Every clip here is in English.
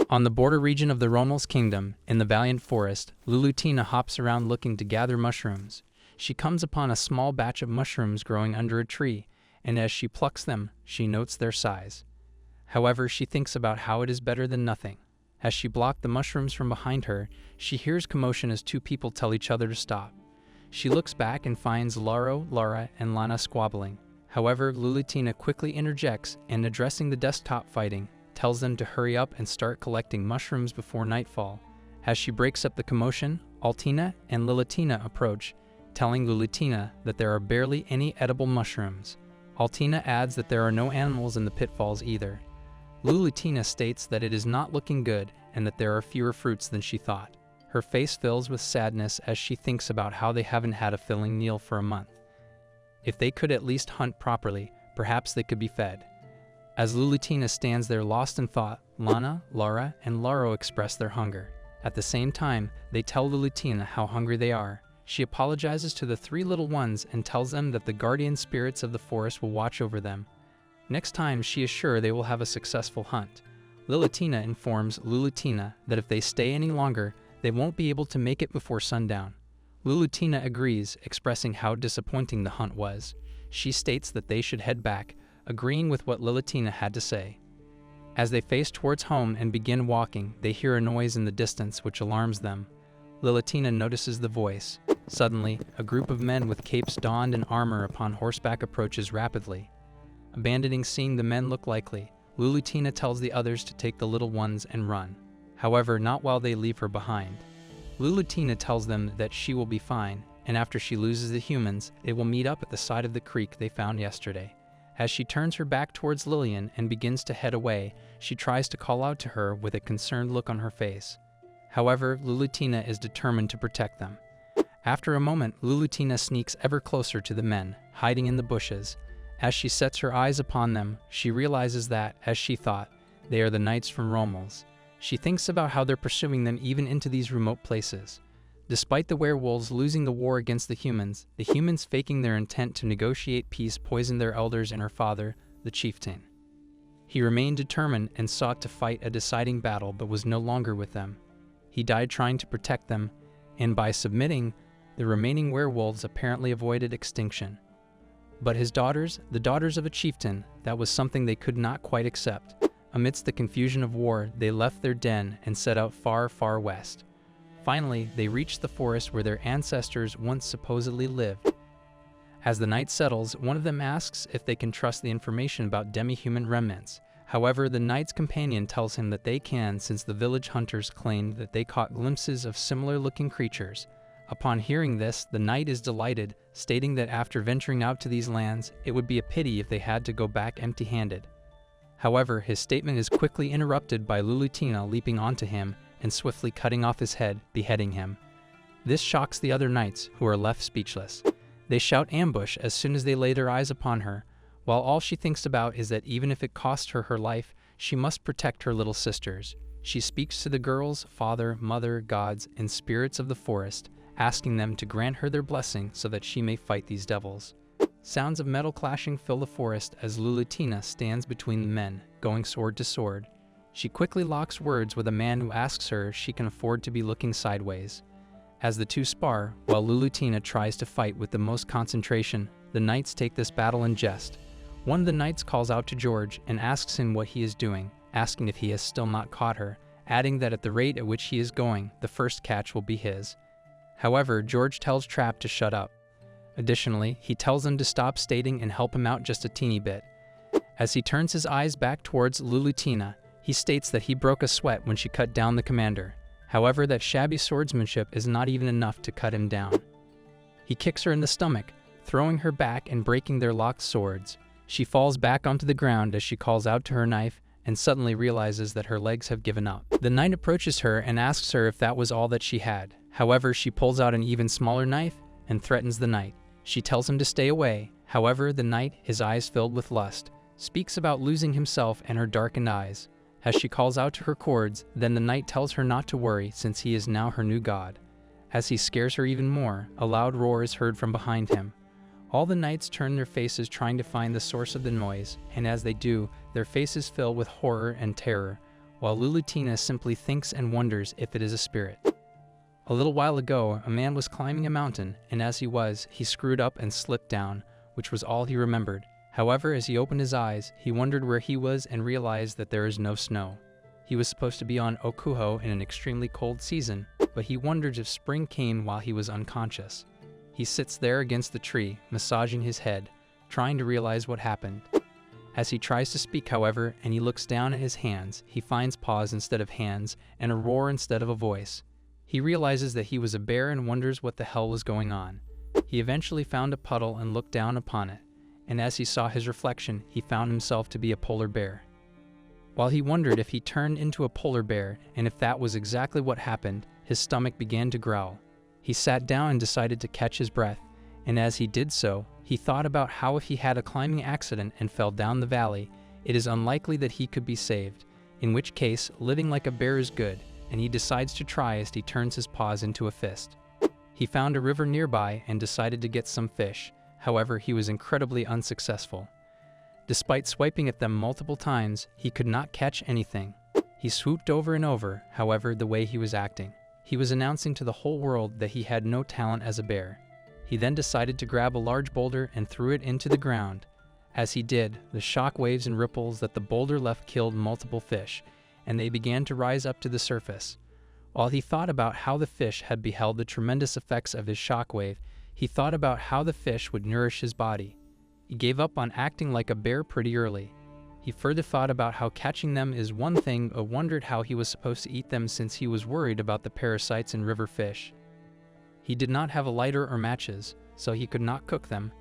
On the border region of the Romel's kingdom, in the Valiant Forest, Lulutina hops around looking to gather mushrooms. She comes upon a small batch of mushrooms growing under a tree, and as she plucks them, she notes their size. However, she thinks about how it is better than nothing. As she blocked the mushrooms from behind her, she hears commotion as two people tell each other to stop. She looks back and finds Lara, and Lana squabbling. However, Lulutina quickly interjects and, addressing the desktop fighting, tells them to hurry up and start collecting mushrooms before nightfall. As she breaks up the commotion, Altina and Lilitina approach, telling Lulutina that there are barely any edible mushrooms. Altina adds that there are no animals in the pitfalls either. Lulutina states that it is not looking good and that there are fewer fruits than she thought. Her face fills with sadness as she thinks about how they haven't had a filling meal for a month. If they could at least hunt properly, perhaps they could be fed. As Lulutina stands there lost in thought, Lana, Lara, and Laro express their hunger. At the same time, they tell Lulutina how hungry they are. She apologizes to the three little ones and tells them that the guardian spirits of the forest will watch over them. Next time, she is sure they will have a successful hunt. Lulutina informs Lulutina that if they stay any longer, they won't be able to make it before sundown. Lulutina agrees, expressing how disappointing the hunt was. She states that they should head back, agreeing with what Lulutina had to say. As they face towards home and begin walking, they hear a noise in the distance which alarms them. Lulutina notices the voice. Suddenly, a group of men with capes donned and armor upon horseback approaches rapidly. Abandoning seeing the men look likely, Lulutina tells the others to take the little ones and run. However, not while they leave her behind. Lulutina tells them that she will be fine, and after she loses the humans, they will meet up at the side of the creek they found yesterday. As she turns her back towards Lillian and begins to head away, she tries to call out to her with a concerned look on her face. However, Lulutina is determined to protect them. After a moment, Lulutina sneaks ever closer to the men, hiding in the bushes. As she sets her eyes upon them, she realizes that, as she thought, they are the knights from Romel's. She thinks about how they're pursuing them even into these remote places. Despite the werewolves losing the war against the humans faking their intent to negotiate peace poisoned their elders and her father, the chieftain. He remained determined and sought to fight a deciding battle but was no longer with them. He died trying to protect them, and by submitting, the remaining werewolves apparently avoided extinction. But his daughters, the daughters of a chieftain, that was something they could not quite accept. Amidst the confusion of war, they left their den and set out far, far west. Finally, they reached the forest where their ancestors once supposedly lived. As the night settles, one of them asks if they can trust the information about demi-human remnants. However, the knight's companion tells him that they can, since the village hunters claimed that they caught glimpses of similar-looking creatures. Upon hearing this, the knight is delighted, stating that after venturing out to these lands, it would be a pity if they had to go back empty-handed. However, his statement is quickly interrupted by Lulutina leaping onto him and swiftly cutting off his head, beheading him. This shocks the other knights, who are left speechless. They shout ambush as soon as they lay their eyes upon her, while all she thinks about is that even if it costs her her life, she must protect her little sisters. She speaks to the girls, father, mother, gods, and spirits of the forest, asking them to grant her their blessing so that she may fight these devils. Sounds of metal clashing fill the forest as Lulutina stands between the men, going sword to sword. She quickly locks words with a man who asks her if she can afford to be looking sideways. As the two spar, while Lulutina tries to fight with the most concentration, the knights take this battle in jest. One of the knights calls out to George and asks him what he is doing, asking if he has still not caught her, adding that at the rate at which he is going, the first catch will be his. However, George tells Trap to shut up. Additionally, he tells him to stop stating and help him out just a teeny bit. As he turns his eyes back towards Lulutina, he states that he broke a sweat when she cut down the commander. However, that shabby swordsmanship is not even enough to cut him down. He kicks her in the stomach, throwing her back and breaking their locked swords. She falls back onto the ground as she calls out to her knife and suddenly realizes that her legs have given up. The knight approaches her and asks her if that was all that she had. However, she pulls out an even smaller knife and threatens the knight. She tells him to stay away. However, the knight, his eyes filled with lust, speaks about losing himself and her darkened eyes. As she calls out to her cords, then the knight tells her not to worry since he is now her new god. As he scares her even more, a loud roar is heard from behind him. All the knights turn their faces trying to find the source of the noise, and as they do, their faces fill with horror and terror. while Lulutina simply thinks and wonders if it is a spirit. A little while ago, a man was climbing a mountain, and as he screwed up and slipped down, which was all he remembered. However, as he opened his eyes, he wondered where he was and realized that there is no snow. He was supposed to be on Okuho in an extremely cold season, but he wondered if spring came while he was unconscious. He sits there against the tree, massaging his head, trying to realize what happened. As he tries to speak, however, and he looks down at his hands, he finds paws instead of hands and a roar instead of a voice. He realizes that he was a bear and wonders what the hell was going on. He eventually found a puddle and looked down upon it, and as he saw his reflection, he found himself to be a polar bear. While he wondered if he turned into a polar bear, and if that was exactly what happened, his stomach began to growl. He sat down and decided to catch his breath, and as he did so, he thought about how if he had a climbing accident and fell down the valley, it is unlikely that he could be saved, in which case, living like a bear is good, and he decides to try as he turns his paws into a fist. He found a river nearby and decided to get some fish, however, he was incredibly unsuccessful. Despite swiping at them multiple times, he could not catch anything. He swooped over and over, however, the way he was acting. He was announcing to the whole world that he had no talent as a bear. He then decided to grab a large boulder and threw it into the ground. As he did, the shock waves and ripples that the boulder left killed multiple fish, and they began to rise up to the surface. While he thought about how the fish had beheld the tremendous effects of his shockwave, he thought about how the fish would nourish his body. He gave up on acting like a bear pretty early. He further thought about how catching them is one thing, but wondered how he was supposed to eat them since he was worried about the parasites in river fish. He did not have a lighter or matches, so he could not cook them,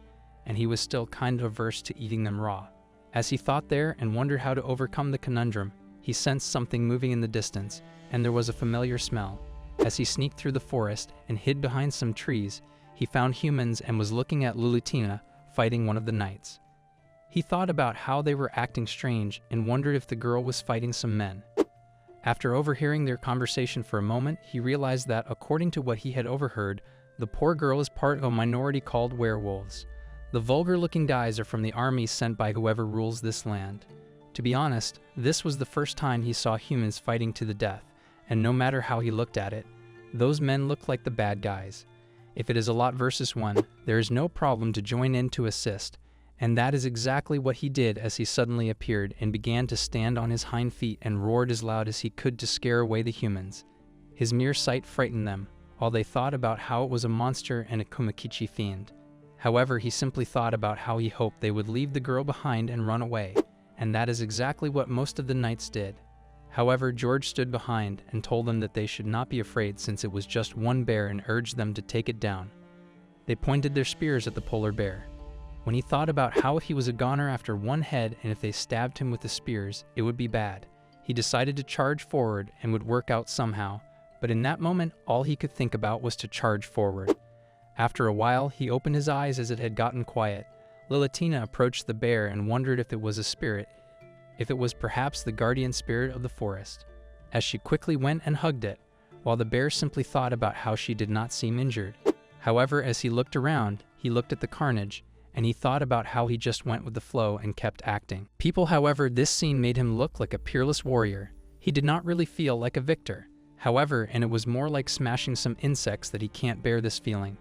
and he was still kind of averse to eating them raw. As he thought there and wondered how to overcome the conundrum, he sensed something moving in the distance, and there was a familiar smell. As he sneaked through the forest and hid behind some trees, he found humans and was looking at Lulutina fighting one of the knights. He thought about how they were acting strange and wondered if the girl was fighting some men. After overhearing their conversation for a moment, he realized that, according to what he had overheard, the poor girl is part of a minority called werewolves. The vulgar-looking guys are from the army sent by whoever rules this land. To be honest, this was the first time he saw humans fighting to the death, and no matter how he looked at it, those men looked like the bad guys. If it is a lot versus one, there is no problem to join in to assist, and that is exactly what he did as he suddenly appeared and began to stand on his hind feet and roared as loud as he could to scare away the humans. His mere sight frightened them, while they thought about how it was a monster and a kumakichi fiend. However, he simply thought about how he hoped they would leave the girl behind and run away, and that is exactly what most of the knights did. However, George stood behind and told them that they should not be afraid since it was just one bear and urged them to take it down. They pointed their spears at the polar bear. When he thought about how if he was a goner after one head and if they stabbed him with the spears, it would be bad, he decided to charge forward and would work out somehow, but in that moment, all he could think about was to charge forward. After a while, he opened his eyes as it had gotten quiet. Lulutina approached the bear and wondered if it was a spirit, if it was perhaps the guardian spirit of the forest, as she quickly went and hugged it, while the bear simply thought about how she did not seem injured. However, as he looked around, he looked at the carnage, and he thought about how he just went with the flow and kept acting. People, however, this scene made him look like a peerless warrior. He did not really feel like a victor. However, and it was more like smashing some insects that he can't bear this feeling.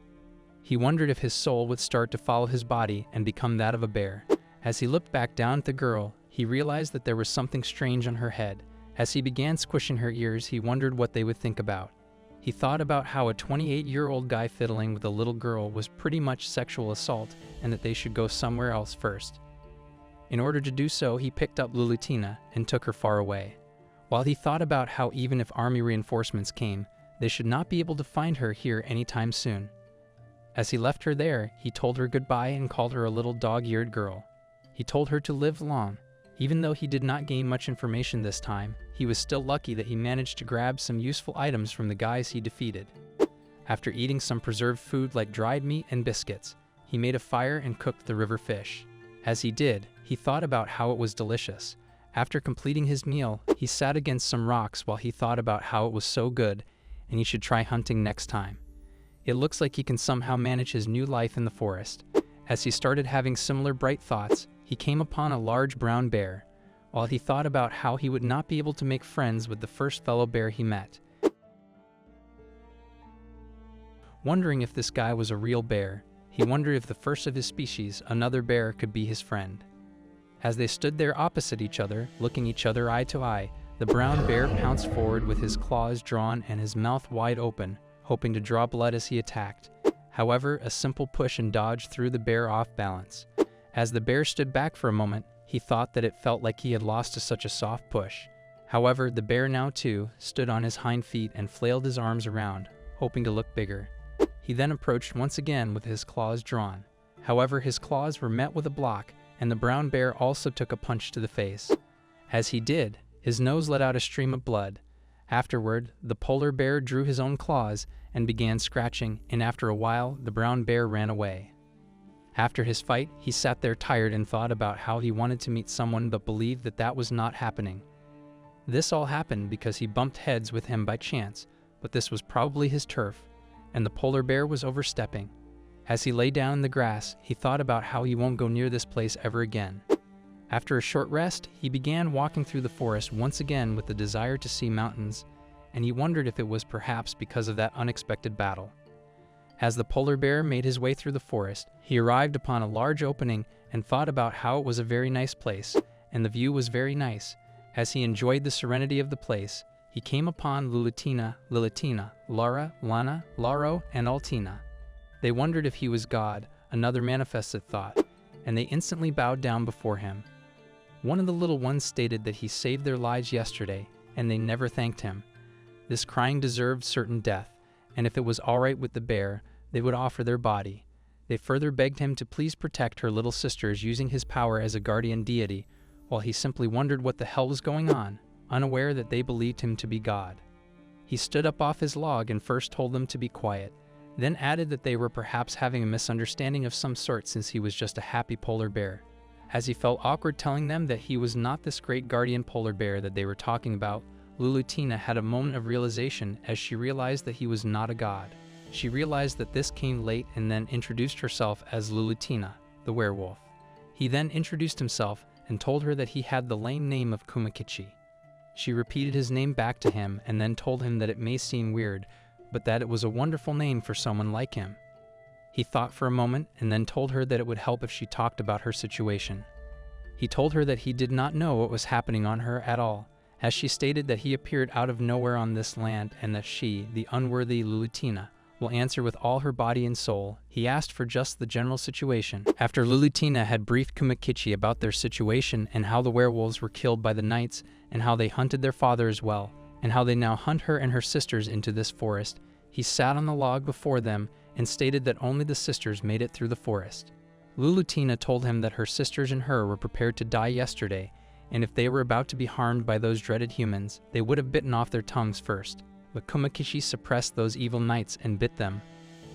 He wondered if his soul would start to follow his body and become that of a bear. As he looked back down at the girl, he realized that there was something strange on her head. As he began squishing her ears, he wondered what they would think about. He thought about how a 28-year-old guy fiddling with a little girl was pretty much sexual assault and that they should go somewhere else first. In order to do so, he picked up Lulutina and took her far away. While he thought about how even if army reinforcements came, they should not be able to find her here anytime soon. As he left her there, he told her goodbye and called her a little dog-eared girl. He told her to live long. Even though he did not gain much information this time, he was still lucky that he managed to grab some useful items from the guys he defeated. After eating some preserved food like dried meat and biscuits, he made a fire and cooked the river fish. As he did, he thought about how it was delicious. After completing his meal, he sat against some rocks while he thought about how it was so good and he should try hunting next time. It looks like he can somehow manage his new life in the forest. As he started having similar bright thoughts, he came upon a large brown bear. while he thought about how he would not be able to make friends with the first fellow bear he met. Wondering if this guy was a real bear, he wondered if the first of his species, another bear, could be his friend. As they stood there opposite each other, looking each other eye to eye, the brown bear pounced forward with his claws drawn and his mouth wide open, hoping to draw blood as he attacked. However, a simple push and dodge threw the bear off balance. As the bear stood back for a moment, he thought that it felt like he had lost to such a soft push. However, the bear now too stood on his hind feet and flailed his arms around, hoping to look bigger. He then approached once again with his claws drawn. However, his claws were met with a block, and the brown bear also took a punch to the face. As he did, his nose let out a stream of blood. Afterward, the polar bear drew his own claws and began scratching, and after a while, the brown bear ran away. After his fight, he sat there tired and thought about how he wanted to meet someone but believed that that was not happening. This all happened because he bumped heads with him by chance, but this was probably his turf, and the polar bear was overstepping. As he lay down in the grass, he thought about how he won't go near this place ever again. After a short rest, he began walking through the forest once again with the desire to see mountains, and he wondered if it was perhaps because of that unexpected battle. As the polar bear made his way through the forest, he arrived upon a large opening and thought about how it was a very nice place, and the view was very nice. As he enjoyed the serenity of the place, he came upon Lilitina, Lara, Lana, Laro, and Altina. They wondered if he was God, another manifested thought, and they instantly bowed down before him. One of the little ones stated that he saved their lives yesterday, and they never thanked him. This crying deserved certain death, and if it was all right with the bear, they would offer their body. They further begged him to please protect her little sisters using his power as a guardian deity, while he simply wondered what the hell was going on, unaware that they believed him to be God. He stood up off his log and first told them to be quiet, then added that they were perhaps having a misunderstanding of some sort since he was just a happy polar bear. As he felt awkward telling them that he was not this great guardian polar bear that they were talking about, Lulutina had a moment of realization as she realized that he was not a god. She realized that this came late and then introduced herself as Lulutina, the werewolf. He then introduced himself and told her that he had the lame name of Kumakichi. She repeated his name back to him and then told him that it may seem weird, but that it was a wonderful name for someone like him. He thought for a moment and then told her that it would help if she talked about her situation. He told her that he did not know what was happening on her at all, as she stated that he appeared out of nowhere on this land and that she, the unworthy Lulutina, will answer with all her body and soul. He asked for just the general situation. After Lulutina had briefed Kumakichi about their situation and how the werewolves were killed by the knights and how they hunted their father as well, and how they now hunt her and her sisters into this forest, he sat on the log before them and stated that only the sisters made it through the forest. Lulutina told him that her sisters and her were prepared to die yesterday, and if they were about to be harmed by those dreaded humans, they would have bitten off their tongues first. But Kumakichi suppressed those evil knights and bit them,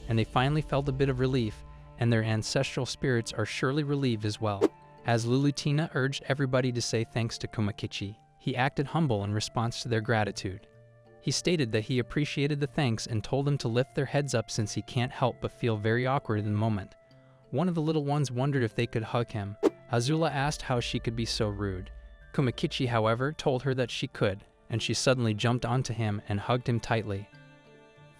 and they finally felt a bit of relief, and their ancestral spirits are surely relieved as well. As Lulutina urged everybody to say thanks to Kumakichi, he acted humble in response to their gratitude. He stated that he appreciated the thanks and told them to lift their heads up since he can't help but feel very awkward in the moment. One of the little ones wondered if they could hug him. Azula asked how she could be so rude. Kumakichi, however, told her that she could, and she suddenly jumped onto him and hugged him tightly.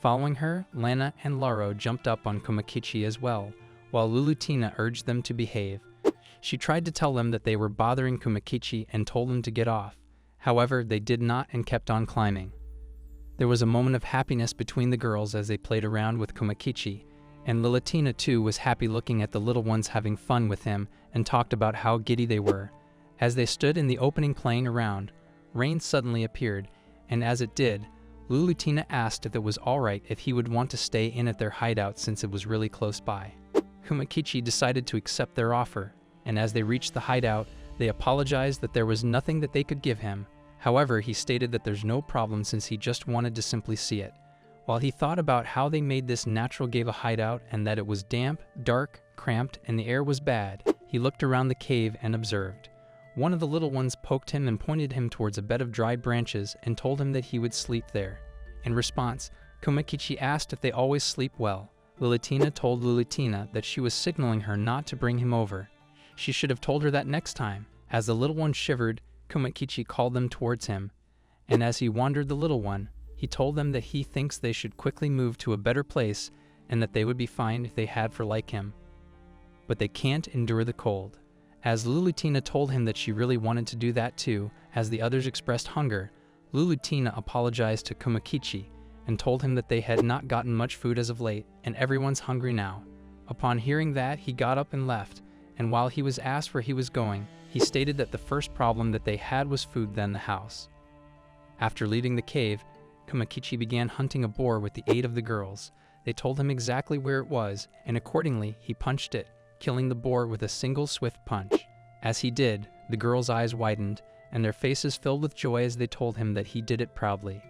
Following her, Lana and Laro jumped up on Kumakichi as well, while Lulutina urged them to behave. She tried to tell them that they were bothering Kumakichi and told them to get off. However, they did not and kept on climbing. There was a moment of happiness between the girls as they played around with Kumakichi, and Lulutina too was happy looking at the little ones having fun with him and talked about how giddy they were. As they stood in the opening playing around, rain suddenly appeared, and as it did, Lulutina asked if it was alright if he would want to stay in at their hideout since it was really close by. Kumakichi decided to accept their offer, and as they reached the hideout, they apologized that there was nothing that they could give him. However, he stated that there's no problem since he just wanted to simply see it. While he thought about how they made this natural cave a hideout and that it was damp, dark, cramped, and the air was bad, he looked around the cave and observed. One of the little ones poked him and pointed him towards a bed of dried branches and told him that he would sleep there. In response, Kumakichi asked if they always sleep well. Lulutina told Lulutina that she was signaling her not to bring him over. She should have told her that next time. As the little one shivered, Kumakichi called them towards him, and as he wandered the little one, he told them that he thinks they should quickly move to a better place and that they would be fine if they had for like him. But they can't endure the cold. As Lulutina told him that she really wanted to do that too, as the others expressed hunger, Lulutina apologized to Kumakichi and told him that they had not gotten much food as of late and everyone's hungry now. Upon hearing that, he got up and left, and while he was asked where he was going, he stated that the first problem that they had was food, then the house. After leaving the cave, Kumakichi began hunting a boar with the aid of the girls. They told him exactly where it was, and accordingly he punched it, killing the boar with a single swift punch. As he did, the girls' eyes widened, and their faces filled with joy as they told him that he did it proudly.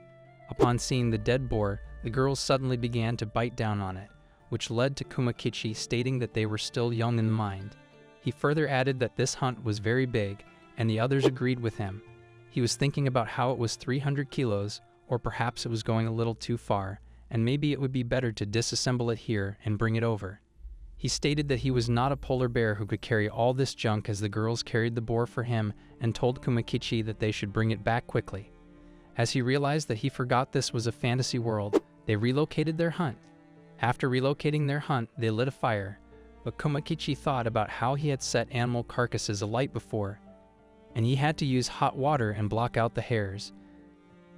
Upon seeing the dead boar, the girls suddenly began to bite down on it, which led to Kumakichi stating that they were still young in mind. He further added that this hunt was very big, and the others agreed with him. He was thinking about how it was 300 kilos, or perhaps it was going a little too far, and maybe it would be better to disassemble it here and bring it over. He stated that he was not a polar bear who could carry all this junk, as the girls carried the boar for him and told Kumakichi that they should bring it back quickly. As he realized that he forgot this was a fantasy world, they relocated their hunt. After relocating their hunt, they lit a fire, but Kumakichi thought about how he had set animal carcasses alight before, and he had to use hot water and block out the hairs.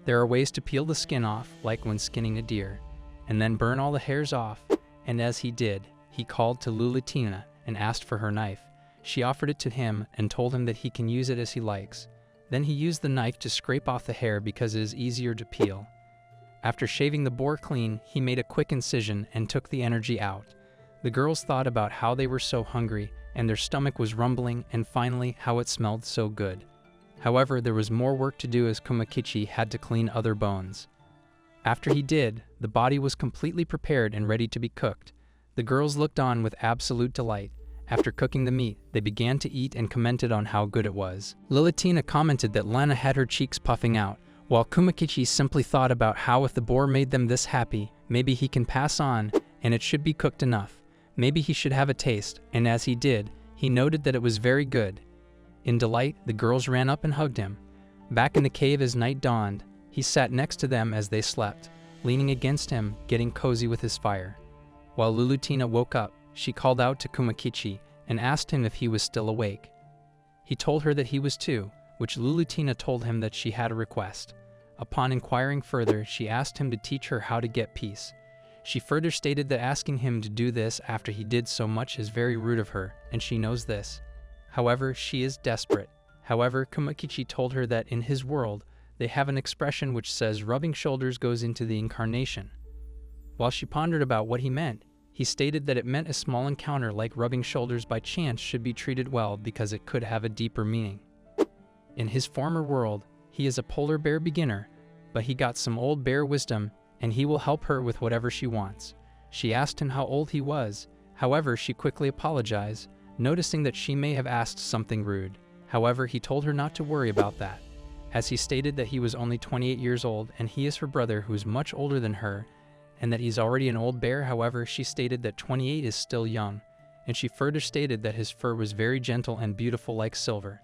There are ways to peel the skin off, like when skinning a deer, and then burn all the hairs off, and as he did, he called to Lulutina and asked for her knife. She offered it to him and told him that he can use it as he likes. Then he used the knife to scrape off the hair because it is easier to peel. After shaving the boar clean, he made a quick incision and took the energy out. The girls thought about how they were so hungry and their stomach was rumbling, and finally how it smelled so good. However, there was more work to do as Kumakichi had to clean other bones. After he did, the body was completely prepared and ready to be cooked. The girls looked on with absolute delight. After cooking the meat, they began to eat and commented on how good it was. Lulutina commented that Lana had her cheeks puffing out, while Kumakichi simply thought about how if the boar made them this happy, maybe he can pass on, and it should be cooked enough. Maybe he should have a taste, and as he did, he noted that it was very good. In delight, the girls ran up and hugged him. Back in the cave as night dawned, he sat next to them as they slept, leaning against him, getting cozy with his fire. While Lulutina woke up, she called out to Kumakichi and asked him if he was still awake. He told her that he was too, which Lulutina told him that she had a request. Upon inquiring further, she asked him to teach her how to get peace. She further stated that asking him to do this after he did so much is very rude of her, and she knows this. However, she is desperate. However, Kumakichi told her that in his world, they have an expression which says rubbing shoulders goes into the incarnation. While she pondered about what he meant, he stated that it meant a small encounter like rubbing shoulders by chance should be treated well because it could have a deeper meaning. In his former world, he is a polar bear beginner, but he got some old bear wisdom, and he will help her with whatever she wants. She asked him how old he was. However, she quickly apologized, noticing that she may have asked something rude. However, he told her not to worry about that, as he stated that he was only 28 years old and he is her brother who is much older than her, and that he's already an old bear. However, she stated that 28 is still young, and she further stated that his fur was very gentle and beautiful like silver.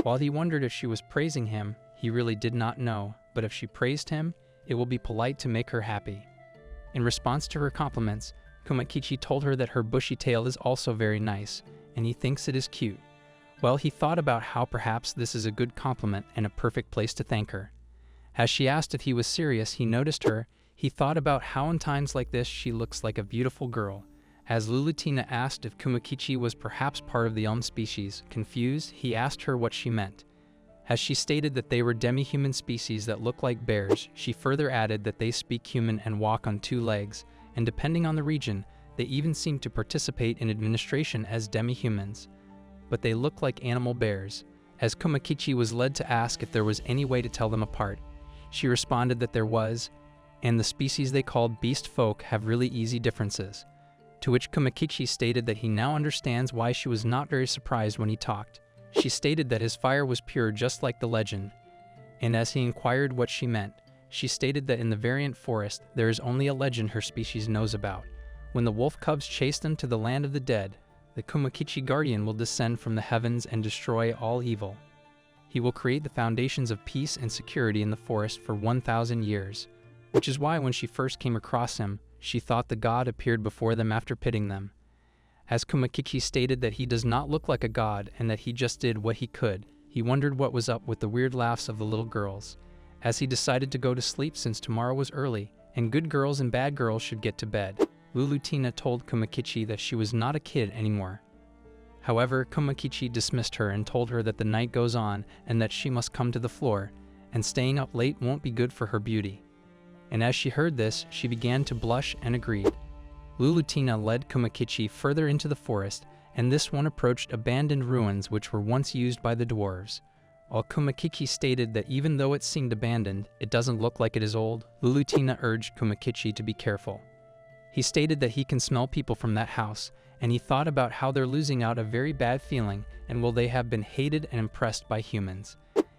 While he wondered if she was praising him, he really did not know, but if she praised him, it will be polite to make her happy. In response to her compliments, Kumakichi told her that her bushy tail is also very nice, and he thinks it is cute. Well, he thought about how perhaps this is a good compliment and a perfect place to thank her. As she asked if he was serious, he noticed her. He thought about how in times like this she looks like a beautiful girl. As Lulutina asked if Kumakichi was perhaps part of the elm species, confused, he asked her what she meant. As she stated that they were demi-human species that look like bears, she further added that they speak human and walk on 2 legs, and depending on the region, they even seem to participate in administration as demi-humans. But they look like animal bears. As Kumakichi was led to ask if there was any way to tell them apart, she responded that there was, and the species they called beast folk have really easy differences. To which Kumakichi stated that he now understands why she was not very surprised when he talked. She stated that his fire was pure just like the legend, and as he inquired what she meant, she stated that in the variant forest there is only a legend her species knows about. When the wolf cubs chase them to the land of the dead, the Kumakichi guardian will descend from the heavens and destroy all evil. he will create the foundations of peace and security in the forest for 1,000 years. Which is why when she first came across him, she thought the god appeared before them after pitting them. As Kumakichi stated that he does not look like a god and that he just did what he could, he wondered what was up with the weird laughs of the little girls. As he decided to go to sleep since tomorrow was early, and good girls and bad girls should get to bed, Lulutina told Kumakichi that she was not a kid anymore. However, Kumakichi dismissed her and told her that the night goes on and that she must come to the floor, and staying up late won't be good for her beauty. And as she heard this, she began to blush and agreed. Lulutina led Kumakichi further into the forest, and this one approached abandoned ruins which were once used by the dwarves. While Kumakichi stated that even though it seemed abandoned, it doesn't look like it is old, Lulutina urged Kumakichi to be careful. He stated that he can smell people from that house, and he thought about how they're losing out a very bad feeling and will they have been hated and impressed by humans.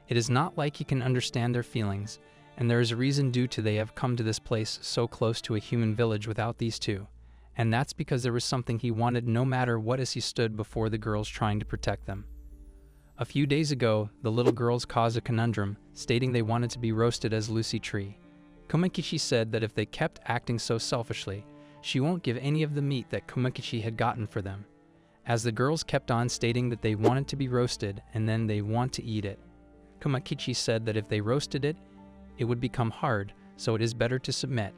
It is not like he can understand their feelings, and there is a reason due to they have come to this place so close to a human village without these two. And that's because there was something he wanted no matter what as he stood before the girls trying to protect them. A few days ago, the little girls caused a conundrum, stating they wanted to be roasted as Lucy Tree. Kumakichi said that if they kept acting so selfishly, she won't give any of the meat that Kumakichi had gotten for them. As the girls kept on stating that they wanted to be roasted and then they want to eat it, Kumakichi said that if they roasted it, it would become hard, so it is better to submit.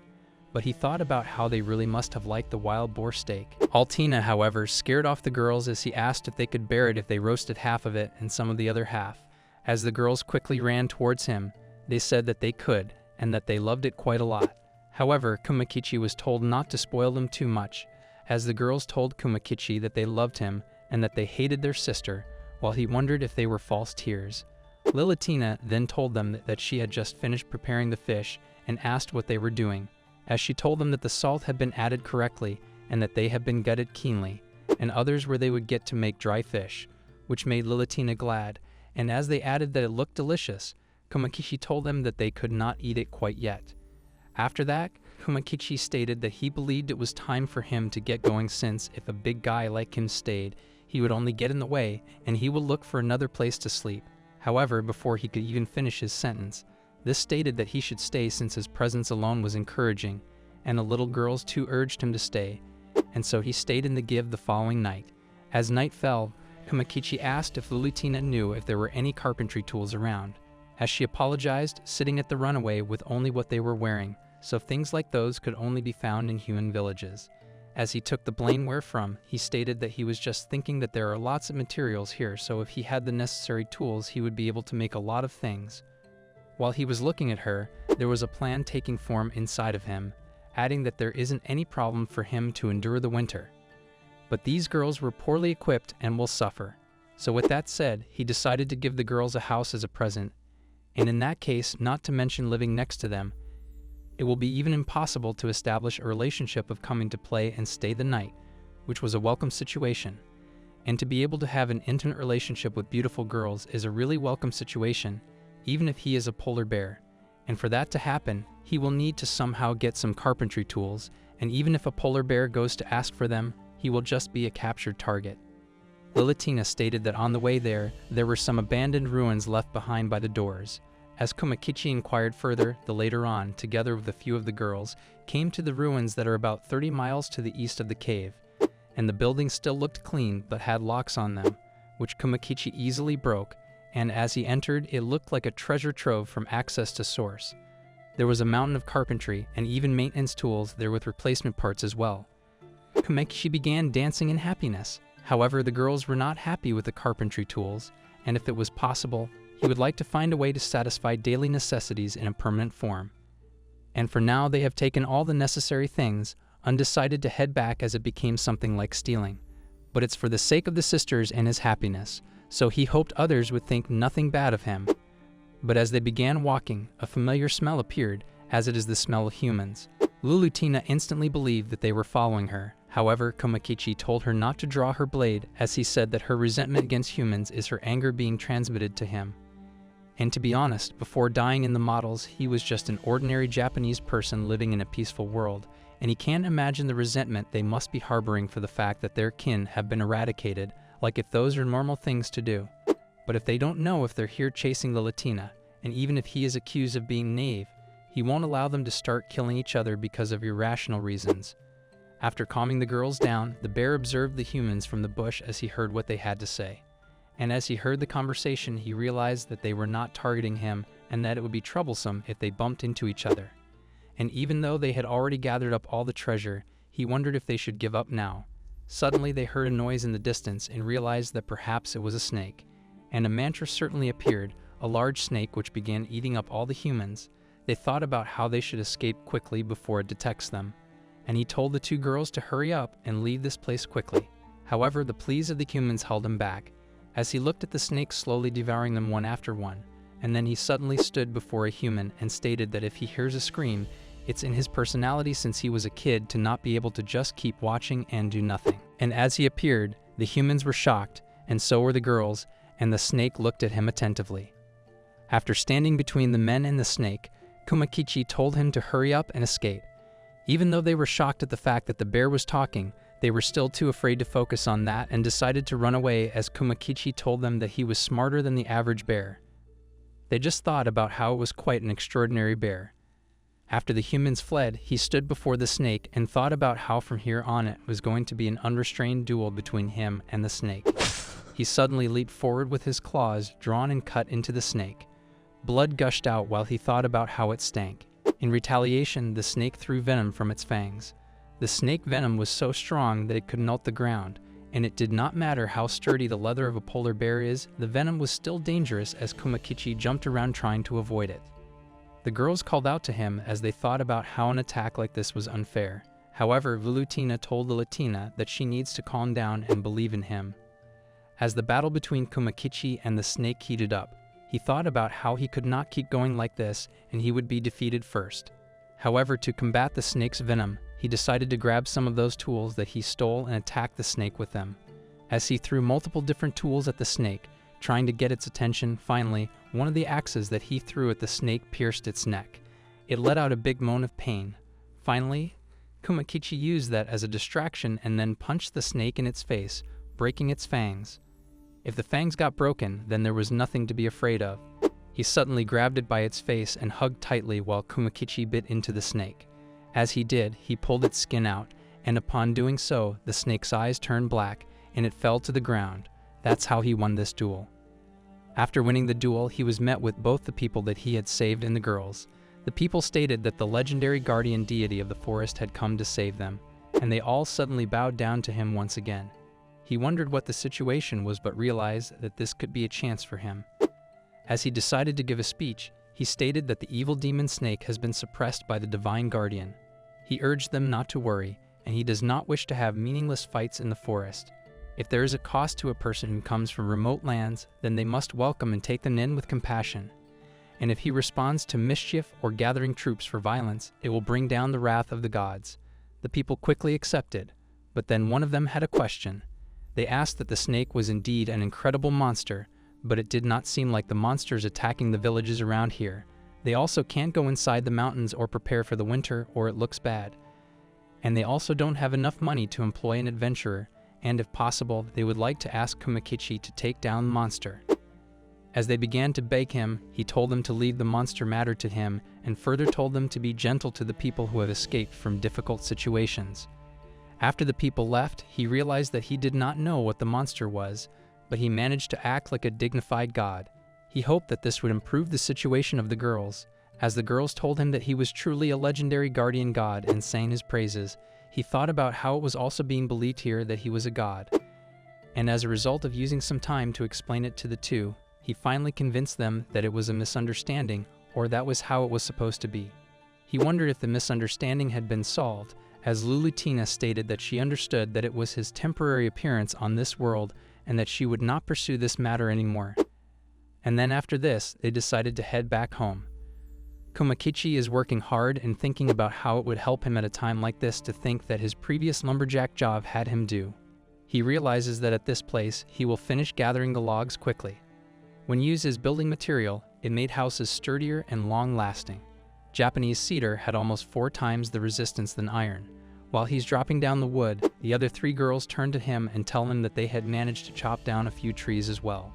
But he thought about how they really must have liked the wild boar steak. Altina, however, scared off the girls as he asked if they could bear it if they roasted half of it and some of the other half. As the girls quickly ran towards him, they said that they could, and that they loved it quite a lot. However, Kumakichi was told not to spoil them too much, as the girls told Kumakichi that they loved him and that they hated their sister, while he wondered if they were false tears. Lulutina then told them that she had just finished preparing the fish and asked what they were doing, as she told them that the salt had been added correctly and that they had been gutted keenly, and others where they would get to make dry fish, which made Lulutina glad, and as they added that it looked delicious, Kumakichi told them that they could not eat it quite yet. After that, Kumakichi stated that he believed it was time for him to get going since if a big guy like him stayed, he would only get in the way and he would look for another place to sleep. However, before he could even finish his sentence, this stated that he should stay since his presence alone was encouraging, and the little girls too urged him to stay, and so he stayed in the give the following night. As night fell, Kumakichi asked if Lulutina knew if there were any carpentry tools around, as she apologized, sitting at the runaway with only what they were wearing, so things like those could only be found in human villages. As he took the blame wherefrom, he stated that he was just thinking that there are lots of materials here, so if he had the necessary tools he would be able to make a lot of things. While he was looking at her, there was a plan taking form inside of him, adding that there isn't any problem for him to endure the winter. But these girls were poorly equipped and will suffer. So with that said, he decided to give the girls a house as a present, and in that case, not to mention living next to them, it will be even impossible to establish a relationship of coming to play and stay the night, which was a welcome situation. And to be able to have an intimate relationship with beautiful girls is a really welcome situation, even if he is a polar bear. And for that to happen, he will need to somehow get some carpentry tools, and even if a polar bear goes to ask for them, he will just be a captured target. Lulutina stated that on the way there were some abandoned ruins left behind by the doors. As Kumakichi inquired further, the later on, together with a few of the girls, came to the ruins that are about 30 miles to the east of the cave, and the buildings still looked clean but had locks on them, which Kumakichi easily broke, and as he entered, it looked like a treasure trove from access to source. There was a mountain of carpentry and even maintenance tools there with replacement parts as well. Kumakichi began dancing in happiness. However, the girls were not happy with the carpentry tools, and if it was possible, he would like to find a way to satisfy daily necessities in a permanent form. And for now they have taken all the necessary things, undecided to head back as it became something like stealing. But it's for the sake of the sisters and his happiness, so he hoped others would think nothing bad of him. But as they began walking, a familiar smell appeared, as it is the smell of humans. Lulutina instantly believed that they were following her. However, Kumakichi told her not to draw her blade, as he said that her resentment against humans is her anger being transmitted to him. And to be honest, before dying in the models, he was just an ordinary Japanese person living in a peaceful world, and he can't imagine the resentment they must be harboring for the fact that their kin have been eradicated, like if those are normal things to do. but if they don't know if they're here chasing the Latina, and even if he is accused of being naive, he won't allow them to start killing each other because of irrational reasons. After calming the girls down, the bear observed the humans from the bush as he heard what they had to say. And as he heard the conversation, he realized that they were not targeting him and that it would be troublesome if they bumped into each other. And even though they had already gathered up all the treasure, he wondered if they should give up now. Suddenly they heard a noise in the distance and realized that perhaps it was a snake. And a mantra certainly appeared, a large snake which began eating up all the humans. They thought about how they should escape quickly before it detects them. And he told the two girls to hurry up and leave this place quickly. However, the pleas of the humans held him back, as he looked at the snakes slowly devouring them one after one, and then he suddenly stood before a human and stated that if he hears a scream, it's in his personality since he was a kid to not be able to just keep watching and do nothing. And as he appeared, the humans were shocked, and so were the girls, and the snake looked at him attentively. After standing between the men and the snake, Kumakichi told him to hurry up and escape. Even though they were shocked at the fact that the bear was talking, they were still too afraid to focus on that and decided to run away as Kumakichi told them that he was smarter than the average bear. They just thought about how it was quite an extraordinary bear. After the humans fled, he stood before the snake and thought about how from here on it was going to be an unrestrained duel between him and the snake. He suddenly leaped forward with his claws drawn and cut into the snake. Blood gushed out while he thought about how it stank. In retaliation, the snake threw venom from its fangs. The snake venom was so strong that it could melt the ground, and it did not matter how sturdy the leather of a polar bear is, the venom was still dangerous as Kumakichi jumped around trying to avoid it. The girls called out to him as they thought about how an attack like this was unfair. However, Velutina told the Latina that she needs to calm down and believe in him. As the battle between Kumakichi and the snake heated up, he thought about how he could not keep going like this and he would be defeated first. However, to combat the snake's venom, he decided to grab some of those tools that he stole and attack the snake with them. As he threw multiple different tools at the snake, trying to get its attention, finally, one of the axes that he threw at the snake pierced its neck. It let out a big moan of pain. Finally, Kumakichi used that as a distraction and then punched the snake in its face, breaking its fangs. If the fangs got broken, then there was nothing to be afraid of. He suddenly grabbed it by its face and hugged tightly while Kumakichi bit into the snake. As he did, he pulled its skin out, and upon doing so, the snake's eyes turned black, and it fell to the ground. That's how he won this duel. After winning the duel, he was met with both the people that he had saved and the girls. The people stated that the legendary guardian deity of the forest had come to save them, and they all suddenly bowed down to him once again. He wondered what the situation was but realized that this could be a chance for him. As he decided to give a speech, he stated that the evil demon snake has been suppressed by the divine guardian. He urged them not to worry, and he does not wish to have meaningless fights in the forest. If there is a cost to a person who comes from remote lands, then they must welcome and take them in with compassion. And if he responds to mischief or gathering troops for violence, it will bring down the wrath of the gods. The people quickly accepted, but then one of them had a question. They asked that the snake was indeed an incredible monster, but it did not seem like the monsters attacking the villages around here. They also can't go inside the mountains or prepare for the winter, or it looks bad. And they also don't have enough money to employ an adventurer, and if possible, they would like to ask Kumakichi to take down the monster. As they began to beg him, he told them to leave the monster matter to him, and further told them to be gentle to the people who have escaped from difficult situations. After the people left, he realized that he did not know what the monster was, but he managed to act like a dignified god. He hoped that this would improve the situation of the girls. As the girls told him that he was truly a legendary guardian god and sang his praises, he thought about how it was also being believed here that he was a god. And as a result of using some time to explain it to the two, he finally convinced them that it was a misunderstanding, or that was how it was supposed to be. He wondered if the misunderstanding had been solved, as Lulutina stated that she understood that it was his temporary appearance on this world and that she would not pursue this matter anymore. And then after this, they decided to head back home. Kumakichi is working hard and thinking about how it would help him at a time like this to think that his previous lumberjack job had him do. He realizes that at this place, he will finish gathering the logs quickly. When used as building material, it made houses sturdier and long-lasting. Japanese cedar had almost 4 times the resistance than iron. While he's dropping down the wood, the other 3 girls turn to him and tell him that they had managed to chop down a few trees as well.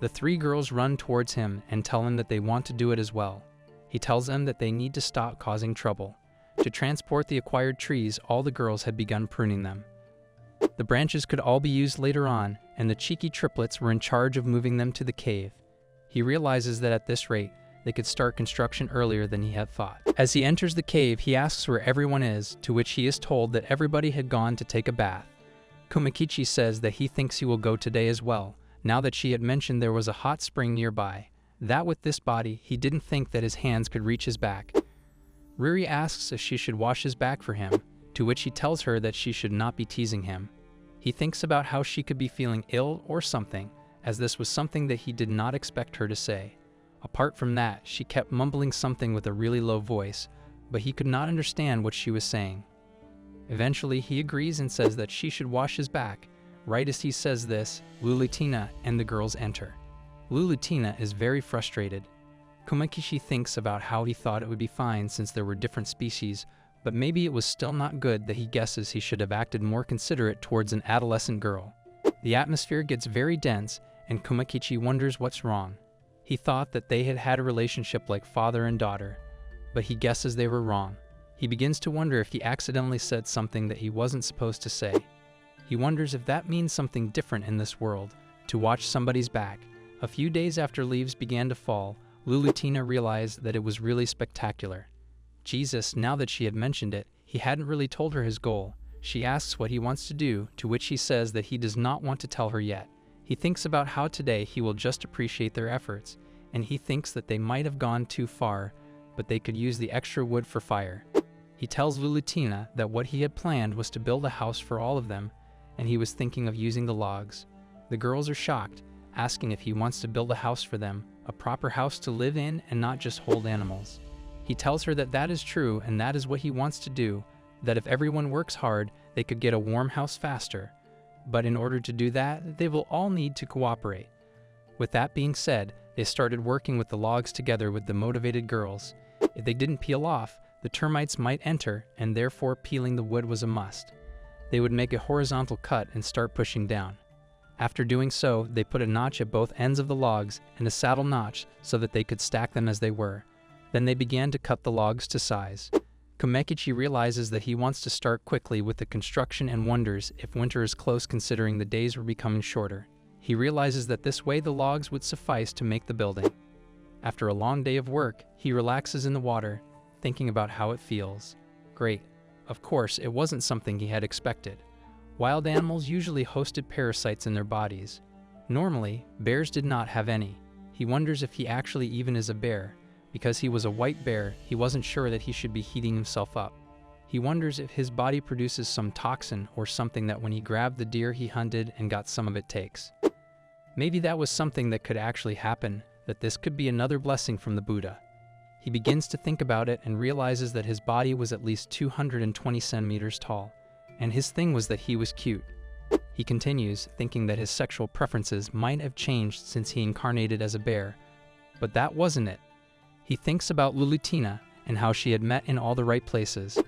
The three girls run towards him and tell him that they want to do it as well. He tells them that they need to stop causing trouble. To transport the acquired trees, all the girls had begun pruning them. The branches could all be used later on, and the cheeky triplets were in charge of moving them to the cave. He realizes that at this rate, they could start construction earlier than he had thought. As he enters the cave, he asks where everyone is, to which he is told that everybody had gone to take a bath. Kumakichi says that he thinks he will go today as well, now that she had mentioned there was a hot spring nearby. That with this body, he didn't think that his hands could reach his back. Riri asks if she should wash his back for him, to which he tells her that she should not be teasing him. He thinks about how she could be feeling ill or something, as this was something that he did not expect her to say. Apart from that, she kept mumbling something with a really low voice, but he could not understand what she was saying. Eventually, he agrees and says that she should wash his back. Right as he says this, Lulutina and the girls enter. Lulutina is very frustrated. Kumakichi thinks about how he thought it would be fine since there were different species, but maybe it was still not good that he guesses he should have acted more considerate towards an adolescent girl. The atmosphere gets very dense, and Kumakichi wonders what's wrong. He thought that they had had a relationship like father and daughter, but he guesses they were wrong. He begins to wonder if he accidentally said something that he wasn't supposed to say. He wonders if that means something different in this world, to watch somebody's back. A few days after leaves began to fall, Lulutina realized that it was really spectacular. Jesus, now that she had mentioned it, he hadn't really told her his goal. She asks what he wants to do, to which he says that he does not want to tell her yet. He thinks about how today he will just appreciate their efforts, and he thinks that they might have gone too far, but they could use the extra wood for fire. He tells Lulutina that what he had planned was to build a house for all of them, and he was thinking of using the logs. The girls are shocked, asking if he wants to build a house for them, a proper house to live in and not just hold animals. He tells her that that is true and that is what he wants to do, that if everyone works hard, they could get a warm house faster. But in order to do that, they will all need to cooperate. With that being said, they started working with the logs together with the motivated girls. If they didn't peel off, the termites might enter, and therefore peeling the wood was a must. They would make a horizontal cut and start pushing down. After doing so, they put a notch at both ends of the logs and a saddle notch so that they could stack them as they were. Then they began to cut the logs to size. Kumakichi realizes that he wants to start quickly with the construction and wonders if winter is close considering the days were becoming shorter. He realizes that this way the logs would suffice to make the building. After a long day of work, he relaxes in the water, thinking about how it feels. Great. Of course, it wasn't something he had expected. Wild animals usually hosted parasites in their bodies. Normally, bears did not have any. He wonders if he actually even is a bear. Because he was a white bear, he wasn't sure that he should be heating himself up. He wonders if his body produces some toxin or something that when he grabbed the deer he hunted and got some of it takes. Maybe that was something that could actually happen, that this could be another blessing from the Buddha. He begins to think about it and realizes that his body was at least 220 centimeters tall, and his thing was that he was cute. He continues, thinking that his sexual preferences might have changed since he incarnated as a bear, but that wasn't it. He thinks about Lulutina and how she had met in all the right places.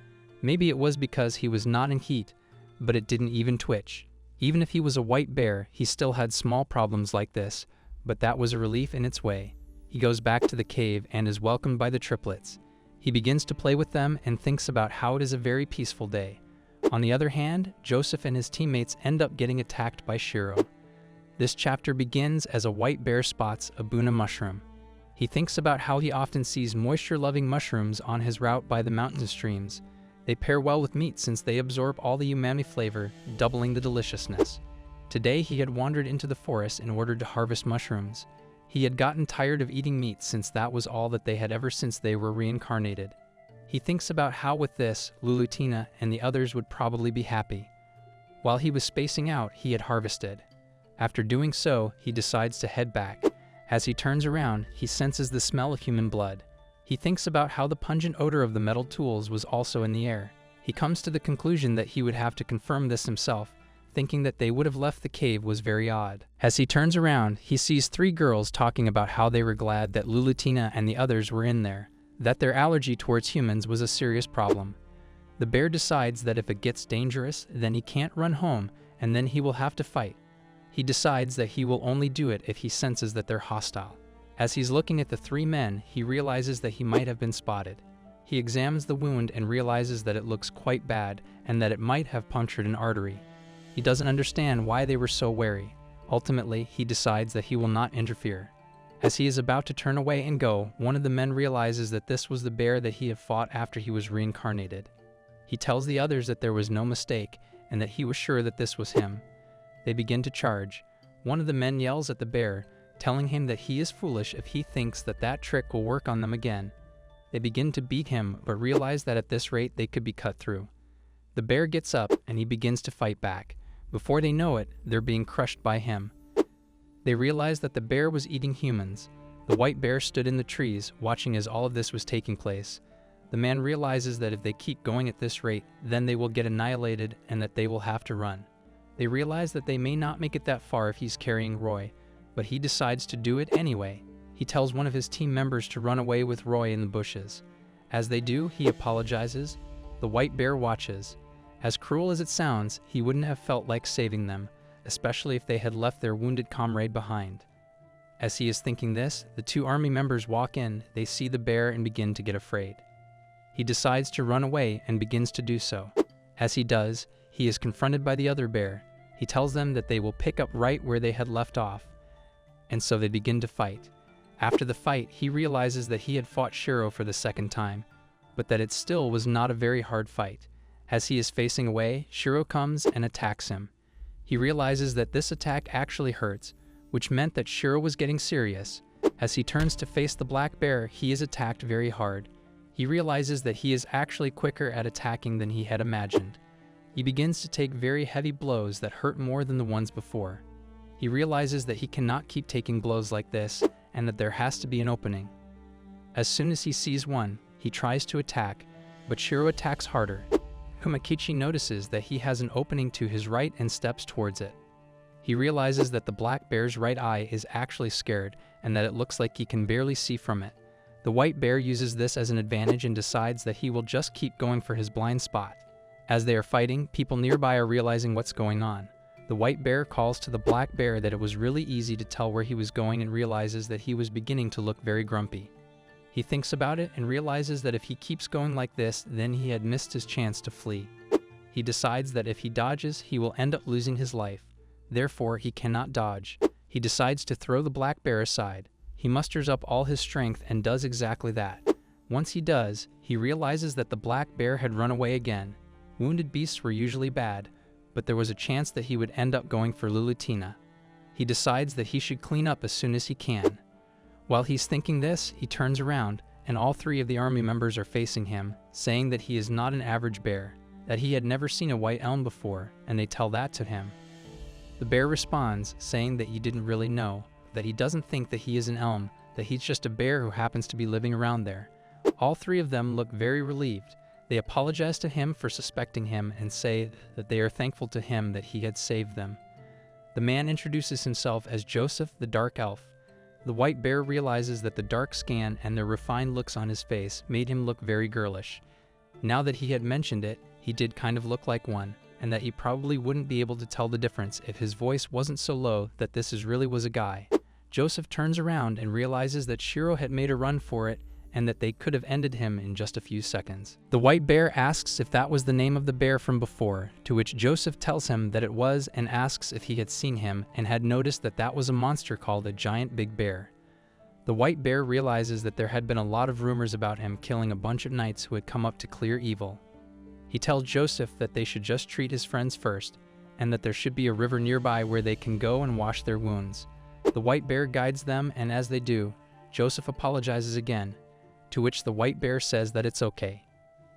Maybe it was because he was not in heat, but it didn't even twitch. Even if he was a white bear, he still had small problems like this, but that was a relief in its way. He goes back to the cave and is welcomed by the triplets. He begins to play with them and thinks about how it is a very peaceful day. On the other hand, Joseph and his teammates end up getting attacked by Shiro. This chapter begins as a white bear spots a Buna mushroom. He thinks about how he often sees moisture-loving mushrooms on his route by the mountain streams. They pair well with meat since they absorb all the umami flavor, doubling the deliciousness. Today he had wandered into the forest in order to harvest mushrooms. He had gotten tired of eating meat since that was all that they had ever since they were reincarnated. He thinks about how with this, Lulutina and the others would probably be happy. While he was spacing out, he had harvested. After doing so, he decides to head back. As he turns around, he senses the smell of human blood. He thinks about how the pungent odor of the metal tools was also in the air. He comes to the conclusion that he would have to confirm this himself, thinking that they would have left the cave was very odd. As he turns around, he sees three girls talking about how they were glad that Lulutina and the others were in there, that their allergy towards humans was a serious problem. The bear decides that if it gets dangerous, then he can't run home, and then he will have to fight. He decides that he will only do it if he senses that they're hostile. As he's looking at the three men, he realizes that he might have been spotted. He examines the wound and realizes that it looks quite bad and that it might have punctured an artery. He doesn't understand why they were so wary. Ultimately, he decides that he will not interfere. As he is about to turn away and go, one of the men realizes that this was the bear that he had fought after he was reincarnated. He tells the others that there was no mistake and that he was sure that this was him. They begin to charge. One of the men yells at the bear, telling him that he is foolish if he thinks that that trick will work on them again. They begin to beat him, but realize that at this rate they could be cut through. The bear gets up and he begins to fight back. Before they know it, they're being crushed by him. They realize that the bear was eating humans. The white bear stood in the trees, watching as all of this was taking place. The man realizes that if they keep going at this rate, then they will get annihilated and that they will have to run. They realize that they may not make it that far if he's carrying Roy, but he decides to do it anyway. He tells one of his team members to run away with Roy in the bushes. As they do, he apologizes. The white bear watches. As cruel as it sounds, he wouldn't have felt like saving them, especially if they had left their wounded comrade behind. As he is thinking this, the two army members walk in, they see the bear and begin to get afraid. He decides to run away and begins to do so. As he does, he is confronted by the other bear. He tells them that they will pick up right where they had left off, and so they begin to fight. After the fight, he realizes that he had fought Shiro for the second time, but that it still was not a very hard fight. As he is facing away, Shiro comes and attacks him. He realizes that this attack actually hurts, which meant that Shiro was getting serious. As he turns to face the black bear, he is attacked very hard. He realizes that he is actually quicker at attacking than he had imagined. He begins to take very heavy blows that hurt more than the ones before. He realizes that he cannot keep taking blows like this, and that there has to be an opening. As soon as he sees one, he tries to attack, but Shiro attacks harder. Kumakichi notices that he has an opening to his right and steps towards it. He realizes that the black bear's right eye is actually scared and that it looks like he can barely see from it. The white bear uses this as an advantage and decides that he will just keep going for his blind spot. As they are fighting, people nearby are realizing what's going on. The white bear calls to the black bear that it was really easy to tell where he was going and realizes that he was beginning to look very grumpy. He thinks about it and realizes that if he keeps going like this, then he had missed his chance to flee. He decides that if he dodges, he will end up losing his life. Therefore, he cannot dodge. He decides to throw the black bear aside. He musters up all his strength and does exactly that. Once he does, he realizes that the black bear had run away again. Wounded beasts were usually bad, but there was a chance that he would end up going for Lulutina. He decides that he should clean up as soon as he can. While he's thinking this, he turns around, and all three of the army members are facing him, saying that he is not an average bear, that he had never seen a white elm before, and they tell that to him. The bear responds, saying that he didn't really know, that he doesn't think that he is an elm, that he's just a bear who happens to be living around there. All three of them look very relieved. They apologize to him for suspecting him and say that they are thankful to him that he had saved them. The man introduces himself as Joseph the Dark Elf. The white bear realizes that the dark skin and the refined looks on his face made him look very girlish. Now that he had mentioned it, he did kind of look like one, and that he probably wouldn't be able to tell the difference if his voice wasn't so low that this really was a guy. Joseph turns around and realizes that Shiro had made a run for it and that they could have ended him in just a few seconds. The white bear asks if that was the name of the bear from before, to which Joseph tells him that it was and asks if he had seen him and had noticed that that was a monster called a giant big bear. The white bear realizes that there had been a lot of rumors about him killing a bunch of knights who had come up to clear evil. He tells Joseph that they should just treat his friends first, and that there should be a river nearby where they can go and wash their wounds. The white bear guides them, and as they do, Joseph apologizes again, to which the white bear says that it's okay.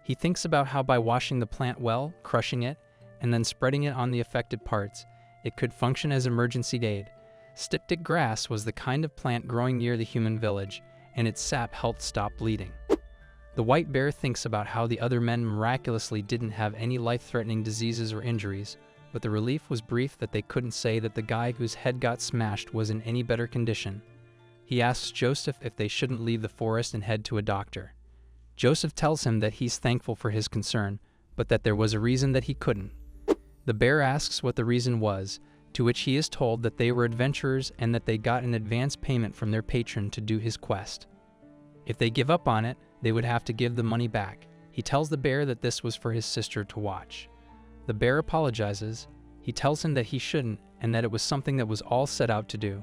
He thinks about how by washing the plant well, crushing it, and then spreading it on the affected parts, it could function as emergency aid. Styptic grass was the kind of plant growing near the human village, and its sap helped stop bleeding. The white bear thinks about how the other men miraculously didn't have any life-threatening diseases or injuries, but the relief was brief that they couldn't say that the guy whose head got smashed was in any better condition. He asks Joseph if they shouldn't leave the forest and head to a doctor. Joseph tells him that he's thankful for his concern, but that there was a reason that he couldn't. The bear asks what the reason was, to which he is told that they were adventurers and that they got an advance payment from their patron to do his quest. If they give up on it, they would have to give the money back. He tells the bear that this was for his sister to watch. The bear apologizes. He tells him that he shouldn't and that it was something that was all set out to do.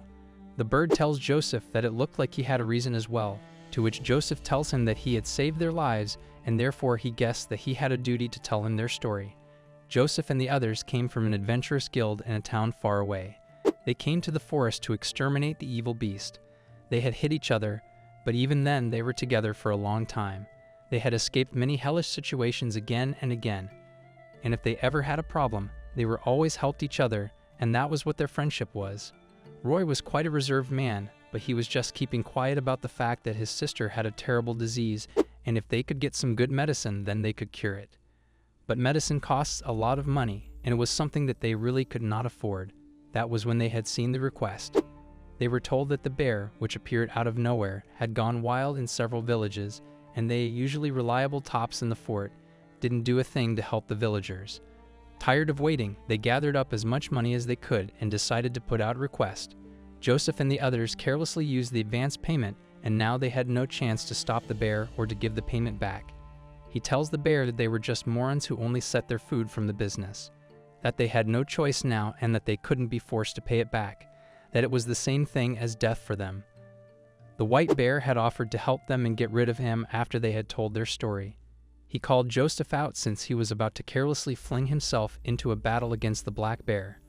The bird tells Joseph that it looked like he had a reason as well, to which Joseph tells him that he had saved their lives and therefore he guessed that he had a duty to tell him their story. Joseph and the others came from an adventurous guild in a town far away. They came to the forest to exterminate the evil beast. They had hit each other, but even then they were together for a long time. They had escaped many hellish situations again and again. And if they ever had a problem, they were always helped each other, and that was what their friendship was. Roy was quite a reserved man, but he was just keeping quiet about the fact that his sister had a terrible disease, and if they could get some good medicine, then they could cure it. But medicine costs a lot of money, and it was something that they really could not afford. That was when they had seen the request. They were told that the bear, which appeared out of nowhere, had gone wild in several villages, and they, usually reliable tops in the fort, didn't do a thing to help the villagers. Tired of waiting, they gathered up as much money as they could and decided to put out a request. Joseph and the others carelessly used the advance payment, and now they had no chance to stop the bear or to give the payment back. He tells the bear that they were just morons who only set their food from the business, that they had no choice now and that they couldn't be forced to pay it back, that it was the same thing as death for them. The white bear had offered to help them and get rid of him after they had told their story. He called Joseph out since he was about to carelessly fling himself into a battle against the black bear.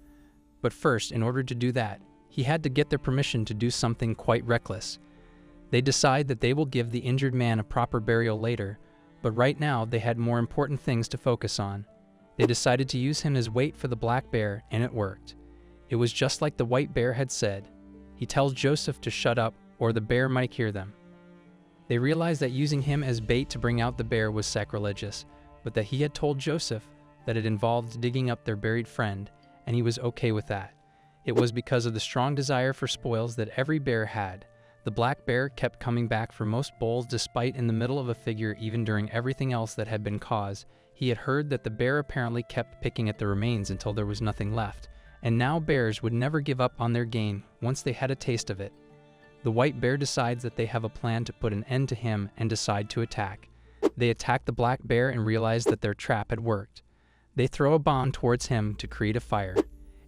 But first, in order to do that, he had to get their permission to do something quite reckless. They decide that they will give the injured man a proper burial later, but right now they had more important things to focus on. They decided to use him as bait for the black bear, and it worked. It was just like the white bear had said. He tells Joseph to shut up, or the bear might hear them. They realized that using him as bait to bring out the bear was sacrilegious, but that he had told Joseph that it involved digging up their buried friend, and he was okay with that. It was because of the strong desire for spoils that every bear had. The black bear kept coming back for most bowls despite in the middle of a figure even during everything else that had been caused. He had heard that the bear apparently kept picking at the remains until there was nothing left, and now bears would never give up on their gain once they had a taste of it. The white bear decides that they have a plan to put an end to him and decide to attack. They attack the black bear and realize that their trap had worked. They throw a bomb towards him to create a fire.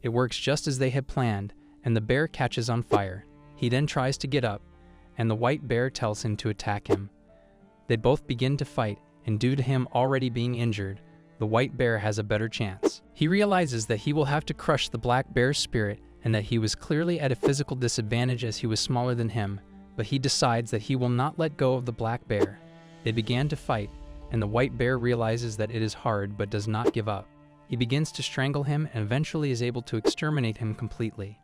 It works just as they had planned, and the bear catches on fire. He then tries to get up, and the white bear tells him to attack him. They both begin to fight, and due to him already being injured, the white bear has a better chance. He realizes that he will have to crush the black bear's spirit and that he was clearly at a physical disadvantage as he was smaller than him, but he decides that he will not let go of the black bear. They began to fight, and the white bear realizes that it is hard but does not give up. He begins to strangle him and eventually is able to exterminate him completely.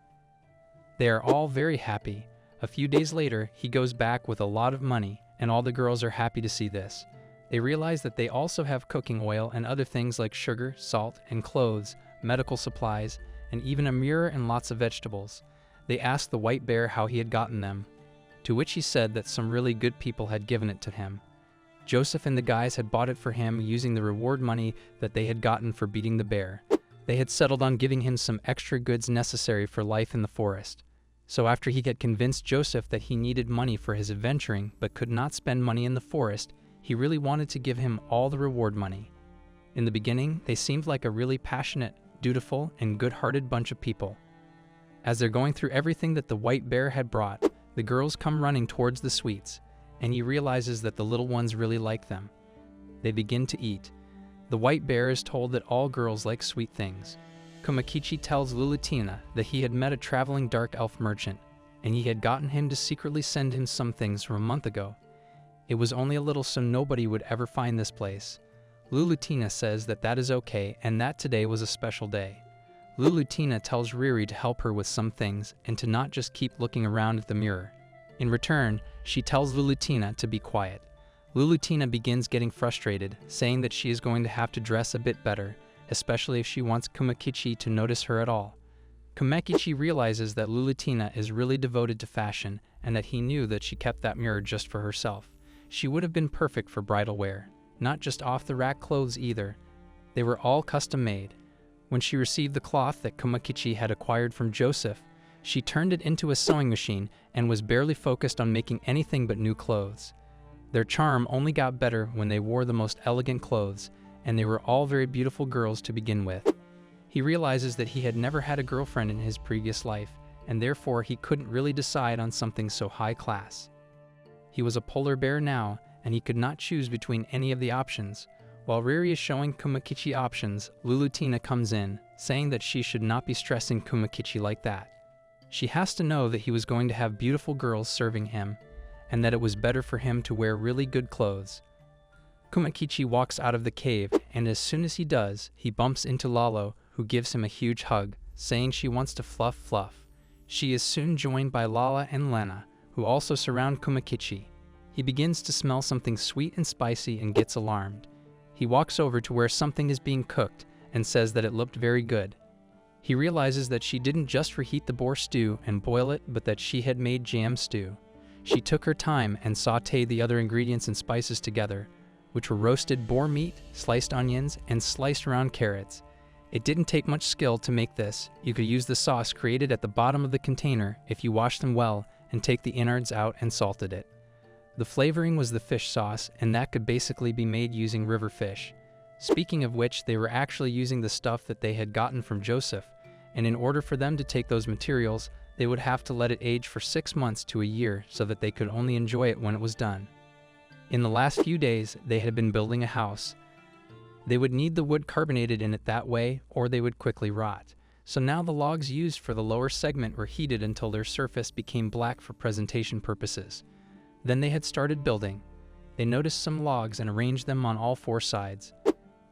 They are all very happy. A few days later, he goes back with a lot of money, and all the girls are happy to see this. They realize that they also have cooking oil and other things like sugar, salt, and clothes, medical supplies, and even a mirror and lots of vegetables. They ask the white bear how he had gotten them, to which he said that some really good people had given it to him. Joseph and the guys had bought it for him using the reward money that they had gotten for beating the bear. They had settled on giving him some extra goods necessary for life in the forest. So after he had convinced Joseph that he needed money for his adventuring but could not spend money in the forest, he really wanted to give him all the reward money. In the beginning, they seemed like a really passionate, dutiful, and good-hearted bunch of people. As they're going through everything that the white bear had brought, the girls come running towards the sweets, and he realizes that the little ones really like them. They begin to eat. The white bear is told that all girls like sweet things. Komakichi tells Lulutina that he had met a traveling dark elf merchant, and he had gotten him to secretly send him some things from a month ago. It was only a little so nobody would ever find this place. Lulutina says that that is okay and that today was a special day. Lulutina tells Riri to help her with some things and to not just keep looking around at the mirror. In return, she tells Lulutina to be quiet. Lulutina begins getting frustrated, saying that she is going to have to dress a bit better, especially if she wants Komakichi to notice her at all. Komakichi realizes that Lulutina is really devoted to fashion and that he knew that she kept that mirror just for herself. She would have been perfect for bridal wear, not just off-the-rack clothes either. They were all custom-made. When she received the cloth that Kumakichi had acquired from Joseph, she turned it into a sewing machine and was barely focused on making anything but new clothes. Their charm only got better when they wore the most elegant clothes, and they were all very beautiful girls to begin with. He realizes that he had never had a girlfriend in his previous life, and therefore he couldn't really decide on something so high class. He was a polar bear now, and he could not choose between any of the options. While Riri is showing Kumakichi options, Lulutina comes in, saying that she should not be stressing Kumakichi like that. She has to know that he was going to have beautiful girls serving him, and that it was better for him to wear really good clothes. Kumakichi walks out of the cave, and as soon as he does, he bumps into Lalo, who gives him a huge hug, saying she wants to fluff. She is soon joined by Lala and Lena, who also surround Kumakichi. He begins to smell something sweet and spicy and gets alarmed. He walks over to where something is being cooked and says that it looked very good. He realizes that she didn't just reheat the boar stew and boil it, but that she had made jam stew. She took her time and sautéed the other ingredients and spices together, which were roasted boar meat, sliced onions, and sliced round carrots. It didn't take much skill to make this. You could use the sauce created at the bottom of the container if you washed them well and take the innards out and salted it. The flavoring was the fish sauce, and that could basically be made using river fish. Speaking of which, they were actually using the stuff that they had gotten from Joseph, and in order for them to take those materials, they would have to let it age for 6 months to a year so that they could only enjoy it when it was done. In the last few days, they had been building a house. They would need the wood carbonated in it that way, or they would quickly rot. So now the logs used for the lower segment were heated until their surface became black for presentation purposes. Then they had started building. They noticed some logs and arranged them on all 4 sides.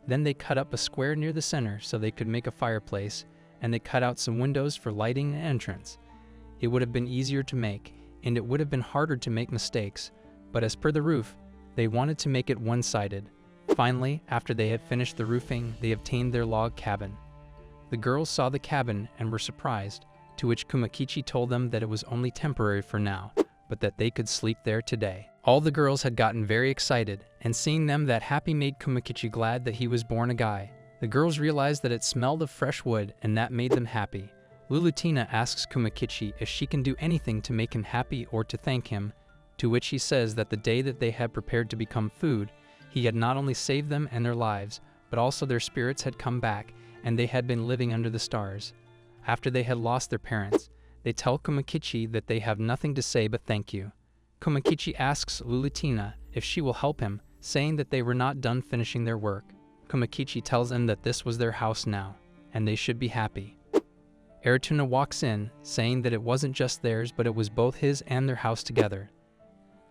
Then they cut up a square near the center so they could make a fireplace, and they cut out some windows for lighting and entrance. It would have been easier to make, and it would have been harder to make mistakes, but as per the roof, they wanted to make it one-sided. Finally, after they had finished the roofing, they obtained their log cabin. The girls saw the cabin and were surprised, to which Kumakichi told them that it was only temporary for now, but that they could sleep there today. All the girls had gotten very excited, and seeing them that happy made Kumakichi glad that he was born a guy. The girls realized that it smelled of fresh wood, and that made them happy. Lulutina asks Kumakichi if she can do anything to make him happy or to thank him, to which he says that the day that they had prepared to become food, he had not only saved them and their lives, but also their spirits had come back, and they had been living under the stars. After they had lost their parents, they tell Kumakichi that they have nothing to say but thank you. Kumakichi asks Lulutina if she will help him, saying that they were not done finishing their work. Kumakichi tells them that this was their house now, and they should be happy. Aratuna walks in, saying that it wasn't just theirs, but it was both his and their house together.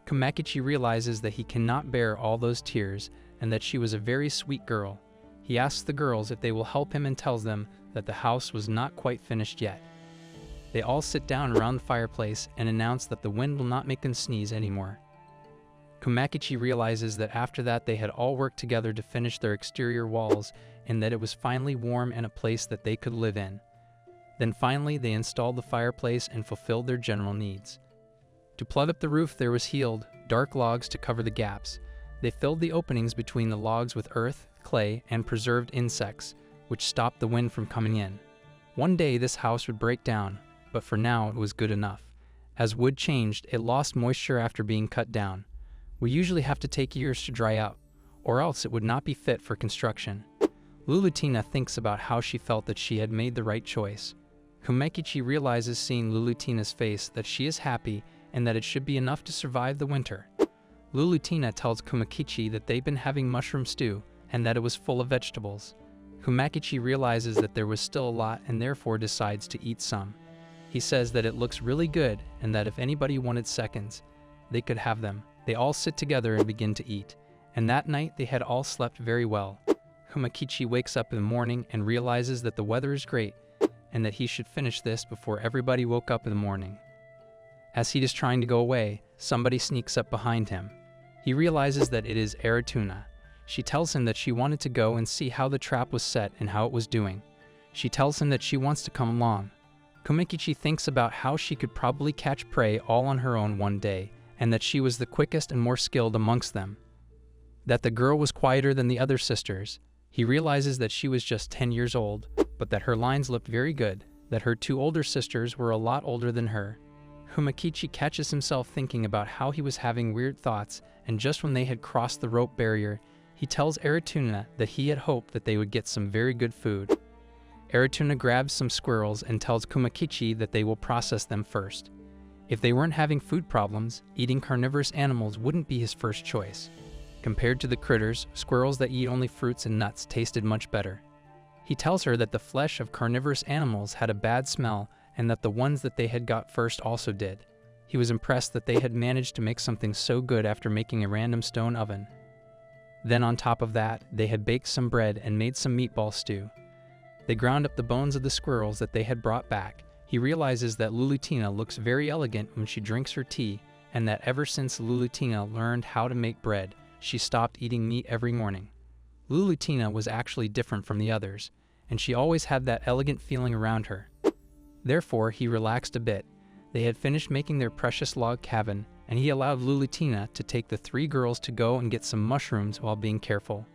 Kumakichi realizes that he cannot bear all those tears, and that she was a very sweet girl. He asks the girls if they will help him and tells them that the house was not quite finished yet. They all sit down around the fireplace and announce that the wind will not make them sneeze anymore. Kumakichi realizes that after that they had all worked together to finish their exterior walls, and that it was finally warm and a place that they could live in. Then finally they installed the fireplace and fulfilled their general needs. To plug up the roof there was healed, dark logs to cover the gaps. They filled the openings between the logs with earth, clay, and preserved insects, which stopped the wind from coming in. One day this house would break down, but for now it was good enough. As wood changed, it lost moisture after being cut down. We usually have to take years to dry out, or else it would not be fit for construction. Lulutina thinks about how she felt that she had made the right choice. Kumakichi realizes seeing Lulutina's face that she is happy and that it should be enough to survive the winter. Lulutina tells Kumakichi that they've been having mushroom stew and that it was full of vegetables. Kumakichi realizes that there was still a lot and therefore decides to eat some. He says that it looks really good and that if anybody wanted seconds, they could have them. They all sit together and begin to eat, and that night they had all slept very well. Kumakichi wakes up in the morning and realizes that the weather is great and that he should finish this before everybody woke up in the morning. As he is trying to go away, somebody sneaks up behind him. He realizes that it is Aratuna. She tells him that she wanted to go and see how the trap was set and how it was doing. She tells him that she wants to come along. Kumakichi thinks about how she could probably catch prey all on her own one day, and that she was the quickest and more skilled amongst them. That the girl was quieter than the other sisters. He realizes that she was just 10 years old. but that her lines looked very good, that her two older sisters were a lot older than her. Kumakichi catches himself thinking about how he was having weird thoughts, and just when they had crossed the rope barrier, he tells Aratuna that he had hoped that they would get some very good food. Aratuna grabs some squirrels and tells Kumakichi that they will process them first. If they weren't having food problems, eating carnivorous animals wouldn't be his first choice. Compared to the critters, squirrels that eat only fruits and nuts tasted much better. He tells her that the flesh of carnivorous animals had a bad smell and that the ones that they had got first also did. He was impressed that they had managed to make something so good after making a random stone oven. Then on top of that, they had baked some bread and made some meatball stew. They ground up the bones of the squirrels that they had brought back. He realizes that Lulutina looks very elegant when she drinks her tea, and that ever since Lulutina learned how to make bread, she stopped eating meat every morning. Lulutina was actually different from the others, and she always had that elegant feeling around her. Therefore, he relaxed a bit. They had finished making their precious log cabin, and he allowed Lulutina to take the three girls to go and get some mushrooms while being careful.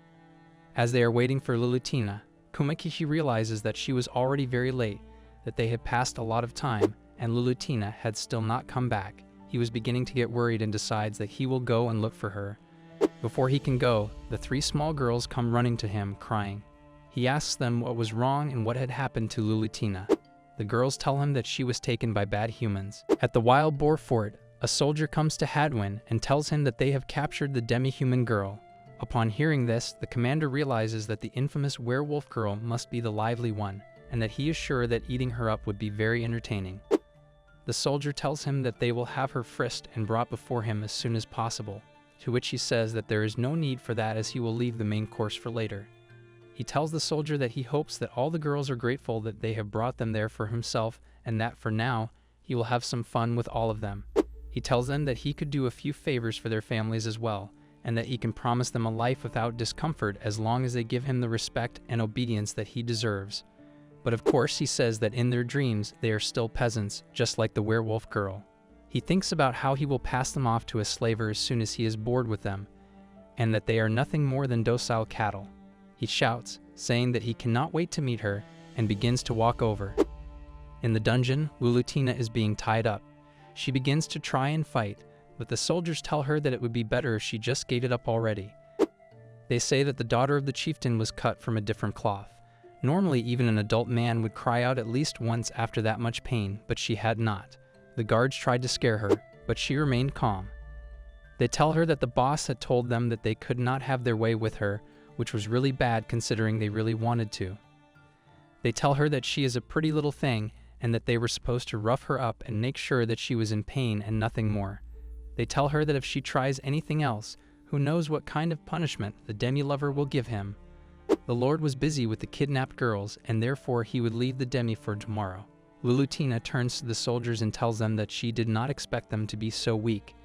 As they are waiting for Lulutina, Kumakichi realizes that she was already very late, that they had passed a lot of time, and Lulutina had still not come back. He was beginning to get worried and decides that he will go and look for her. Before he can go, the three small girls come running to him, crying. He asks them what was wrong and what had happened to Lulutina. The girls tell him that she was taken by bad humans. At the Wild Boar Fort, a soldier comes to Hadwin and tells him that they have captured the demi-human girl. Upon hearing this, the commander realizes that the infamous werewolf girl must be the lively one, and that he is sure that eating her up would be very entertaining. The soldier tells him that they will have her frisked and brought before him as soon as possible, to which he says that there is no need for that as he will leave the main course for later. He tells the soldier that he hopes that all the girls are grateful that they have brought them there for himself, and that for now, he will have some fun with all of them. He tells them that he could do a few favors for their families as well, and that he can promise them a life without discomfort as long as they give him the respect and obedience that he deserves. But of course he says that in their dreams they are still peasants, just like the werewolf girl. He thinks about how he will pass them off to a slaver as soon as he is bored with them, and that they are nothing more than docile cattle. He shouts, saying that he cannot wait to meet her, and begins to walk over. In the dungeon, Lulutina is being tied up. She begins to try and fight, but the soldiers tell her that it would be better if she just gave it up already. They say that the daughter of the chieftain was cut from a different cloth. Normally, even an adult man would cry out at least once after that much pain, but she had not. The guards tried to scare her, but she remained calm. They tell her that the boss had told them that they could not have their way with her, which was really bad considering they really wanted to. They tell her that she is a pretty little thing, and that they were supposed to rough her up and make sure that she was in pain and nothing more. They tell her that if she tries anything else, who knows what kind of punishment the demi-lover will give him. The Lord was busy with the kidnapped girls, and therefore he would leave the demi for tomorrow. Lulutina turns to the soldiers and tells them that she did not expect them to be so weak.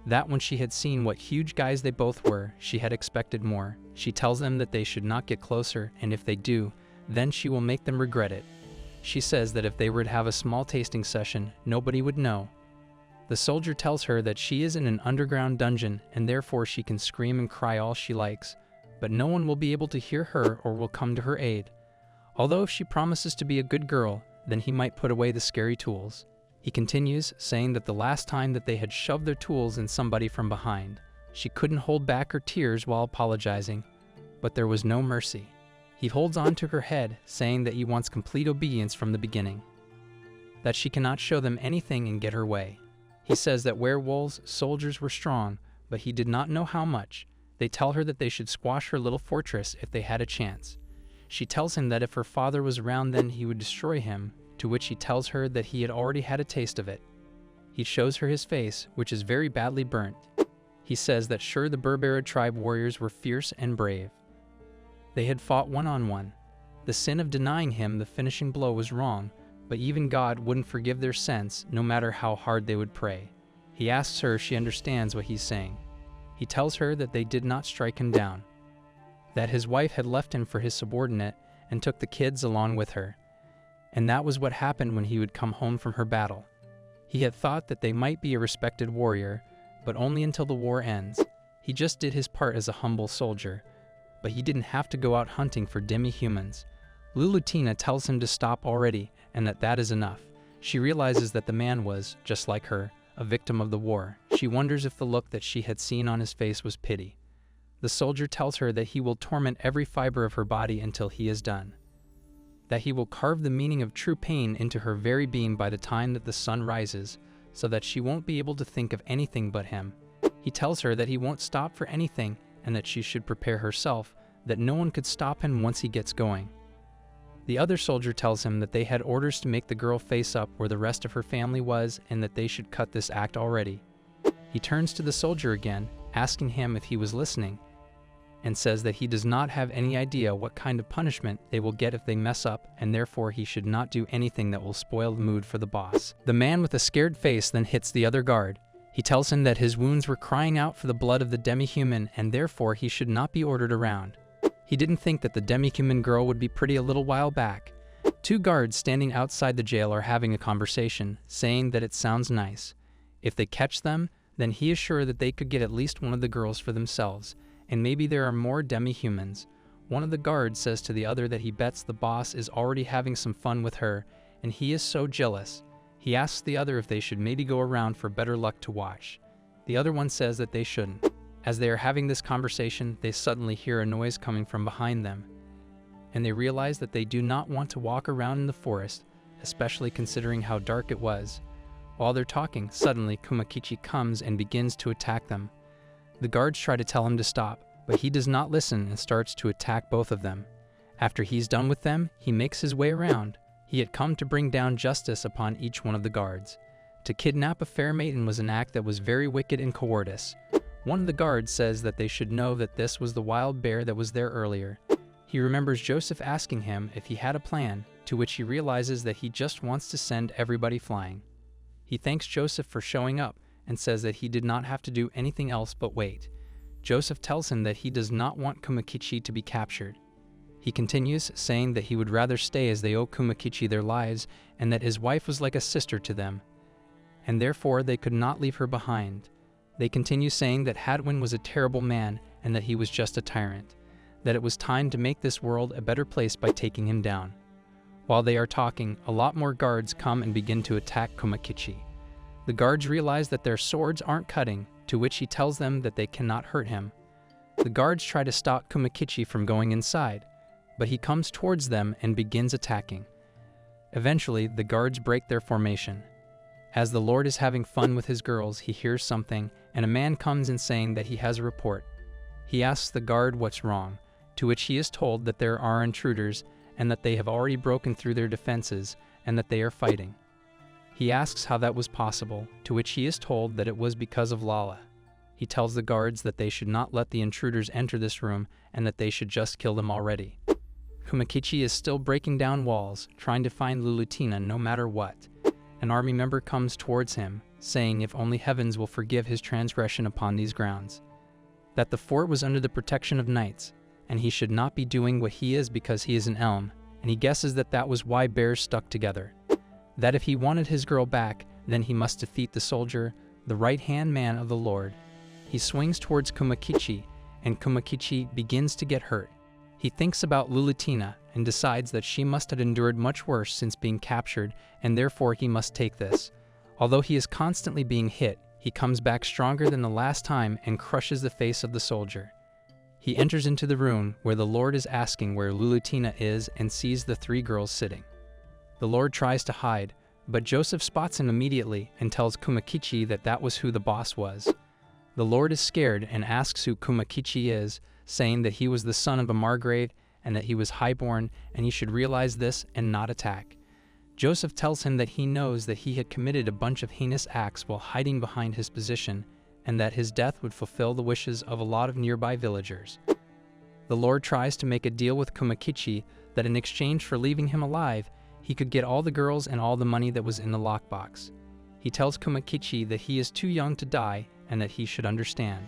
That when she had seen what huge guys they both were, she had expected more. She tells them that they should not get closer, and if they do, then she will make them regret it. She says that if they were to have a small tasting session, nobody would know. The soldier tells her that she is in an underground dungeon, and therefore she can scream and cry all she likes, but no one will be able to hear her or will come to her aid. Although if she promises to be a good girl, then he might put away the scary tools. He continues, saying that the last time that they had shoved their tools in somebody from behind, she couldn't hold back her tears while apologizing, but there was no mercy. He holds on to her head, saying that he wants complete obedience from the beginning, that she cannot show them anything and get her way. He says that werewolves, soldiers were strong, but he did not know how much. They tell her that they should squash her little fortress if they had a chance. She tells him that if her father was around then he would destroy him, to which he tells her that he had already had a taste of it. He shows her his face, which is very badly burnt. He says that sure the Berbera tribe warriors were fierce and brave. They had fought one-on-one. The sin of denying him the finishing blow was wrong, but even God wouldn't forgive their sins no matter how hard they would pray. He asks her if she understands what he's saying. He tells her that they did not strike him down, that his wife had left him for his subordinate and took the kids along with her. And that was what happened when he would come home from her battle. He had thought that they might be a respected warrior, but only until the war ends. He just did his part as a humble soldier, but he didn't have to go out hunting for demi-humans. Lulutina tells him to stop already and that is enough. She realizes that the man was, just like her, a victim of the war. She wonders if the look that she had seen on his face was pity. The soldier tells her that he will torment every fiber of her body until he is done. That he will carve the meaning of true pain into her very being by the time that the sun rises, so that she won't be able to think of anything but him. He tells her that he won't stop for anything and that she should prepare herself, that no one could stop him once he gets going. The other soldier tells him that they had orders to make the girl face up where the rest of her family was and that they should cut this act already. He turns to the soldier again, asking him if he was listening, and says that he does not have any idea what kind of punishment they will get if they mess up, and therefore he should not do anything that will spoil the mood for the boss. The man with a scared face then hits the other guard. He tells him that his wounds were crying out for the blood of the demi-human and therefore he should not be ordered around. He didn't think that the demi-human girl would be pretty a little while back. Two guards standing outside the jail are having a conversation, saying that it sounds nice. If they catch them, then he is sure that they could get at least one of the girls for themselves, and maybe there are more demi-humans. One of the guards says to the other that he bets the boss is already having some fun with her, and he is so jealous. He asks the other if they should maybe go around for better luck to watch. The other one says that they shouldn't. As they are having this conversation, they suddenly hear a noise coming from behind them, and they realize that they do not want to walk around in the forest, especially considering how dark it was. While they're talking, suddenly Kumakichi comes and begins to attack them. The guards try to tell him to stop, but he does not listen and starts to attack both of them. After he's done with them, he makes his way around. He had come to bring down justice upon each one of the guards. To kidnap a fair maiden was an act that was very wicked and cowardice. One of the guards says that they should know that this was the wild bear that was there earlier. He remembers Joseph asking him if he had a plan, to which he realizes that he just wants to send everybody flying. He thanks Joseph for showing up and says that he did not have to do anything else but wait. Joseph tells him that he does not want Kumakichi to be captured. He continues, saying that he would rather stay as they owe Kumakichi their lives and that his wife was like a sister to them, and therefore they could not leave her behind. They continue saying that Hadwin was a terrible man and that he was just a tyrant, that it was time to make this world a better place by taking him down. While they are talking, a lot more guards come and begin to attack Kumakichi. The guards realize that their swords aren't cutting, to which he tells them that they cannot hurt him. The guards try to stop Kumakichi from going inside, but he comes towards them and begins attacking. Eventually, the guards break their formation. As the Lord is having fun with his girls, he hears something, and a man comes in saying that he has a report. He asks the guard what's wrong, to which he is told that there are intruders and that they have already broken through their defenses and that they are fighting. He asks how that was possible, to which he is told that it was because of Lala. He tells the guards that they should not let the intruders enter this room and that they should just kill them already. Kumakichi is still breaking down walls, trying to find Lulutina no matter what. An army member comes towards him, saying if only heavens will forgive his transgression upon these grounds. That the fort was under the protection of knights, and he should not be doing what he is because he is an elm, and he guesses that that was why bears stuck together. That if he wanted his girl back, then he must defeat the soldier, the right-hand man of the Lord. He swings towards Kumakichi, and Kumakichi begins to get hurt. He thinks about Lulutina and decides that she must have endured much worse since being captured, and therefore he must take this. Although he is constantly being hit, he comes back stronger than the last time and crushes the face of the soldier. He enters into the room where the Lord is asking where Lulutina is and sees the three girls sitting. The Lord tries to hide, but Joseph spots him immediately and tells Kumakichi that that was who the boss was. The Lord is scared and asks who Kumakichi is, saying that he was the son of a margrave and that he was highborn and he should realize this and not attack. Joseph tells him that he knows that he had committed a bunch of heinous acts while hiding behind his position and that his death would fulfill the wishes of a lot of nearby villagers. The Lord tries to make a deal with Kumakichi that in exchange for leaving him alive, he could get all the girls and all the money that was in the lockbox. He tells Kumakichi that he is too young to die and that he should understand.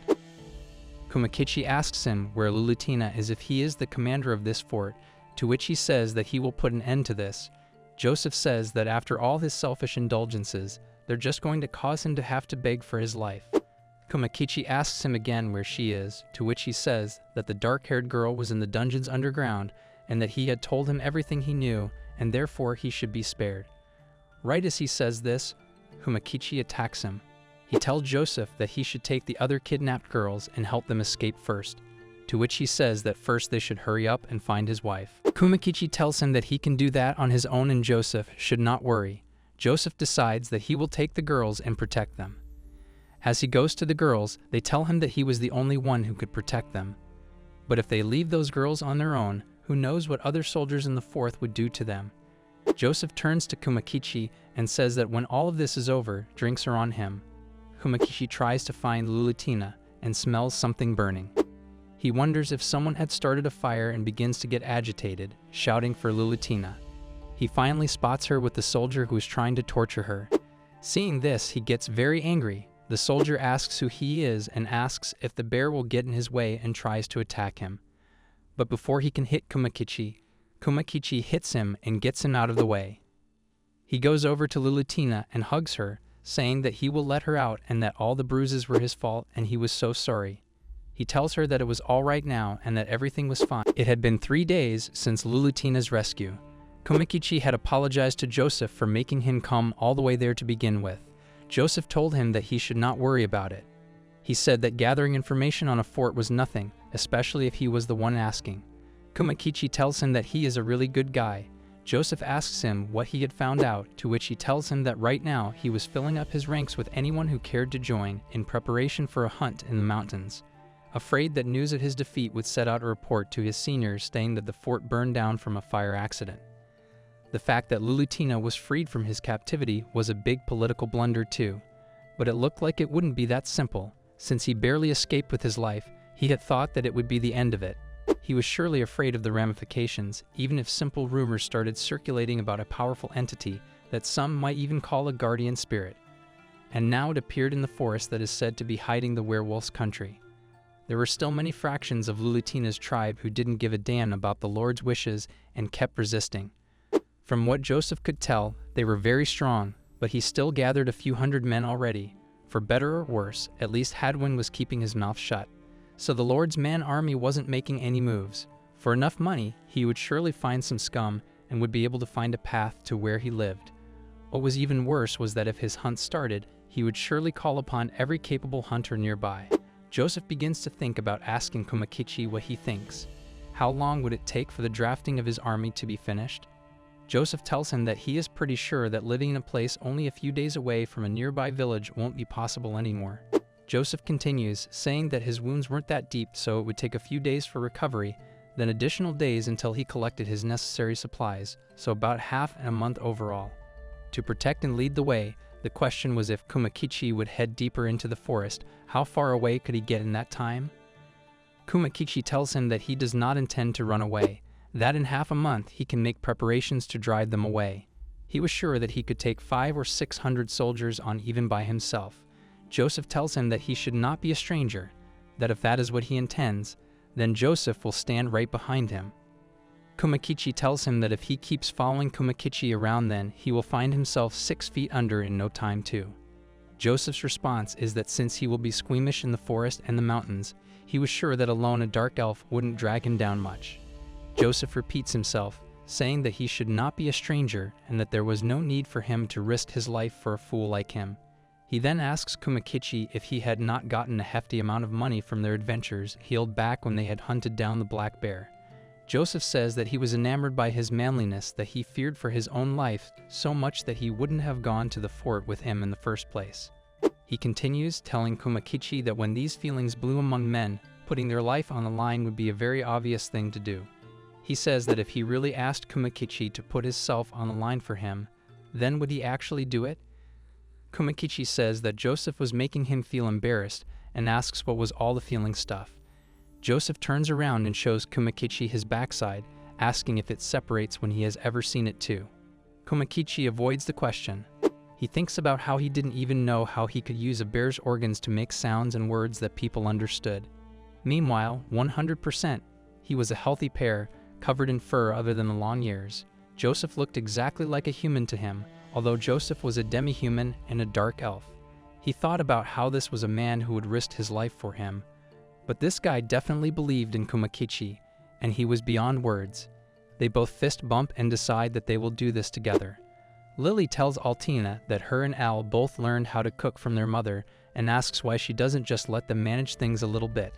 Kumakichi asks him where Lulutina is if he is the commander of this fort, to which he says that he will put an end to this. Joseph says that after all his selfish indulgences, they're just going to cause him to have to beg for his life. Kumakichi asks him again where she is, to which he says that the dark-haired girl was in the dungeons underground and that he had told him everything he knew, and therefore he should be spared. Right as he says this, Kumakichi attacks him. He tells Joseph that he should take the other kidnapped girls and help them escape first, to which he says that first they should hurry up and find his wife. Kumakichi tells him that he can do that on his own and Joseph should not worry. Joseph decides that he will take the girls and protect them. As he goes to the girls, they tell him that he was the only one who could protect them. But if they leave those girls on their own, who knows what other soldiers in the fort would do to them. Joseph turns to Kumakichi and says that when all of this is over, drinks are on him. Kumakichi tries to find Lulutina and smells something burning. He wonders if someone had started a fire and begins to get agitated, shouting for Lulutina. He finally spots her with the soldier who is trying to torture her. Seeing this, he gets very angry. The soldier asks who he is and asks if the bear will get in his way and tries to attack him. But before he can hit Kumakichi, Kumakichi hits him and gets him out of the way. He goes over to Lulutina and hugs her, saying that he will let her out and that all the bruises were his fault and he was so sorry. He tells her that it was all right now and that everything was fine. It had been 3 days since Lulutina's rescue. Kumakichi had apologized to Joseph for making him come all the way there to begin with. Joseph told him that he should not worry about it. He said that gathering information on a fort was nothing, especially if he was the one asking. Kumakichi tells him that he is a really good guy. Joseph asks him what he had found out, to which he tells him that right now he was filling up his ranks with anyone who cared to join in preparation for a hunt in the mountains. Afraid that news of his defeat would set out a report to his seniors stating that the fort burned down from a fire accident. The fact that Lulutina was freed from his captivity was a big political blunder too, but it looked like it wouldn't be that simple. Since he barely escaped with his life, he had thought that it would be the end of it. He was surely afraid of the ramifications, even if simple rumors started circulating about a powerful entity that some might even call a guardian spirit. And now it appeared in the forest that is said to be hiding the werewolves' country. There were still many fractions of Lulutina's tribe who didn't give a damn about the Lord's wishes and kept resisting. From what Joseph could tell, they were very strong, but he still gathered a few hundred men already. For better or worse, at least Hadwin was keeping his mouth shut. So the Lord's man army wasn't making any moves. For enough money, he would surely find some scum and would be able to find a path to where he lived. What was even worse was that if his hunt started, he would surely call upon every capable hunter nearby. Joseph begins to think about asking Kumakichi what he thinks. How long would it take for the drafting of his army to be finished? Joseph tells him that he is pretty sure that living in a place only a few days away from a nearby village won't be possible anymore. Joseph continues, saying that his wounds weren't that deep, so it would take a few days for recovery, then additional days until he collected his necessary supplies, so about half a month overall. To protect and lead the way, the question was if Kumakichi would head deeper into the forest. How far away could he get in that time? Kumakichi tells him that he does not intend to run away, that in half a month he can make preparations to drive them away. He was sure that he could take 500 or 600 soldiers on even by himself. Joseph tells him that he should not be a stranger, that if that is what he intends, then Joseph will stand right behind him. Kumakichi tells him that if he keeps following Kumakichi around, then he will find himself 6 feet under in no time too. Joseph's response is that since he will be squeamish in the forest and the mountains, he was sure that alone a dark elf wouldn't drag him down much. Joseph repeats himself, saying that he should not be a stranger and that there was no need for him to risk his life for a fool like him. He then asks Kumakichi if he had not gotten a hefty amount of money from their adventures healed back when they had hunted down the black bear. Joseph says that he was enamored by his manliness, that he feared for his own life so much that he wouldn't have gone to the fort with him in the first place. He continues, telling Kumakichi that when these feelings blew among men, putting their life on the line would be a very obvious thing to do. He says that if he really asked Kumakichi to put his self on the line for him, then would he actually do it? Kumakichi says that Joseph was making him feel embarrassed and asks what was all the feeling stuff. Joseph turns around and shows Kumakichi his backside, asking if it separates when he has ever seen it too. Kumakichi avoids the question. He thinks about how he didn't even know how he could use a bear's organs to make sounds and words that people understood. Meanwhile, 100%, he was a healthy pair, covered in fur other than the long ears. Joseph looked exactly like a human to him, although Joseph was a demi-human and a dark elf. He thought about how this was a man who would risk his life for him. But this guy definitely believed in Kumakichi, and he was beyond words. They both fist bump and decide that they will do this together. Lily tells Altina that her and Al both learned how to cook from their mother and asks why she doesn't just let them manage things a little bit.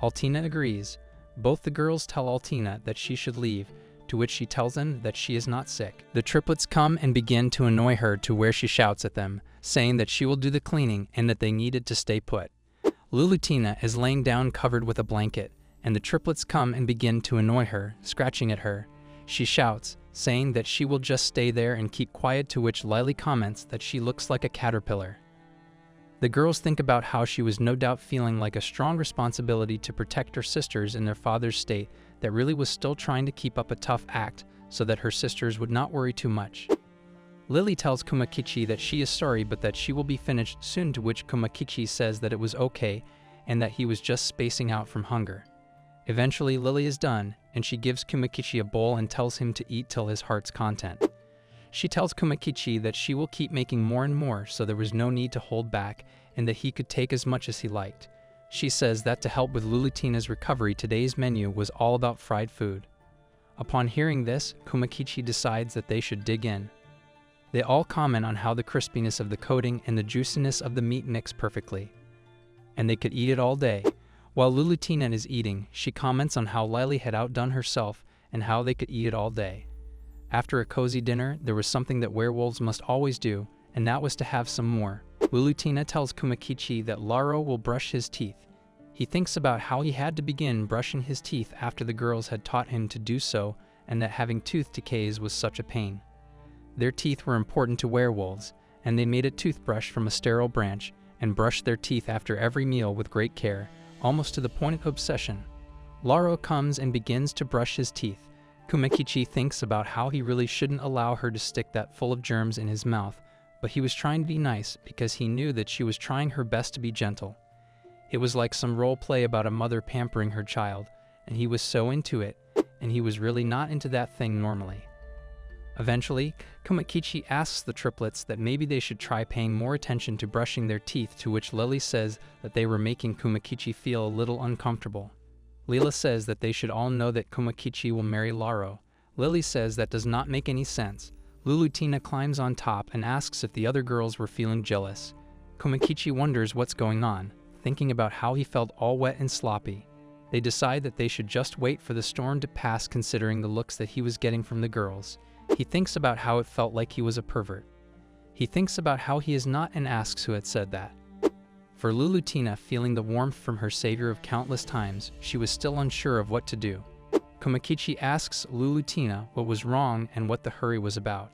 Altina agrees. Both the girls tell Altina that she should leave, to which she tells them that she is not sick. The triplets come and begin to annoy her to where she shouts at them, saying that she will do the cleaning and that they needed to stay put. Lulutina is laying down covered with a blanket, and the triplets come and begin to annoy her, scratching at her. She shouts, saying that she will just stay there and keep quiet, to which Lily comments that she looks like a caterpillar. The girls think about how she was no doubt feeling like a strong responsibility to protect her sisters in their father's state that really was still trying to keep up a tough act so that her sisters would not worry too much. Lily tells Kumakichi that she is sorry but that she will be finished soon, to which Kumakichi says that it was okay and that he was just spacing out from hunger. Eventually Lily is done and she gives Kumakichi a bowl and tells him to eat till his heart's content. She tells Kumakichi that she will keep making more and more, so there was no need to hold back and that he could take as much as he liked. She says that to help with Lulutina's recovery, today's menu was all about fried food. Upon hearing this, Kumakichi decides that they should dig in. They all comment on how the crispiness of the coating and the juiciness of the meat mix perfectly, and they could eat it all day. While Lulutina is eating, she comments on how Lily had outdone herself and how they could eat it all day. After a cozy dinner, there was something that werewolves must always do, and that was to have some more. Lulutina tells Kumakichi that Laro will brush his teeth. He thinks about how he had to begin brushing his teeth after the girls had taught him to do so, and that having tooth decays was such a pain. Their teeth were important to werewolves, and they made a toothbrush from a sterile branch and brushed their teeth after every meal with great care, almost to the point of obsession. Laro comes and begins to brush his teeth. Kumakichi thinks about how he really shouldn't allow her to stick that full of germs in his mouth, but he was trying to be nice because he knew that she was trying her best to be gentle. It was like some role play about a mother pampering her child, and he was so into it, and he was really not into that thing normally. Eventually, Kumakichi asks the triplets that maybe they should try paying more attention to brushing their teeth, to which Lily says that they were making Kumakichi feel a little uncomfortable. Leela says that they should all know that Kumakichi will marry Laro. Lily says that does not make any sense. Lulutina climbs on top and asks if the other girls were feeling jealous. Kumakichi wonders what's going on, thinking about how he felt all wet and sloppy. They decide that they should just wait for the storm to pass, considering the looks that he was getting from the girls. He thinks about how it felt like he was a pervert. He thinks about how he is not and asks who had said that. For Lulutina, feeling the warmth from her savior of countless times, she was still unsure of what to do. Kumakichi asks Lulutina what was wrong and what the hurry was about.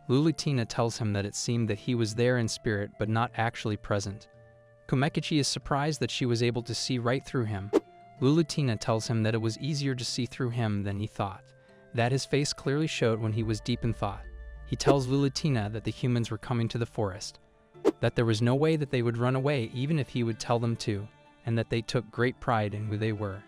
Lulutina tells him that it seemed that he was there in spirit but not actually present. Kumakichi is surprised that she was able to see right through him. Lulutina tells him that it was easier to see through him than he thought, that his face clearly showed when he was deep in thought. He tells Lulutina that the humans were coming to the forest, that there was no way that they would run away even if he would tell them to, and that they took great pride in who they were.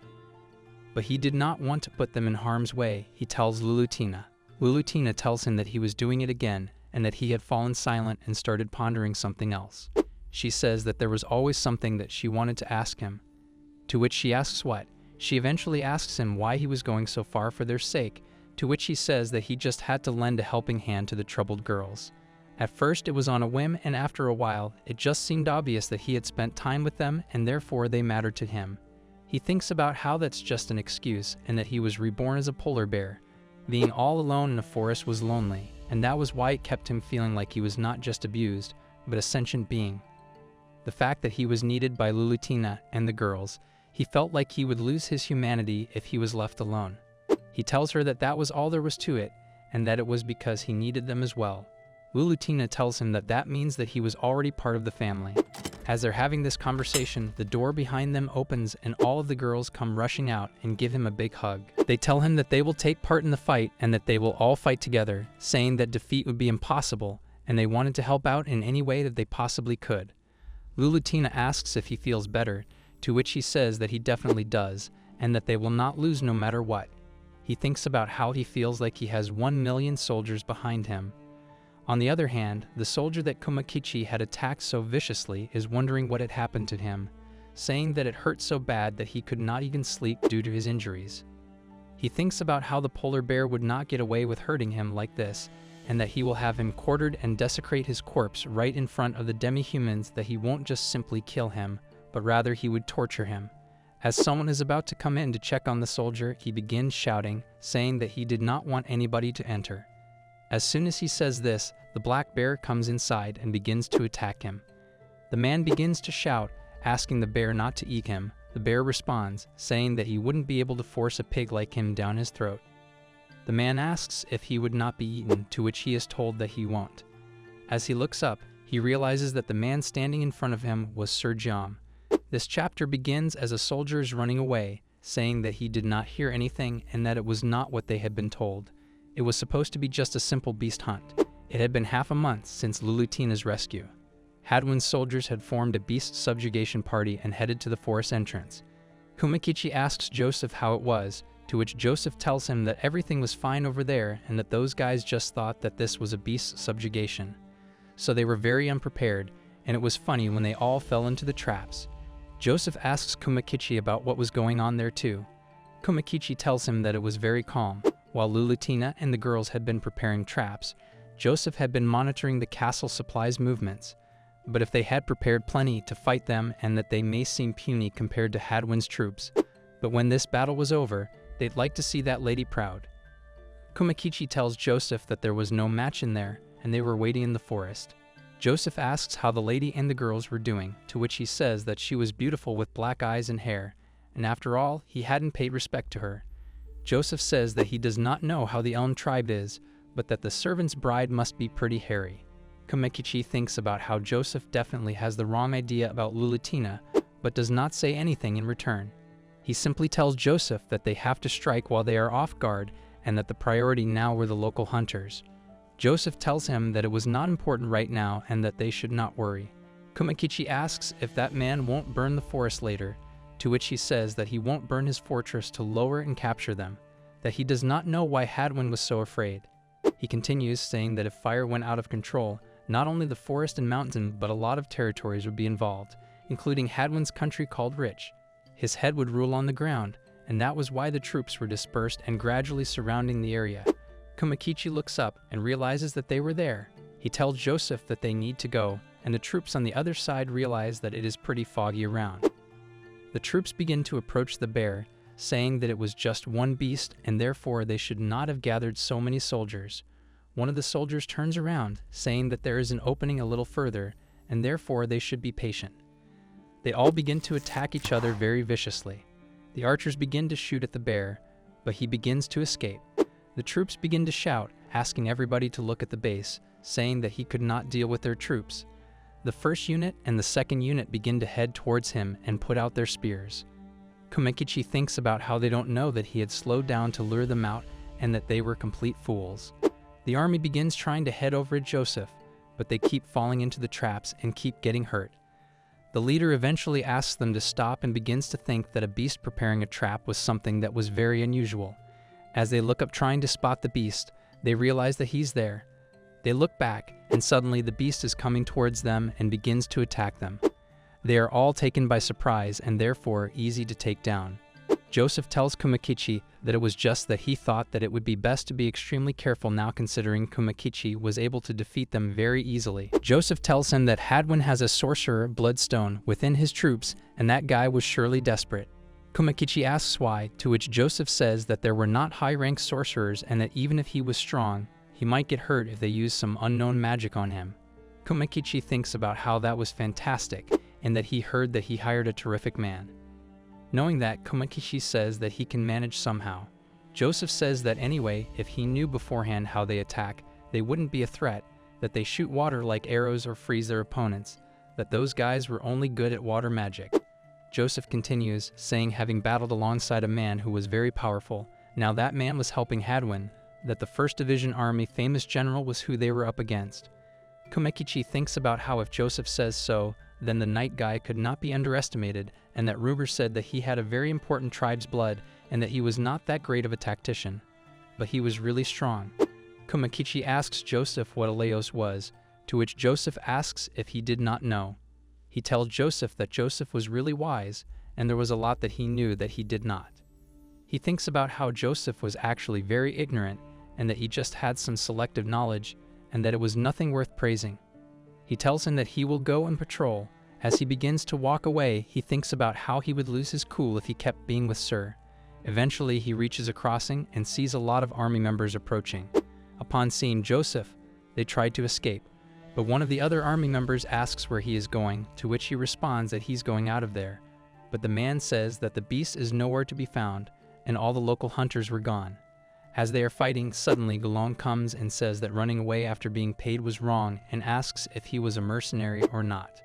But he did not want to put them in harm's way, he tells Lulutina. Lulutina tells him that he was doing it again, and that he had fallen silent and started pondering something else. She says that there was always something that she wanted to ask him, to which she asks what. She eventually asks him why he was going so far for their sake, to which he says that he just had to lend a helping hand to the troubled girls. At first it was on a whim, and after a while, it just seemed obvious that he had spent time with them and therefore they mattered to him. He thinks about how that's just an excuse and that he was reborn as a polar bear. Being all alone in a forest was lonely, and that was why it kept him feeling like he was not just abused, but a sentient being. The fact that he was needed by Lulutina and the girls, he felt like he would lose his humanity if he was left alone. He tells her that that was all there was to it, and that it was because he needed them as well. Lulutina tells him that that means that he was already part of the family. As they're having this conversation, the door behind them opens and all of the girls come rushing out and give him a big hug. They tell him that they will take part in the fight and that they will all fight together, saying that defeat would be impossible, and they wanted to help out in any way that they possibly could. Lulutina asks if he feels better, to which he says that he definitely does, and that they will not lose no matter what. He thinks about how he feels like he has 1 million soldiers behind him. On the other hand, the soldier that Kumakichi had attacked so viciously is wondering what had happened to him, saying that it hurt so bad that he could not even sleep due to his injuries. He thinks about how the polar bear would not get away with hurting him like this, and that he will have him quartered and desecrate his corpse right in front of the demi-humans, that he won't just simply kill him, but rather he would torture him. As someone is about to come in to check on the soldier, he begins shouting, saying that he did not want anybody to enter. As soon as he says this, the black bear comes inside and begins to attack him. The man begins to shout, asking the bear not to eat him. The bear responds, saying that he wouldn't be able to force a pig like him down his throat. The man asks if he would not be eaten, to which he is told that he won't. As he looks up, he realizes that the man standing in front of him was Sir Jom. This chapter begins as a soldier is running away, saying that he did not hear anything and that it was not what they had been told. It was supposed to be just a simple beast hunt. It had been half a month since Lulutina's rescue. Hadwin's soldiers had formed a beast subjugation party and headed to the forest entrance. Kumakichi asks Joseph how it was, to which Joseph tells him that everything was fine over there and that those guys just thought that this was a beast subjugation. So they were very unprepared, and it was funny when they all fell into the traps. Joseph asks Kumakichi about what was going on there too. Kumakichi tells him that it was very calm. While Lulutina and the girls had been preparing traps, Joseph had been monitoring the castle supplies movements. But if they had prepared plenty to fight them, and that they may seem puny compared to Hadwin's troops, but when this battle was over, they'd like to see that lady proud. Kumakichi tells Joseph that there was no match in there, and they were waiting in the forest. Joseph asks how the lady and the girls were doing, to which he says that she was beautiful with black eyes and hair, and after all, he hadn't paid respect to her. Joseph says that he does not know how the Elm tribe is, but that the servant's bride must be pretty hairy. Kumakichi thinks about how Joseph definitely has the wrong idea about Lulutina, but does not say anything in return. He simply tells Joseph that they have to strike while they are off guard, and that the priority now were the local hunters. Joseph tells him that it was not important right now and that they should not worry. Kumakichi asks if that man won't burn the forest later, to which he says that he won't burn his fortress to lower and capture them, that he does not know why Hadwin was so afraid. He continues, saying that if fire went out of control, not only the forest and mountain, but a lot of territories would be involved, including Hadwin's country called Rich. His head would rule on the ground, and that was why the troops were dispersed and gradually surrounding the area. Kumakichi looks up and realizes that they were there. He tells Joseph that they need to go, and the troops on the other side realize that it is pretty foggy around. The troops begin to approach the bear, saying that it was just one beast and therefore they should not have gathered so many soldiers. One of the soldiers turns around, saying that there is an opening a little further, and therefore they should be patient. They all begin to attack each other very viciously. The archers begin to shoot at the bear, but he begins to escape. The troops begin to shout, asking everybody to look at the base, saying that he could not deal with their troops. The first unit and the second unit begin to head towards him and put out their spears. Kumakichi thinks about how they don't know that he had slowed down to lure them out and that they were complete fools. The army begins trying to head over at Joseph, but they keep falling into the traps and keep getting hurt. The leader eventually asks them to stop and begins to think that a beast preparing a trap was something that was very unusual. As they look up trying to spot the beast, they realize that he's there. They look back, and suddenly the beast is coming towards them and begins to attack them. They are all taken by surprise and therefore easy to take down. Joseph tells Kumakichi that it was just that he thought that it would be best to be extremely careful now, considering Kumakichi was able to defeat them very easily. Joseph tells him that Hadwin has a sorcerer, Bloodstone, within his troops, and that guy was surely desperate. Kumakichi asks why, to which Joseph says that there were not high-ranked sorcerers and that even if he was strong, he might get hurt if they used some unknown magic on him. Kumakichi thinks about how that was fantastic and that he heard that he hired a terrific man. Knowing that, Kumakichi says that he can manage somehow. Joseph says that anyway, if he knew beforehand how they attack, they wouldn't be a threat, that they shoot water like arrows or freeze their opponents, that those guys were only good at water magic. Joseph continues, saying having battled alongside a man who was very powerful, now that man was helping Hadwin, that the 1st Division Army famous general was who they were up against. Kumakichi thinks about how if Joseph says so, then the night guy could not be underestimated, and that rumor said that he had a very important tribe's blood and that he was not that great of a tactician. But he was really strong. Kumakichi asks Joseph what Aleos was, to which Joseph asks if he did not know. He tells Joseph that Joseph was really wise, and there was a lot that he knew that he did not. He thinks about how Joseph was actually very ignorant and that he just had some selective knowledge and that it was nothing worth praising. He tells him that he will go and patrol. As he begins to walk away, he thinks about how he would lose his cool if he kept being with Sir. Eventually, he reaches a crossing and sees a lot of army members approaching. Upon seeing Joseph, they try to escape, but one of the other army members asks where he is going, to which he responds that he's going out of there. But the man says that the beast is nowhere to be found, and all the local hunters were gone. As they are fighting, suddenly Gulon comes and says that running away after being paid was wrong and asks if he was a mercenary or not.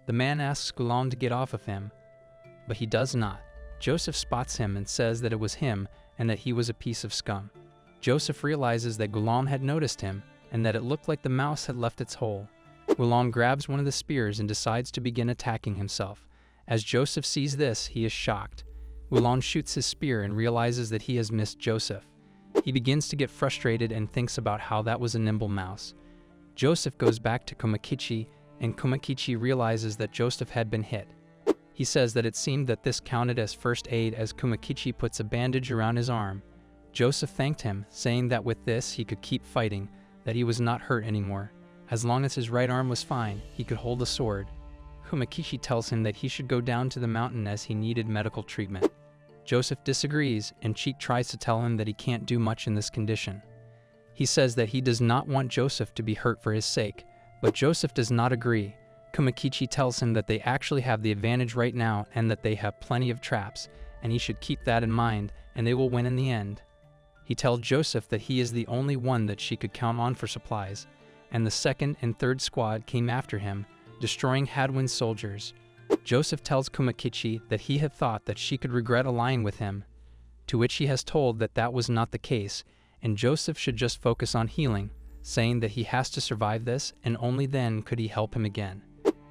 The man asks Gulon to get off of him, but he does not. Joseph spots him and says that it was him and that he was a piece of scum. Joseph realizes that Gulon had noticed him and that it looked like the mouse had left its hole. Gulon grabs one of the spears and decides to begin attacking himself. As Joseph sees this, he is shocked. Gulon shoots his spear and realizes that he has missed Joseph. He begins to get frustrated and thinks about how that was a nimble mouse. Joseph goes back to Komakichi, and Komakichi realizes that Joseph had been hit. He says that it seemed that this counted as first aid as Komakichi puts a bandage around his arm. Joseph thanked him, saying that with this he could keep fighting, that he was not hurt anymore. As long as his right arm was fine, he could hold a sword. Komakichi tells him that he should go down to the mountain as he needed medical treatment. Joseph disagrees, and Cheek tries to tell him that he can't do much in this condition. He says that he does not want Joseph to be hurt for his sake, but Joseph does not agree. Komakichi tells him that they actually have the advantage right now and that they have plenty of traps, and he should keep that in mind, and they will win in the end. He tells Joseph that he is the only one that she could count on for supplies, and the second and third squad came after him, destroying Hadwin's soldiers. Joseph tells Komakichi that he had thought that she could regret allying with him, to which he has told that that was not the case, and Joseph should just focus on healing, saying that he has to survive this and only then could he help him again.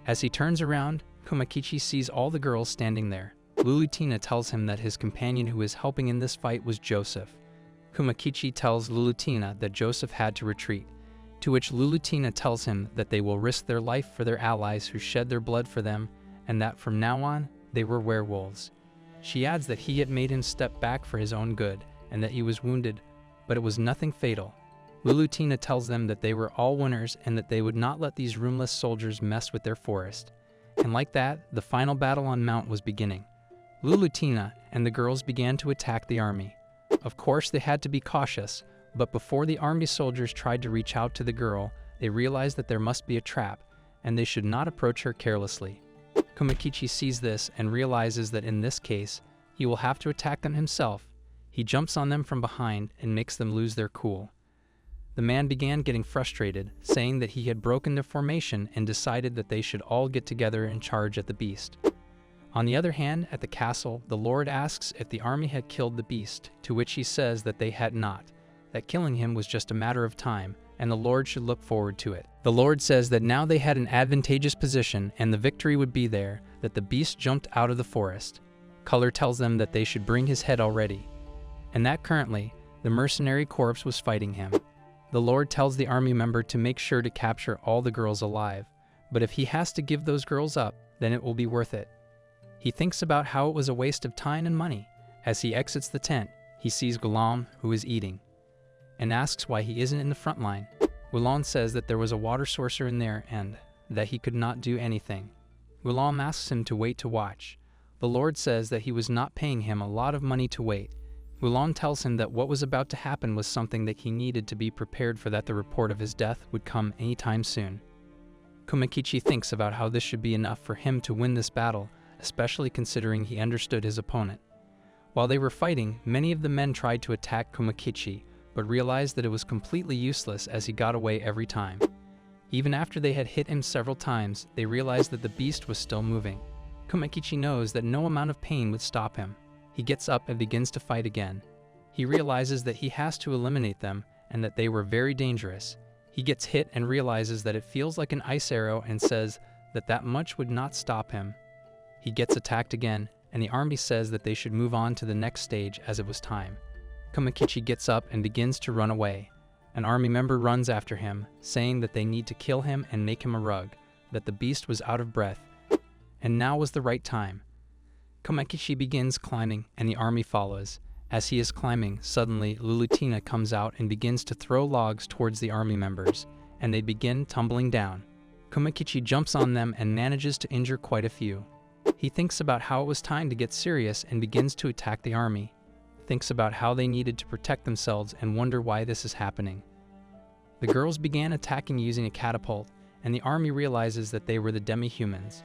As he turns around, Komakichi sees all the girls standing there. Lulutina tells him that his companion who is helping in this fight was Joseph. Komakichi tells Lulutina that Joseph had to retreat, to which Lulutina tells him that they will risk their life for their allies who shed their blood for them, and that from now on, they were werewolves. She adds that he had made him step back for his own good, and that he was wounded, but it was nothing fatal. Lulutina tells them that they were all winners and that they would not let these roomless soldiers mess with their forest. And like that, the final battle on Mount was beginning. Lulutina and the girls began to attack the army. Of course, they had to be cautious, but before the army soldiers tried to reach out to the girl, they realized that there must be a trap, and they should not approach her carelessly. Komakichi sees this and realizes that in this case, he will have to attack them himself. He jumps on them from behind and makes them lose their cool. The man began getting frustrated, saying that he had broken their formation and decided that they should all get together and charge at the beast. On the other hand, at the castle, the Lord asks if the army had killed the beast, to which he says that they had not, that killing him was just a matter of time, and the Lord should look forward to it. The Lord says that now they had an advantageous position and the victory would be there, that the beast jumped out of the forest. Color tells them that they should bring his head already, and that currently, the mercenary corps was fighting him. The Lord tells the army member to make sure to capture all the girls alive, but if he has to give those girls up, then it will be worth it. He thinks about how it was a waste of time and money. As he exits the tent, he sees Gulam, who is eating, and asks why he isn't in the front line. Gulam says that there was a water sorcerer in there and that he could not do anything. Gulam asks him to wait to watch. The Lord says that he was not paying him a lot of money to wait. Gulam tells him that what was about to happen was something that he needed to be prepared for, that the report of his death would come anytime soon. Komakichi thinks about how this should be enough for him to win this battle, especially considering he understood his opponent. While they were fighting, many of the men tried to attack Komakichi, but realized that it was completely useless as he got away every time. Even after they had hit him several times, they realized that the beast was still moving. Komakichi knows that no amount of pain would stop him. He gets up and begins to fight again. He realizes that he has to eliminate them and that they were very dangerous. He gets hit and realizes that it feels like an ice arrow and says that that much would not stop him. He gets attacked again, and the army says that they should move on to the next stage as it was time. Komakichi gets up and begins to run away. An army member runs after him, saying that they need to kill him and make him a rug, that the beast was out of breath, and now was the right time. Komakichi begins climbing, and the army follows. As he is climbing, suddenly Lulutina comes out and begins to throw logs towards the army members, and they begin tumbling down. Kumakichi jumps on them and manages to injure quite a few. He thinks about how it was time to get serious and begins to attack the army. Thinks about how they needed to protect themselves and wonder why this is happening. The girls began attacking using a catapult, and the army realizes that they were the demi-humans.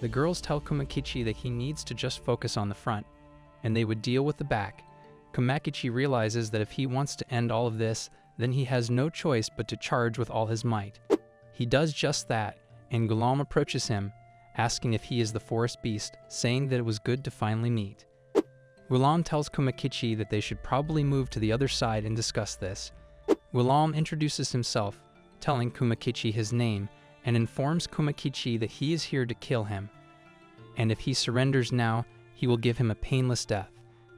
The girls tell Kumakichi that he needs to just focus on the front, and they would deal with the back. Kumakichi realizes that if he wants to end all of this, then he has no choice but to charge with all his might. He does just that, and Gulam approaches him, asking if he is the forest beast, saying that it was good to finally meet. Gulam tells Kumakichi that they should probably move to the other side and discuss this. Gulam introduces himself, telling Kumakichi his name, and informs Kumakichi that he is here to kill him, and if he surrenders now, he will give him a painless death.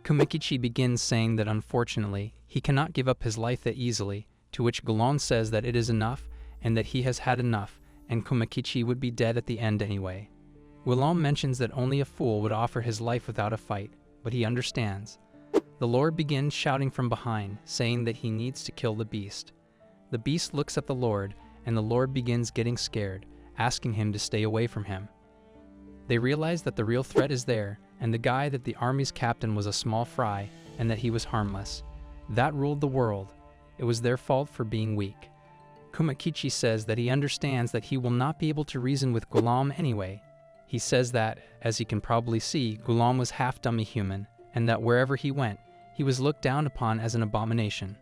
Kumakichi begins saying that unfortunately, he cannot give up his life that easily, to which Gulam says that it is enough, and that he has had enough, and Kumakichi would be dead at the end anyway. Gulam mentions that only a fool would offer his life without a fight, but he understands. The Lord begins shouting from behind, saying that he needs to kill the beast. The beast looks at the Lord, and the Lord begins getting scared, asking him to stay away from him. They realize that the real threat is there, and the guy that the army's captain was a small fry, and that he was harmless. That ruled the world. It was their fault for being weak. Kumakichi says that he understands that he will not be able to reason with Gulam anyway. He says that, as he can probably see, Gulam was half dummy human, and that wherever he went, he was looked down upon as an abomination.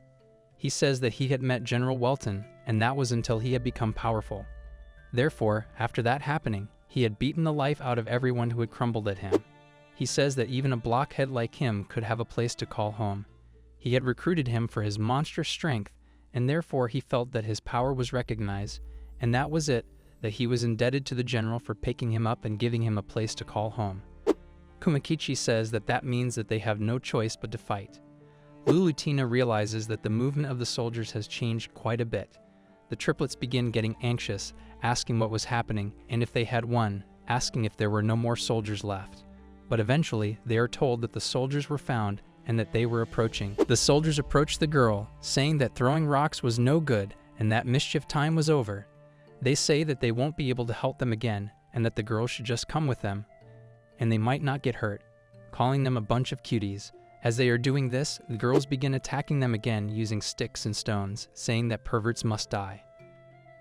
He says that he had met General Welton, and that was until he had become powerful. Therefore, after that happening, he had beaten the life out of everyone who had crumbled at him. He says that even a blockhead like him could have a place to call home. He had recruited him for his monstrous strength, and therefore he felt that his power was recognized, and that was it, that he was indebted to the general for picking him up and giving him a place to call home. Kumakichi says that that means that they have no choice but to fight. Lulutina realizes that the movement of the soldiers has changed quite a bit. The triplets begin getting anxious, asking what was happening, and if they had won, asking if there were no more soldiers left. But eventually, they are told that the soldiers were found and that they were approaching. The soldiers approached the girl, saying that throwing rocks was no good and that mischief time was over. They say that they won't be able to help them again and that the girl should just come with them, and they might not get hurt, calling them a bunch of cuties. As they are doing this, the girls begin attacking them again using sticks and stones, saying that perverts must die.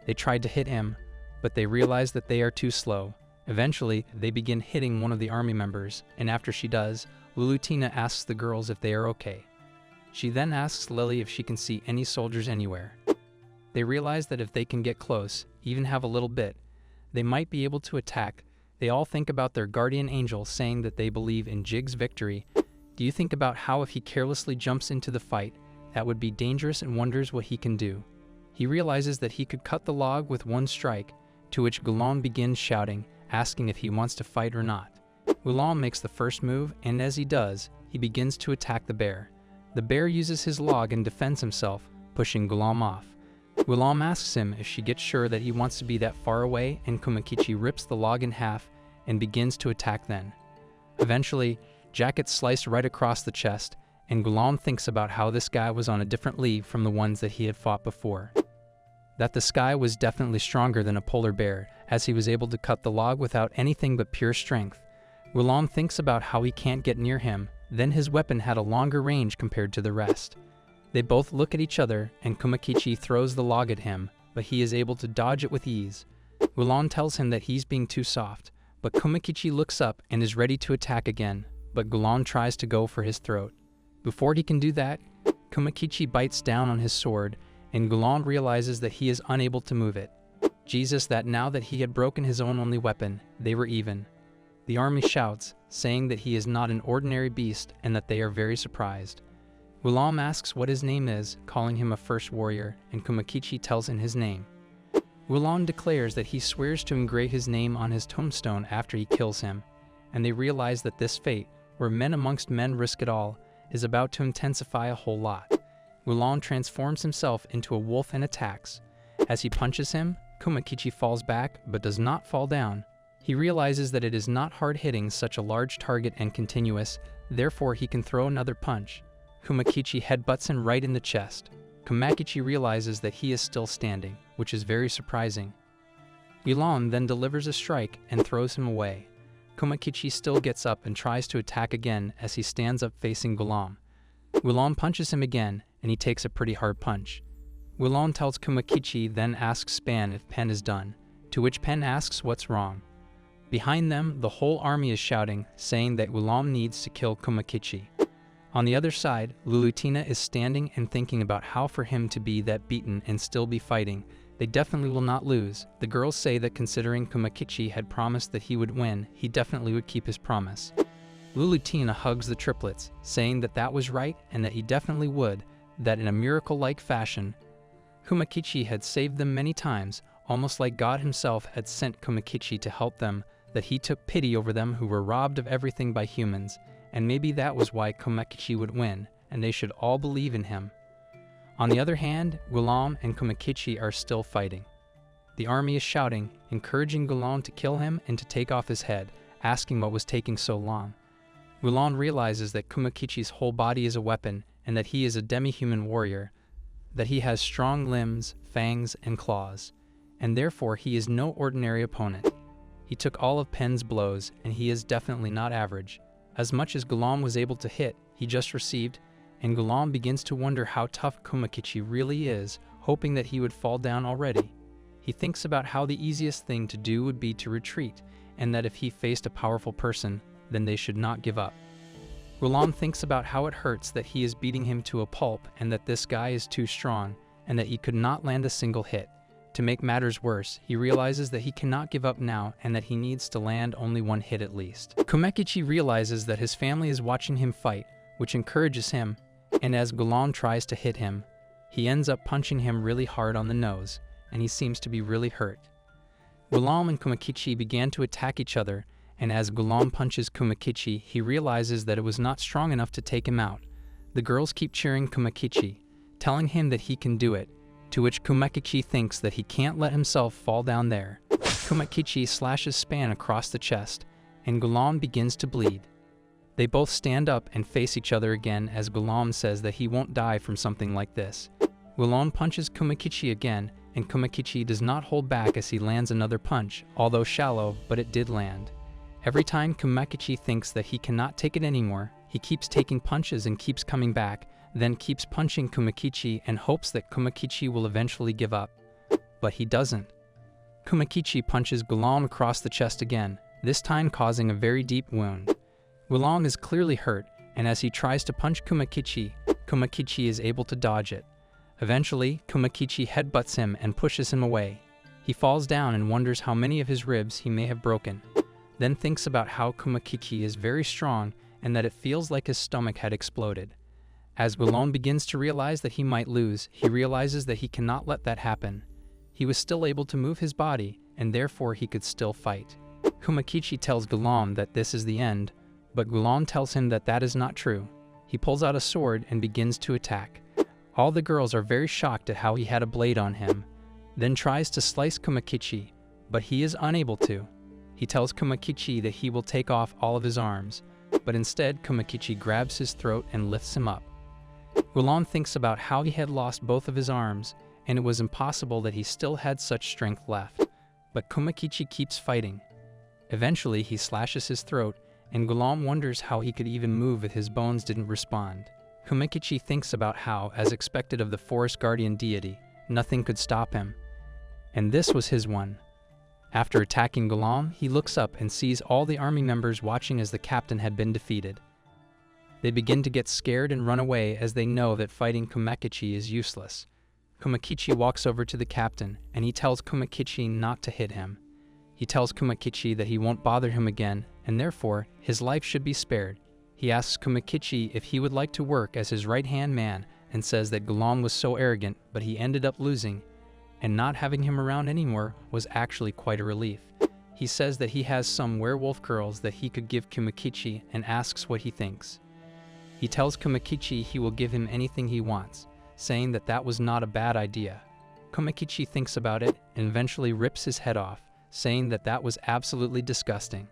They tried to hit him, but they realize that they are too slow. Eventually, they begin hitting one of the army members, and after she does, Lulutina asks the girls if they are okay. She then asks Lily if she can see any soldiers anywhere. They realize that if they can get close, even have a little bit, they might be able to attack. They all think about their guardian angel saying that they believe in Jig's victory. Do you think about how if he carelessly jumps into the fight, that would be dangerous, and wonders what he can do? He realizes that he could cut the log with one strike, to which Gulam begins shouting, asking if he wants to fight or not. Gulam makes the first move, and as he does, he begins to attack the bear. The bear uses his log and defends himself, pushing Gulam off. Gulam asks him if she gets sure that he wants to be that far away, and Kumakichi rips the log in half and begins to attack then. Eventually, Jack gets sliced right across the chest, and Gulam thinks about how this guy was on a different league from the ones that he had fought before. That the guy was definitely stronger than a polar bear, as he was able to cut the log without anything but pure strength. Gulam thinks about how he can't get near him, then his weapon had a longer range compared to the rest. They both look at each other, and Kumakichi throws the log at him, but he is able to dodge it with ease. Gulam tells him that he's being too soft, but Kumakichi looks up and is ready to attack again, but Gulam tries to go for his throat. Before he can do that, Kumakichi bites down on his sword, and Gulam realizes that he is unable to move it. Jesus that now that he had broken his own only weapon, they were even. The army shouts, saying that he is not an ordinary beast and that they are very surprised. Gulam asks what his name is, calling him a first warrior, and Kumakichi tells him his name. Gulam declares that he swears to engrave his name on his tombstone after he kills him, and they realize that this fate, where men amongst men risk it all, is about to intensify a whole lot. Gulam transforms himself into a wolf and attacks. As he punches him, Kumakichi falls back but does not fall down. He realizes that it is not hard hitting such a large target and continuous, therefore he can throw another punch. Kumakichi headbutts him right in the chest. Kumakichi realizes that he is still standing, which is very surprising. Gulan then delivers a strike and throws him away. Kumakichi still gets up and tries to attack again as he stands up facing Gulan. Gulan punches him again, and he takes a pretty hard punch. Gulan tells Kumakichi, then asks Pan if Pen is done, to which Pen asks what's wrong. Behind them, the whole army is shouting, saying that Gulan needs to kill Kumakichi. On the other side, Lulutina is standing and thinking about how for him to be that beaten and still be fighting, they definitely will not lose. The girls say that considering Kumakichi had promised that he would win, he definitely would keep his promise. Lulutina hugs the triplets, saying that that was right and that he definitely would, that in a miracle-like fashion. Kumakichi had saved them many times, almost like God himself had sent Kumakichi to help them, that he took pity over them who were robbed of everything by humans, and maybe that was why Kumakichi would win, and they should all believe in him. On the other hand, Gulan and Kumakichi are still fighting. The army is shouting, encouraging Gulan to kill him and to take off his head, asking what was taking so long. Gulan realizes that Kumakichi's whole body is a weapon and that he is a demi-human warrior, that he has strong limbs, fangs, and claws, and therefore he is no ordinary opponent. He took all of Pen's blows, and he is definitely not average. As much as Gulan was able to hit, he just received, and Gulan begins to wonder how tough Kumakichi really is, hoping that he would fall down already. He thinks about how the easiest thing to do would be to retreat, and that if he faced a powerful person, then they should not give up. Gulan thinks about how it hurts that he is beating him to a pulp and that this guy is too strong, and that he could not land a single hit. To make matters worse, he realizes that he cannot give up now and that he needs to land only one hit at least. Kumakichi realizes that his family is watching him fight, which encourages him, and as Gulan tries to hit him, he ends up punching him really hard on the nose, and he seems to be really hurt. Gulan and Kumakichi began to attack each other, and as Gulan punches Kumakichi, he realizes that it was not strong enough to take him out. The girls keep cheering Kumakichi, telling him that he can do it, to which Kumakichi thinks that he can't let himself fall down there. Kumakichi slashes Span across the chest, and Gulan begins to bleed. They both stand up and face each other again as Gulan says that he won't die from something like this. Gulan punches Kumakichi again, and Kumakichi does not hold back as he lands another punch, although shallow, but it did land. Every time Kumakichi thinks that he cannot take it anymore, he keeps taking punches and keeps coming back, then keeps punching Kumakichi and hopes that Kumakichi will eventually give up. But he doesn't. Kumakichi punches Gulan across the chest again, this time causing a very deep wound. Gulan is clearly hurt, and as he tries to punch Kumakichi, Kumakichi is able to dodge it. Eventually, Kumakichi headbutts him and pushes him away. He falls down and wonders how many of his ribs he may have broken, then thinks about how Kumakichi is very strong and that it feels like his stomach had exploded. As Gulan begins to realize that he might lose, he realizes that he cannot let that happen. He was still able to move his body, and therefore he could still fight. Kumakichi tells Gulan that this is the end, but Gulan tells him that that is not true. He pulls out a sword and begins to attack. All the girls are very shocked at how he had a blade on him, then tries to slice Kumakichi, but he is unable to. He tells Kumakichi that he will take off all of his arms, but instead Kumakichi grabs his throat and lifts him up. Gulan thinks about how he had lost both of his arms, and it was impossible that he still had such strength left, but Kumakichi keeps fighting. Eventually he slashes his throat, and Gulan wonders how he could even move if his bones didn't respond. Kumakichi thinks about how, as expected of the forest guardian deity, nothing could stop him, and this was his one. After attacking Gulan, he looks up and sees all the army members watching as the captain had been defeated. They begin to get scared and run away as they know that fighting Kumakichi is useless. Kumakichi walks over to the captain, and he tells Kumakichi not to hit him. He tells Kumakichi that he won't bother him again, and therefore, his life should be spared. He asks Kumakichi if he would like to work as his right-hand man, and says that Gulan was so arrogant, but he ended up losing, and not having him around anymore was actually quite a relief. He says that he has some werewolf girls that he could give Kumakichi and asks what he thinks. He tells Kumakichi he will give him anything he wants, saying that that was not a bad idea. Kumakichi thinks about it and eventually rips his head off, saying that that was absolutely disgusting.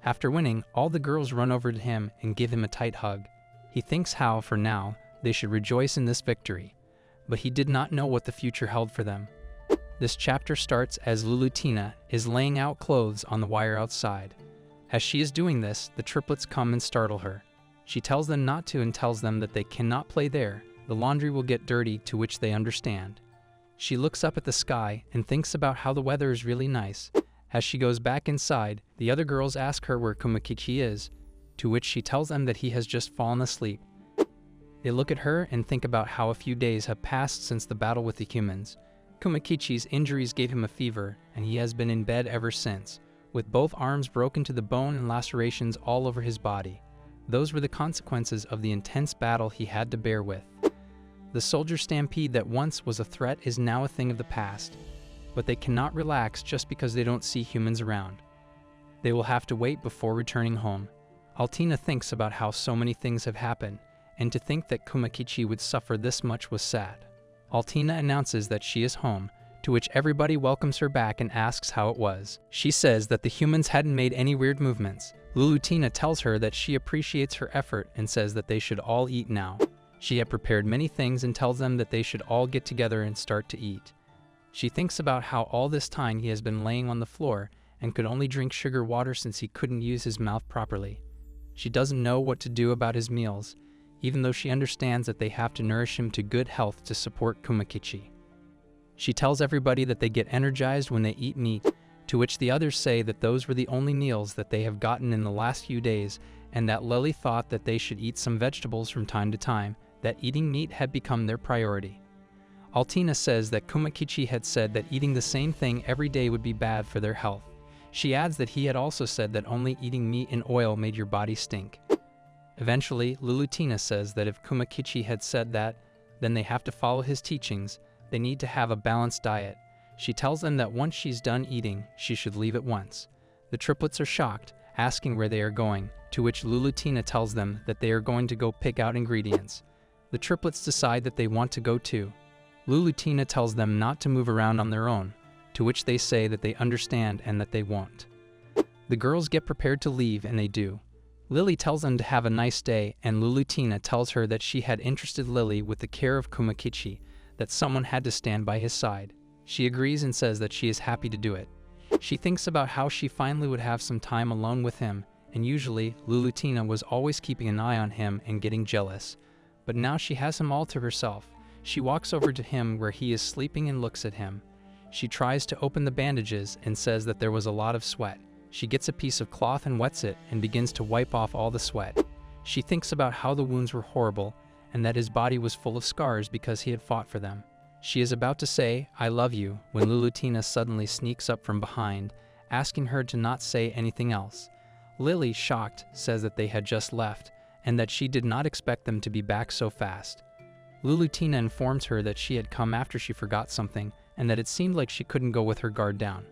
After winning, all the girls run over to him and give him a tight hug. He thinks how, for now, they should rejoice in this victory. But he did not know what the future held for them. This chapter starts as Lulutina is laying out clothes on the wire outside. As she is doing this, the triplets come and startle her. She tells them not to and tells them that they cannot play there. The laundry will get dirty, to which they understand. She looks up at the sky and thinks about how the weather is really nice. As she goes back inside, the other girls ask her where Kumakichi is, to which she tells them that he has just fallen asleep. They look at her and think about how a few days have passed since the battle with the humans. Kumakichi's injuries gave him a fever, and he has been in bed ever since, with both arms broken to the bone and lacerations all over his body. Those were the consequences of the intense battle he had to bear with. The soldier stampede that once was a threat is now a thing of the past, but they cannot relax just because they don't see humans around. They will have to wait before returning home. Altina thinks about how so many things have happened, and to think that Kumakichi would suffer this much was sad. Altina announces that she is home, to which everybody welcomes her back and asks how it was. She says that the humans hadn't made any weird movements. Lulutina tells her that she appreciates her effort and says that they should all eat now. She had prepared many things and tells them that they should all get together and start to eat. She thinks about how all this time he has been laying on the floor and could only drink sugar water since he couldn't use his mouth properly. She doesn't know what to do about his meals, even though she understands that they have to nourish him to good health to support Kumakichi. She tells everybody that they get energized when they eat meat, to which the others say that those were the only meals that they have gotten in the last few days, and that Lily thought that they should eat some vegetables from time to time, that eating meat had become their priority. Altina says that Kumakichi had said that eating the same thing every day would be bad for their health. She adds that he had also said that only eating meat and oil made your body stink. Eventually, Lulutina says that if Kumakichi had said that, then they have to follow his teachings. They need to have a balanced diet. She tells them that once she's done eating, she should leave at once. The triplets are shocked, asking where they are going, to which Lulutina tells them that they are going to go pick out ingredients. The triplets decide that they want to go too. Lulutina tells them not to move around on their own, to which they say that they understand and that they won't. The girls get prepared to leave, and they do. Lily tells them to have a nice day, and Lulutina tells her that she had entrusted Lily with the care of Kumakichi, that someone had to stand by his side. She agrees and says that she is happy to do it. She thinks about how she finally would have some time alone with him, and usually Lulutina was always keeping an eye on him and getting jealous. But now she has him all to herself. She walks over to him where he is sleeping and looks at him. She tries to open the bandages and says that there was a lot of sweat. She gets a piece of cloth and wets it and begins to wipe off all the sweat. She thinks about how the wounds were horrible and that his body was full of scars because he had fought for them. She is about to say, "I love you," when Lulutina suddenly sneaks up from behind, asking her to not say anything else. Lily, shocked, says that they had just left and that she did not expect them to be back so fast. Lulutina informs her that she had come after she forgot something and that it seemed like she couldn't go with her guard down.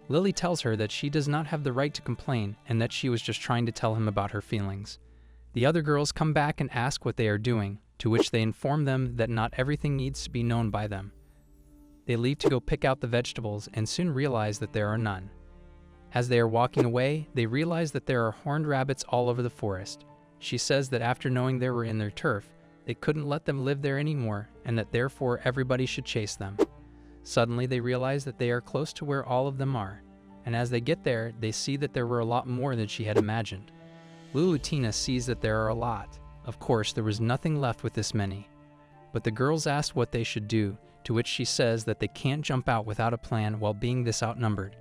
Lily tells her that she does not have the right to complain and that she was just trying to tell him about her feelings. The other girls come back and ask what they are doing, to which they inform them that not everything needs to be known by them. They leave to go pick out the vegetables and soon realize that there are none. As they are walking away, they realize that there are horned rabbits all over the forest. She says that after knowing they were in their turf, they couldn't let them live there anymore and that therefore everybody should chase them. Suddenly they realize that they are close to where all of them are, and as they get there, they see that there were a lot more than she had imagined. Lulutina sees that there are a lot. Of course, there was nothing left with this many. But the girls asked what they should do, to which she says that they can't jump out without a plan while being this outnumbered.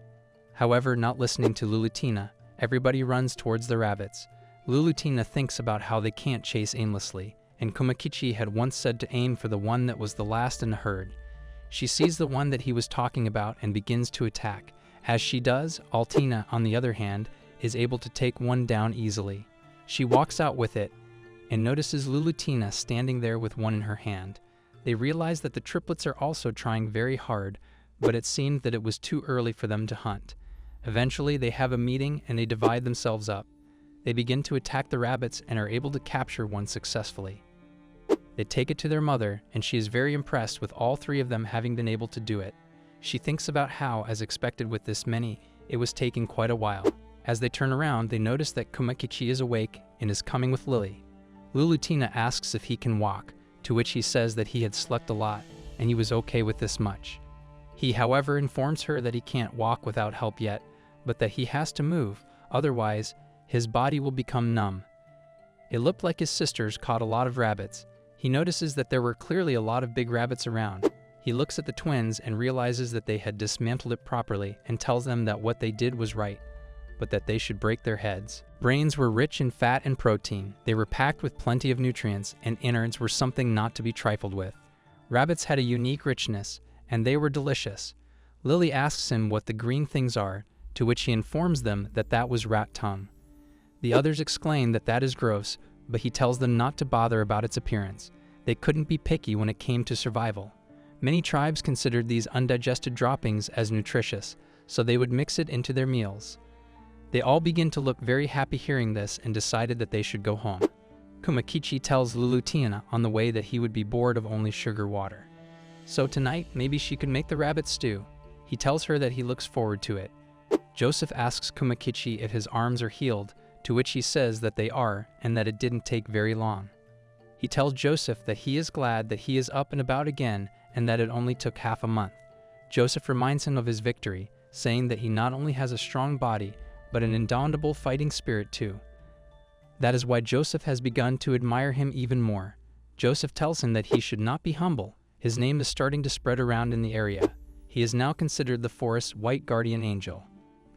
However, not listening to Lulutina, everybody runs towards the rabbits. Lulutina thinks about how they can't chase aimlessly, and Kumakichi had once said to aim for the one that was the last in the herd. She sees the one that he was talking about and begins to attack. As she does, Altina, on the other hand, is able to take one down easily. She walks out with it and notices Lulutina standing there with one in her hand. They realize that the triplets are also trying very hard, but it seemed that it was too early for them to hunt. Eventually, they have a meeting and they divide themselves up. They begin to attack the rabbits and are able to capture one successfully. They take it to their mother, and she is very impressed with all three of them having been able to do it. She thinks about how, as expected with this many, it was taking quite a while. As they turn around, they notice that Kumakichi is awake and is coming with Lily. Lulutina asks if he can walk, to which he says that he had slept a lot, and he was okay with this much. He, however, informs her that he can't walk without help yet, but that he has to move, otherwise, his body will become numb. It looked like his sisters caught a lot of rabbits. He notices that there were clearly a lot of big rabbits around. He looks at the twins and realizes that they had dismantled it properly and tells them that what they did was right, but that they should break their heads. Brains were rich in fat and protein. They were packed with plenty of nutrients, and innards were something not to be trifled with. Rabbits had a unique richness, and they were delicious. Lily asks him what the green things are, to which he informs them that that was rat tongue. The others exclaim that that is gross, but he tells them not to bother about its appearance. They couldn't be picky when it came to survival. Many tribes considered these undigested droppings as nutritious, so they would mix it into their meals. They all begin to look very happy hearing this and decided that they should go home. Kumakichi tells Lulutina on the way that he would be bored of only sugar water. So tonight, maybe she could make the rabbit stew. He tells her that he looks forward to it. Joseph asks Kumakichi if his arms are healed, to which he says that they are and that it didn't take very long. He tells Joseph that he is glad that he is up and about again and that it only took half a month. Joseph reminds him of his victory, saying that he not only has a strong body, but an indomitable fighting spirit too. That is why Joseph has begun to admire him even more. Joseph tells him that he should not be humble. His name is starting to spread around in the area. He is now considered the forest's white guardian angel.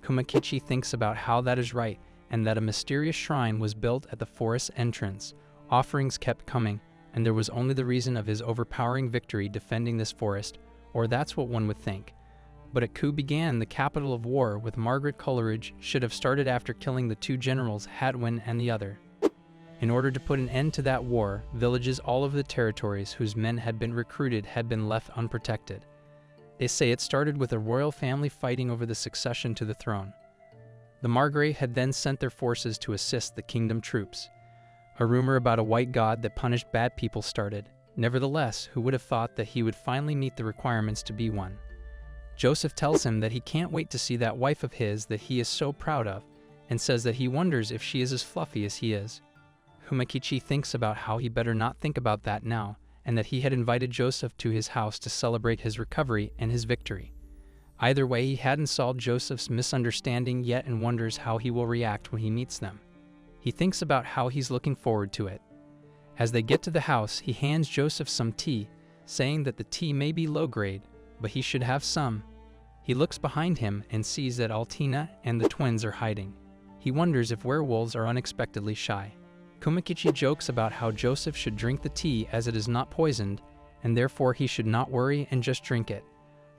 Kumakichi thinks about how that is right and that a mysterious shrine was built at the forest's entrance. Offerings kept coming, and there was only the reason of his overpowering victory defending this forest, or that's what one would think. But a coup began the capital of war with Margaret Coleridge should have started after killing the two generals Hadwin and the other. In order to put an end to that war, villages all over the territories whose men had been recruited had been left unprotected. They say it started with a royal family fighting over the succession to the throne. The Margrave had then sent their forces to assist the kingdom troops. A rumor about a white god that punished bad people started. Nevertheless, who would have thought that he would finally meet the requirements to be one? Joseph tells him that he can't wait to see that wife of his that he is so proud of, and says that he wonders if she is as fluffy as he is. Kumakichi thinks about how he better not think about that now, and that he had invited Joseph to his house to celebrate his recovery and his victory. Either way, he hadn't solved Joseph's misunderstanding yet and wonders how he will react when he meets them. He thinks about how he's looking forward to it. As they get to the house, he hands Joseph some tea, saying that the tea may be low grade, but he should have some. He looks behind him and sees that Altina and the twins are hiding. He wonders if werewolves are unexpectedly shy. Kumakichi jokes about how Joseph should drink the tea as it is not poisoned, and therefore he should not worry and just drink it.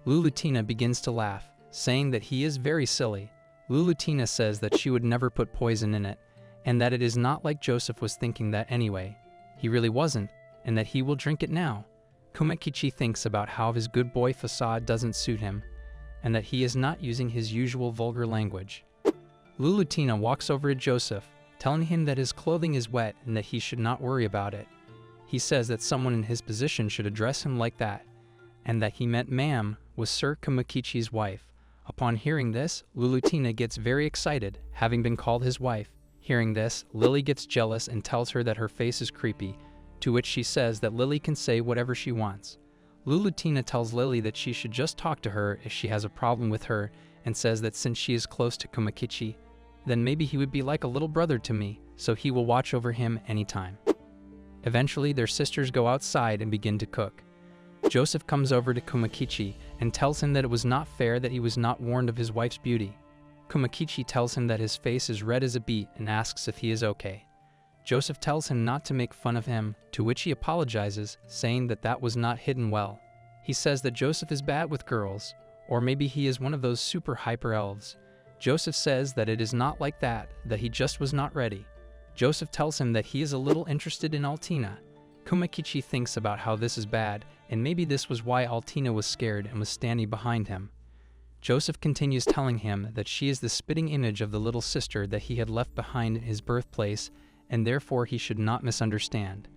Lulutina begins to laugh, saying that he is very silly. Lulutina says that she would never put poison in it, and that it is not like Joseph was thinking that anyway. He really wasn't, and that he will drink it now. Kumakichi thinks about how his good boy facade doesn't suit him, and that he is not using his usual vulgar language. Lulutina walks over to Joseph, telling him that his clothing is wet and that he should not worry about it. He says that someone in his position should address him like that, and that he meant ma'am was Sir Kumakichi's wife. Upon hearing this, Lulutina gets very excited, having been called his wife. Hearing this, Lily gets jealous and tells her that her face is creepy, to which she says that Lily can say whatever she wants. Lulutina tells Lily that she should just talk to her if she has a problem with her, and says that since she is close to Kumakichi, then maybe he would be like a little brother to me, so he will watch over him anytime. Eventually, their sisters go outside and begin to cook. Joseph comes over to Kumakichi and tells him that it was not fair that he was not warned of his wife's beauty. Kumakichi tells him that his face is red as a beet and asks if he is okay. Joseph tells him not to make fun of him, to which he apologizes, saying that that was not hidden well. He says that Joseph is bad with girls, or maybe he is one of those super hyper elves. Joseph says that it is not like that he just was not ready. Joseph tells him that he is a little interested in Altina. Kumakichi thinks about how this is bad, and maybe this was why Altina was scared and was standing behind him. Joseph continues telling him that she is the spitting image of the little sister that he had left behind in his birthplace, and therefore he should not misunderstand.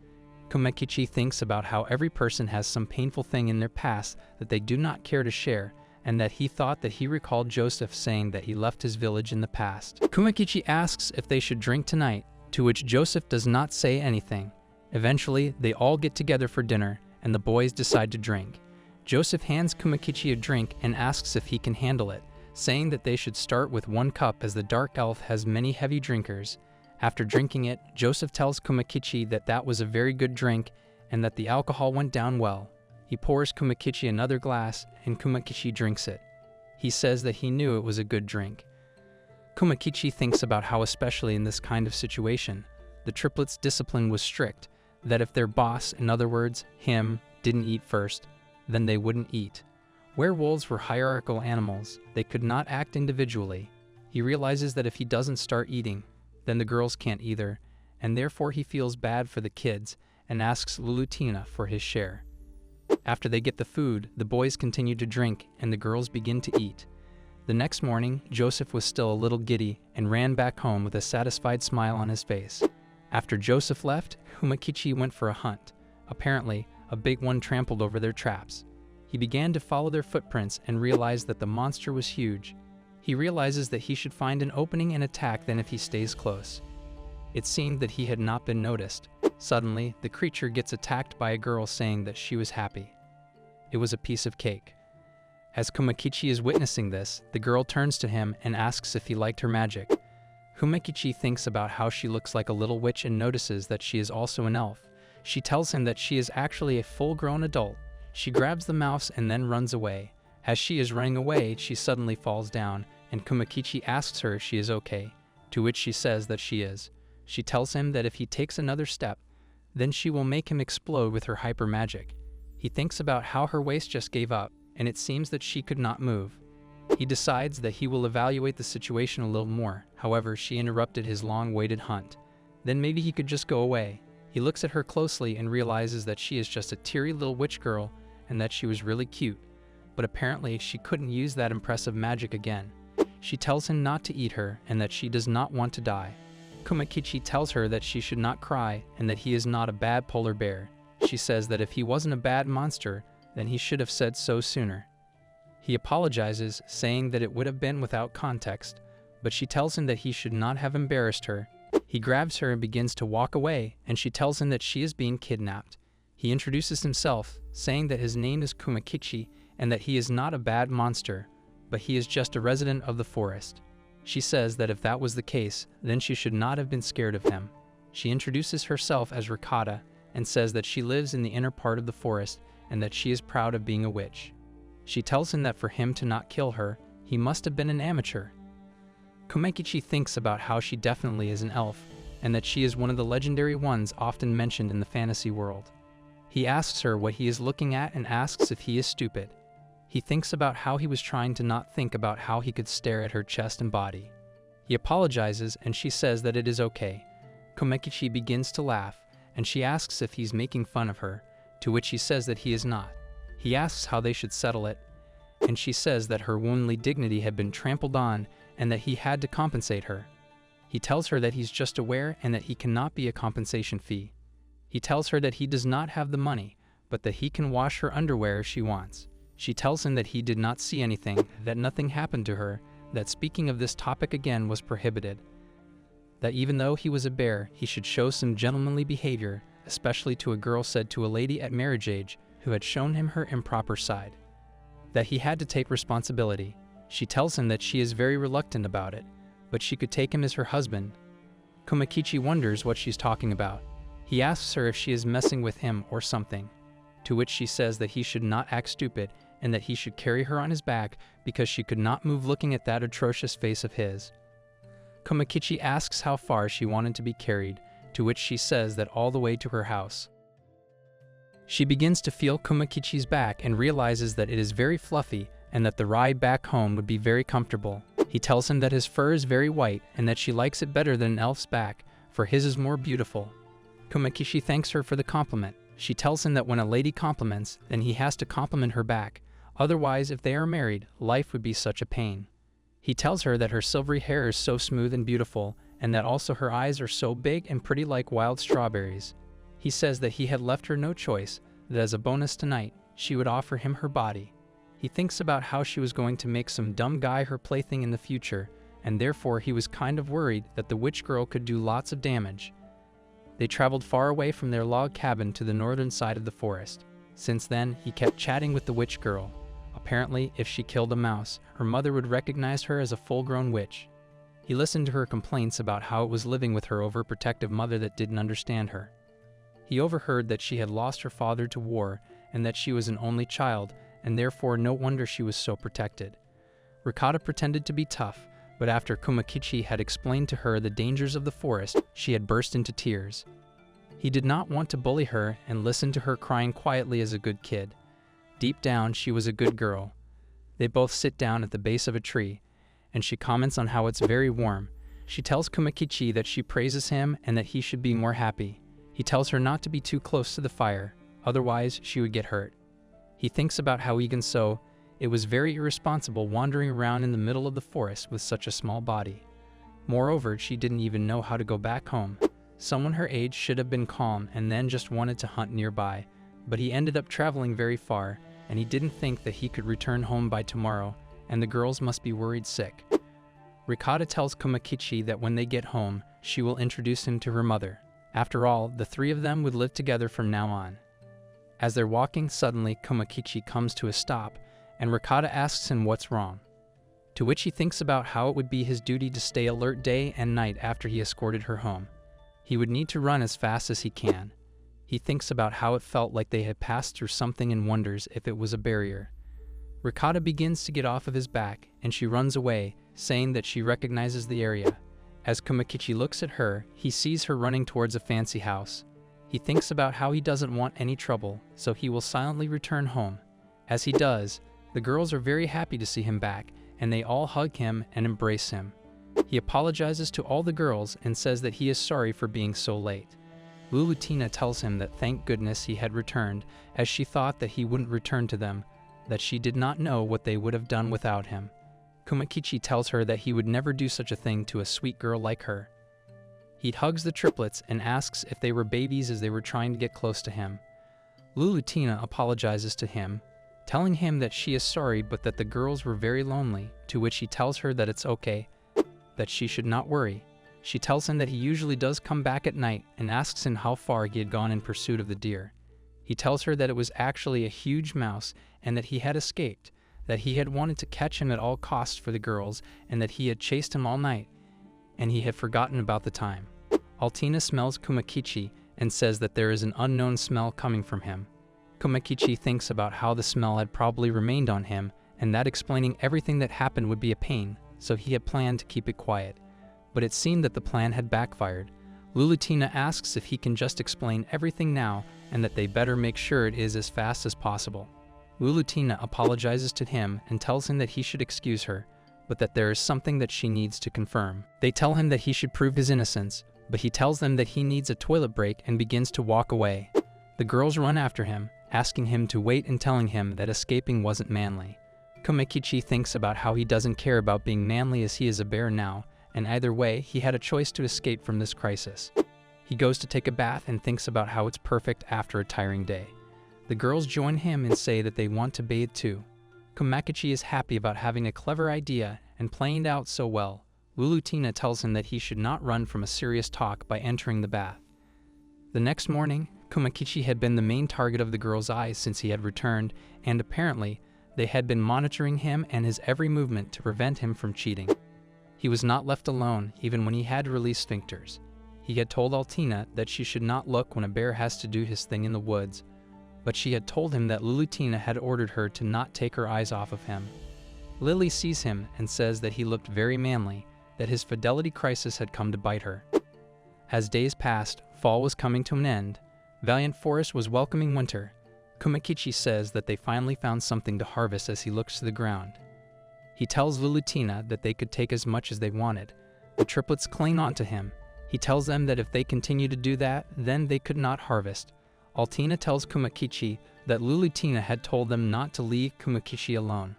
Kumakichi thinks about how every person has some painful thing in their past that they do not care to share, and that he thought that he recalled Joseph saying that he left his village in the past. Kumakichi asks if they should drink tonight, to which Joseph does not say anything. Eventually, they all get together for dinner, and the boys decide to drink. Joseph hands Kumakichi a drink and asks if he can handle it, saying that they should start with 1 cup as the dark elf has many heavy drinkers. After drinking it, Joseph tells Kumakichi that that was a very good drink and that the alcohol went down well. He pours Kumakichi another glass, and Kumakichi drinks it. He says that he knew it was a good drink. Kumakichi thinks about how, especially in this kind of situation, the triplets' discipline was strict, that if their boss, in other words, him, didn't eat first, then they wouldn't eat. Werewolves were hierarchical animals. They could not act individually. He realizes that if he doesn't start eating, then the girls can't either, and therefore he feels bad for the kids and asks Lulutina for his share. After they get the food, the boys continue to drink and the girls begin to eat. The next morning, Joseph was still a little giddy and ran back home with a satisfied smile on his face. After Joseph left, Kumakichi went for a hunt. Apparently, a big one trampled over their traps. He began to follow their footprints and realized that the monster was huge. He realizes that he should find an opening and attack than if he stays close. It seemed that he had not been noticed. Suddenly, the creature gets attacked by a girl saying that she was happy. It was a piece of cake. As Kumakichi is witnessing this, the girl turns to him and asks if he liked her magic. Kumakichi thinks about how she looks like a little witch and notices that she is also an elf. She tells him that she is actually a full-grown adult. She grabs the mouse and then runs away. As she is running away, she suddenly falls down, and Kumakichi asks her if she is okay, to which she says that she is. She tells him that if he takes another step, then she will make him explode with her hyper magic. He thinks about how her waist just gave up, and it seems that she could not move. He decides that he will evaluate the situation a little more. However, she interrupted his long-awaited hunt. Then maybe he could just go away. He looks at her closely and realizes that she is just a teary little witch girl and that she was really cute. But apparently she couldn't use that impressive magic again. She tells him not to eat her and that she does not want to die. Kumakichi tells her that she should not cry and that he is not a bad polar bear. She says that if he wasn't a bad monster, then he should have said so sooner. He apologizes, saying that it would have been without context, but she tells him that he should not have embarrassed her. He grabs her and begins to walk away, and she tells him that she is being kidnapped. He introduces himself, saying that his name is Kumakichi and that he is not a bad monster, but he is just a resident of the forest. She says that if that was the case, then she should not have been scared of him. She introduces herself as Ricotta and says that she lives in the inner part of the forest and that she is proud of being a witch. She tells him that for him to not kill her, he must have been an amateur. Kumakichi thinks about how she definitely is an elf and that she is one of the legendary ones often mentioned in the fantasy world. He asks her what he is looking at and asks if he is stupid. He thinks about how he was trying to not think about how he could stare at her chest and body. He apologizes and she says that it is okay. Kumakichi begins to laugh and she asks if he's making fun of her, to which he says that he is not. He asks how they should settle it, and she says that her womanly dignity had been trampled on and that he had to compensate her. He tells her that he's just aware and that he cannot be a compensation fee. He tells her that he does not have the money, but that he can wash her underwear if she wants. She tells him that he did not see anything, that nothing happened to her, that speaking of this topic again was prohibited, that even though he was a bear, he should show some gentlemanly behavior, especially to a girl said to a lady at marriage age who had shown him her improper side, that he had to take responsibility. She tells him that she is very reluctant about it, but she could take him as her husband. Kumakichi wonders what she's talking about. He asks her if she is messing with him or something, to which she says that he should not act stupid and that he should carry her on his back because she could not move looking at that atrocious face of his. Kumakichi asks how far she wanted to be carried, to which she says that all the way to her house. She begins to feel Kumakichi's back and realizes that it is very fluffy and that the ride back home would be very comfortable. He tells him that his fur is very white and that she likes it better than an elf's back, for his is more beautiful. Kumakichi thanks her for the compliment. She tells him that when a lady compliments, then he has to compliment her back. Otherwise, if they are married, life would be such a pain. He tells her that her silvery hair is so smooth and beautiful, and that also her eyes are so big and pretty like wild strawberries. He says that he had left her no choice, that as a bonus tonight, she would offer him her body. He thinks about how she was going to make some dumb guy her plaything in the future, and therefore he was kind of worried that the witch girl could do lots of damage. They traveled far away from their log cabin to the northern side of the forest. Since then, he kept chatting with the witch girl. Apparently, if she killed a mouse, her mother would recognize her as a full-grown witch. He listened to her complaints about how it was living with her overprotective mother that didn't understand her. He overheard that she had lost her father to war and that she was an only child, and therefore no wonder she was so protected. Rikata pretended to be tough, but after Kumakichi had explained to her the dangers of the forest, she had burst into tears. He did not want to bully her and listened to her crying quietly as a good kid. Deep down, she was a good girl. They both sit down at the base of a tree, and she comments on how it's very warm. She tells Kumakichi that she praises him and that he should be more happy. He tells her not to be too close to the fire, otherwise she would get hurt. He thinks about how even so, it was very irresponsible wandering around in the middle of the forest with such a small body. Moreover, she didn't even know how to go back home. Someone her age should have been calm and then just wanted to hunt nearby, but he ended up traveling very far, and he didn't think that he could return home by tomorrow, and the girls must be worried sick. Rikata tells Kumakichi that when they get home, she will introduce him to her mother. After all, the three of them would live together from now on. As they're walking, suddenly Kumakichi comes to a stop, and Rikata asks him what's wrong. To which he thinks about how it would be his duty to stay alert day and night after he escorted her home. He would need to run as fast as he can. He thinks about how it felt like they had passed through something and wonders if it was a barrier. Rikata begins to get off of his back, and she runs away, saying that she recognizes the area. As Kumakichi looks at her, he sees her running towards a fancy house. He thinks about how he doesn't want any trouble, so he will silently return home. As he does, the girls are very happy to see him back, and they all hug him and embrace him. He apologizes to all the girls and says that he is sorry for being so late. Lulutina tells him that thank goodness he had returned, as she thought that he wouldn't return to them, that she did not know what they would have done without him. Kumakichi tells her that he would never do such a thing to a sweet girl like her. He hugs the triplets and asks if they were babies as they were trying to get close to him. Lulutina apologizes to him, telling him that she is sorry but that the girls were very lonely, to which he tells her that it's okay, that she should not worry. She tells him that he usually does come back at night and asks him how far he had gone in pursuit of the deer. He tells her that it was actually a huge mouse and that he had escaped, that he had wanted to catch him at all costs for the girls and that he had chased him all night, and he had forgotten about the time. Altina smells Kumakichi and says that there is an unknown smell coming from him. Kumakichi thinks about how the smell had probably remained on him and that explaining everything that happened would be a pain, so he had planned to keep it quiet. But it seemed that the plan had backfired. Lulutina asks if he can just explain everything now and that they better make sure it is as fast as possible. Lulutina apologizes to him and tells him that he should excuse her, but that there is something that she needs to confirm. They tell him that he should prove his innocence, but he tells them that he needs a toilet break and begins to walk away. The girls run after him, asking him to wait and telling him that escaping wasn't manly. Kumakichi thinks about how he doesn't care about being manly as he is a bear now, and either way, he had a choice to escape from this crisis. He goes to take a bath and thinks about how it's perfect after a tiring day. The girls join him and say that they want to bathe too. Kumakichi is happy about having a clever idea and playing it out so well. Lulutina tells him that he should not run from a serious talk by entering the bath. The next morning, Kumakichi had been the main target of the girls' eyes since he had returned, and apparently, they had been monitoring him and his every movement to prevent him from cheating. He was not left alone even when he had to release sphincters. He had told Altina that she should not look when a bear has to do his thing in the woods, but she had told him that Lulutina had ordered her to not take her eyes off of him. Lily sees him and says that he looked very manly, that his fidelity crisis had come to bite her. As days passed, fall was coming to an end. Valiant Forest was welcoming winter. Kumakichi says that they finally found something to harvest as he looks to the ground. He tells Lulutina that they could take as much as they wanted. The triplets cling on to him. He tells them that if they continue to do that, then they could not harvest. Altina tells Kumakichi that Lulutina had told them not to leave Kumakichi alone.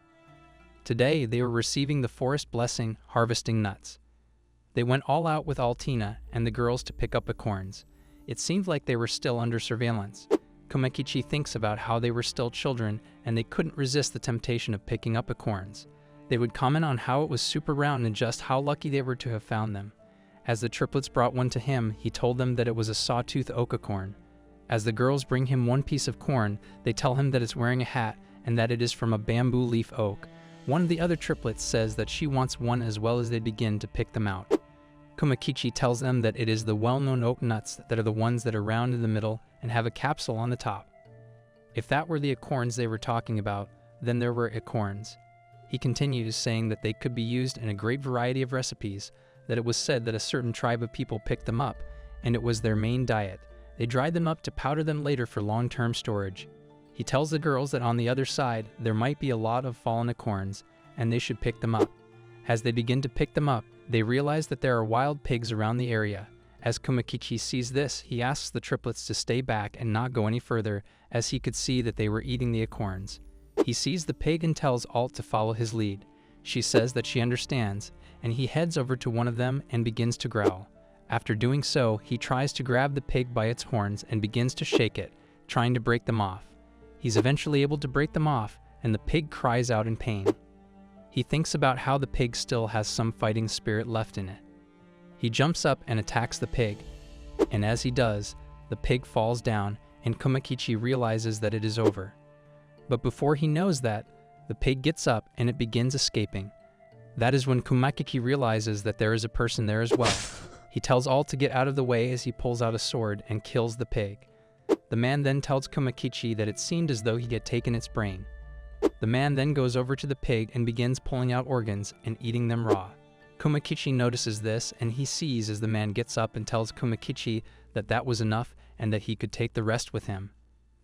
Today, they were receiving the forest blessing, harvesting nuts. They went all out with Altina and the girls to pick up acorns. It seemed like they were still under surveillance. Kumakichi thinks about how they were still children and they couldn't resist the temptation of picking up acorns. They would comment on how it was super round and just how lucky they were to have found them. As the triplets brought one to him, he told them that it was a sawtooth oka corn. As the girls bring him one piece of corn, they tell him that it's wearing a hat and that it is from a bamboo leaf oak. One of the other triplets says that she wants one as well as they begin to pick them out. Kumakichi tells them that it is the well-known oak nuts that are the ones that are round in the middle and have a capsule on the top. If that were the acorns they were talking about, then there were acorns. He continues saying that they could be used in a great variety of recipes, that it was said that a certain tribe of people picked them up, and it was their main diet. They dried them up to powder them later for long-term storage. He tells the girls that on the other side, there might be a lot of fallen acorns, and they should pick them up. As they begin to pick them up, they realize that there are wild pigs around the area. As Kumakichi sees this, he asks the triplets to stay back and not go any further, as he could see that they were eating the acorns. He sees the pig and tells Alt to follow his lead. She says that she understands, and he heads over to one of them and begins to growl. After doing so, he tries to grab the pig by its horns and begins to shake it, trying to break them off. He's eventually able to break them off, and the pig cries out in pain. He thinks about how the pig still has some fighting spirit left in it. He jumps up and attacks the pig, and as he does, the pig falls down, and Kumakichi realizes that it is over. But before he knows that, the pig gets up and it begins escaping. That is when Kumakichi realizes that there is a person there as well. He tells Alt to get out of the way as he pulls out a sword and kills the pig. The man then tells Kumakichi that it seemed as though he had taken its brain. The man then goes over to the pig and begins pulling out organs and eating them raw. Kumakichi notices this, and he sees as the man gets up and tells Kumakichi that that was enough and that he could take the rest with him.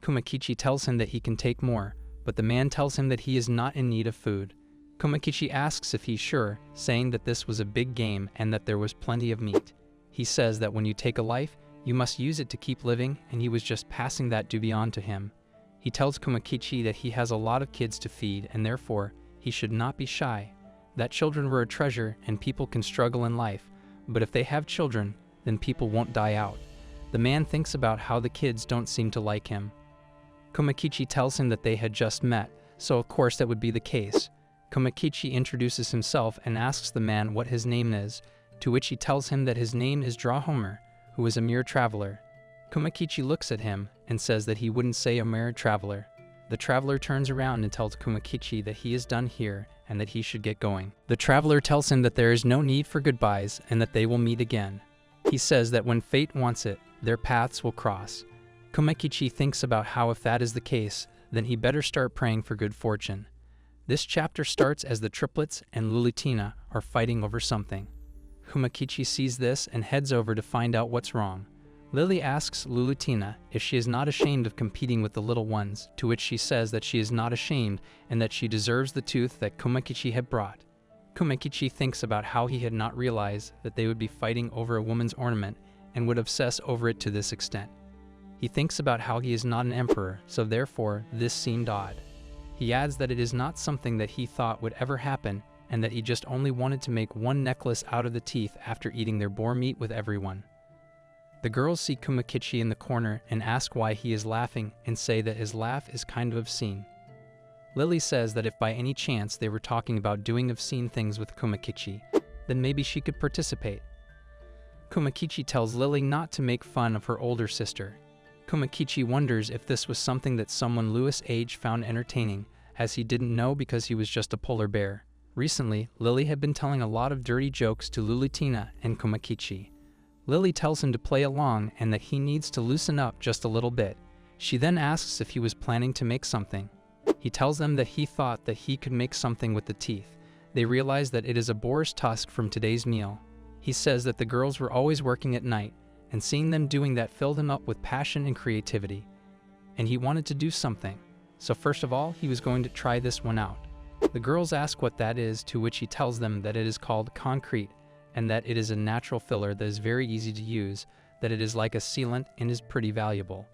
Kumakichi tells him that he can take more, but the man tells him that he is not in need of food. Kumakichi asks if he's sure, saying that this was a big game and that there was plenty of meat. He says that when you take a life, you must use it to keep living, and he was just passing that duty on to him. He tells Kumakichi that he has a lot of kids to feed, and therefore, he should not be shy. That children were a treasure, and people can struggle in life, but if they have children, then people won't die out. The man thinks about how the kids don't seem to like him. Kumakichi tells him that they had just met, so of course that would be the case. Kumakichi introduces himself and asks the man what his name is, to which he tells him that his name is Homer, who is a mere traveler. Kumakichi looks at him and says that he wouldn't say a mere traveler. The traveler turns around and tells Kumakichi that he is done here and that he should get going. The traveler tells him that there is no need for goodbyes and that they will meet again. He says that when fate wants it, their paths will cross. Kumakichi thinks about how if that is the case, then he better start praying for good fortune. This chapter starts as the triplets and Lulitina are fighting over something. Kumakichi sees this and heads over to find out what's wrong. Lily asks Lulitina if she is not ashamed of competing with the little ones, to which she says that she is not ashamed and that she deserves the tooth that Kumakichi had brought. Kumakichi thinks about how he had not realized that they would be fighting over a woman's ornament and would obsess over it to this extent. He thinks about how he is not an emperor, so therefore this seemed odd. He adds that it is not something that he thought would ever happen and that he just only wanted to make one necklace out of the teeth after eating their boar meat with everyone. The girls see Kumakichi in the corner and ask why he is laughing and say that his laugh is kind of obscene. Lily says that if by any chance they were talking about doing obscene things with Kumakichi, then maybe she could participate. Kumakichi tells Lily not to make fun of her older sister. Kumakichi wonders if this was something that someone Louis' age found entertaining, as he didn't know because he was just a polar bear. Recently, Lily had been telling a lot of dirty jokes to Lulitina and Kumakichi. Lily tells him to play along and that he needs to loosen up just a little bit. She then asks if he was planning to make something. He tells them that he thought that he could make something with the teeth. They realize that it is a boar's tusk from today's meal. He says that the girls were always working at night, and seeing them doing that filled him up with passion and creativity. And he wanted to do something. So first of all, he was going to try this one out. The girls ask what that is, to which he tells them that it is called concrete, and that it is a natural filler that is very easy to use, that it is like a sealant and is pretty valuable.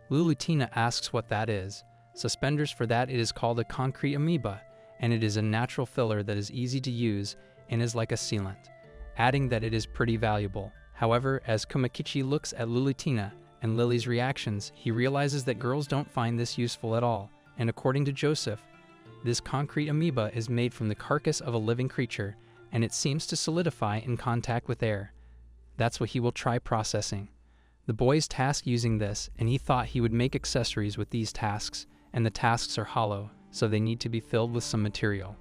Lulitina asks what that is. Suspenders for that it is called a concrete amoeba, and it is a natural filler that is easy to use and is like a sealant, adding that it is pretty valuable. However, as Kumakichi looks at Lulitina and Lily's reactions, he realizes that girls don't find this useful at all, and according to Joseph, this concrete amoeba is made from the carcass of a living creature, and it seems to solidify in contact with air. That's what he will try processing. The boys task using this, and he thought he would make accessories with these tasks, and the tasks are hollow, so they need to be filled with some material.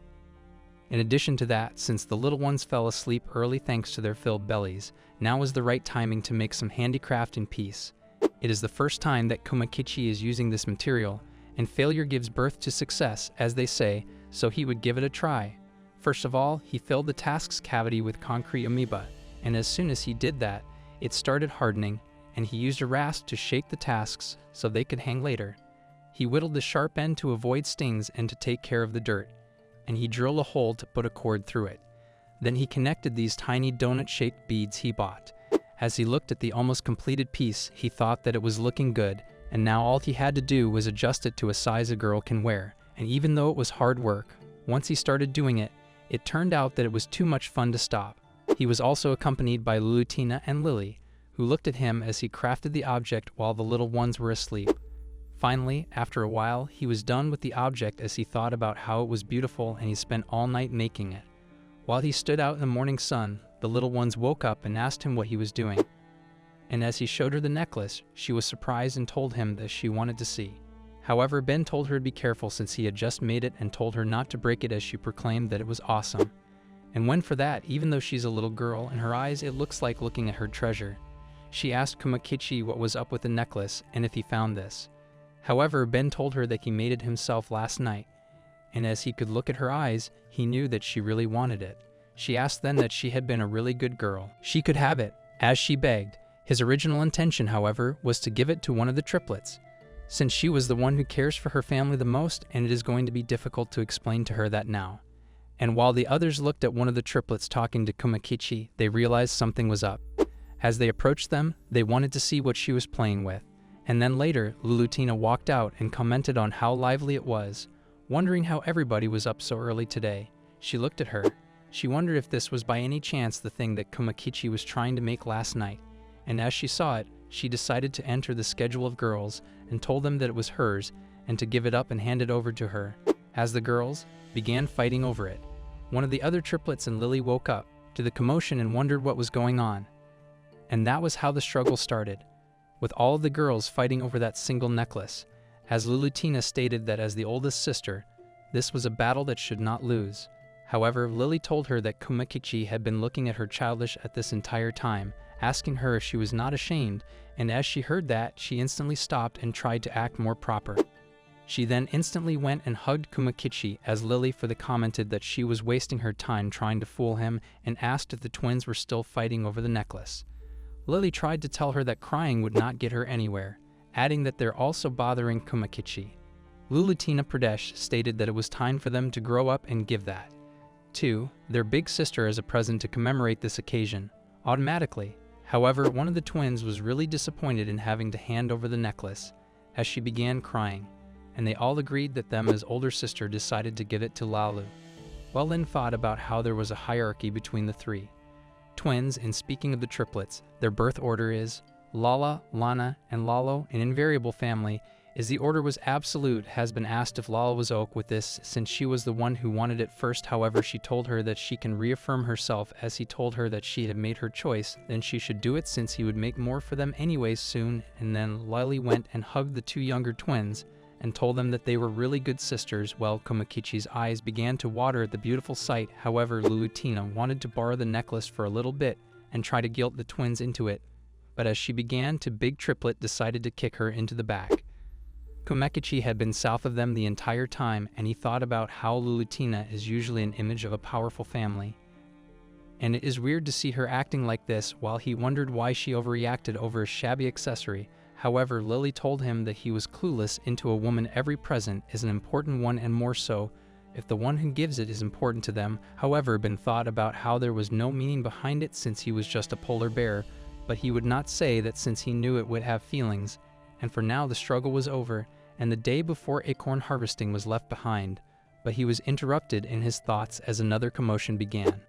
In addition to that, since the little ones fell asleep early thanks to their filled bellies, now is the right timing to make some handicraft in peace. It is the first time that Kumakichi is using this material, and failure gives birth to success, as they say, so he would give it a try. First of all, he filled the task's cavity with concrete amoeba, and as soon as he did that, it started hardening, and he used a rasp to shake the tasks so they could hang later. He whittled the sharp end to avoid stings and to take care of the dirt, and he drilled a hole to put a cord through it. Then he connected these tiny donut-shaped beads he bought. As he looked at the almost completed piece, he thought that it was looking good, and now all he had to do was adjust it to a size a girl can wear. And even though it was hard work, once he started doing it, it turned out that it was too much fun to stop. He was also accompanied by Lulutina and Lily, who looked at him as he crafted the object while the little ones were asleep. Finally, after a while, he was done with the object as he thought about how it was beautiful, and he spent all night making it. While he stood out in the morning sun, the little ones woke up and asked him what he was doing. And as he showed her the necklace, she was surprised and told him that she wanted to see. However, Ben told her to be careful since he had just made it and told her not to break it as she proclaimed that it was awesome. And when for that, even though she's a little girl, in her eyes it looks like looking at her treasure. She asked Kumakichi what was up with the necklace and if he found this. However, Ben told her that he made it himself last night, and as he could look at her eyes, he knew that she really wanted it. She asked then that she had been a really good girl. She could have it, as she begged. His original intention, however, was to give it to one of the triplets, since she was the one who cares for her family the most, and it is going to be difficult to explain to her that now. And while the others looked at one of the triplets talking to Kumakichi, they realized something was up. As they approached them, they wanted to see what she was playing with. And then later, Lulutina walked out and commented on how lively it was, wondering how everybody was up so early today. She looked at her. She wondered if this was by any chance the thing that Kumakichi was trying to make last night. And as she saw it, she decided to enter the schedule of girls and told them that it was hers and to give it up and hand it over to her. As the girls began fighting over it, one of the other triplets and Lily woke up to the commotion and wondered what was going on. And that was how the struggle started, with all of the girls fighting over that single necklace. As Lulutina stated that as the oldest sister, this was a battle that should not lose. However, Lily told her that Kumakichi had been looking at her childish at this entire time, asking her if she was not ashamed, and as she heard that, she instantly stopped and tried to act more proper. She then instantly went and hugged Kumakichi as Lily further commented that she was wasting her time trying to fool him and asked if the twins were still fighting over the necklace. Lily tried to tell her that crying would not get her anywhere, adding that they're also bothering Kumakichi. Lulutina Pradesh stated that it was time for them to grow up and give that to their big sister as a present to commemorate this occasion, automatically. However, one of the twins was really disappointed in having to hand over the necklace, as she began crying, and they all agreed that them as older sister decided to give it to Lalu. Well, Lin thought about how there was a hierarchy between the three twins, and speaking of the triplets, their birth order is Lala, Lana, and Lalo, an invariable family, as the order was absolute. Has been asked if Lala was ok with this since she was the one who wanted it first. However, she told her that she can reaffirm herself as he told her that she had made her choice, then she should do it since he would make more for them anyways soon. And then Lily went and hugged the two younger twins and told them that they were really good sisters. Well, Kumakichi's eyes began to water at the beautiful sight. However, Lulutina wanted to borrow the necklace for a little bit and try to guilt the twins into it, but as she began to, big triplet decided to kick her into the back. Kumakichi had been south of them the entire time, and he thought about how Lulutina is usually an image of a powerful family, and it is weird to see her acting like this, while he wondered why she overreacted over a shabby accessory. However, Lily told him that he was clueless into a woman. Every present is an important one, and more so if the one who gives it is important to them. However, Ben thought about how there was no meaning behind it since he was just a polar bear, but he would not say that since he knew it would have feelings. And for now the struggle was over, and the day before acorn harvesting was left behind, but he was interrupted in his thoughts as another commotion began.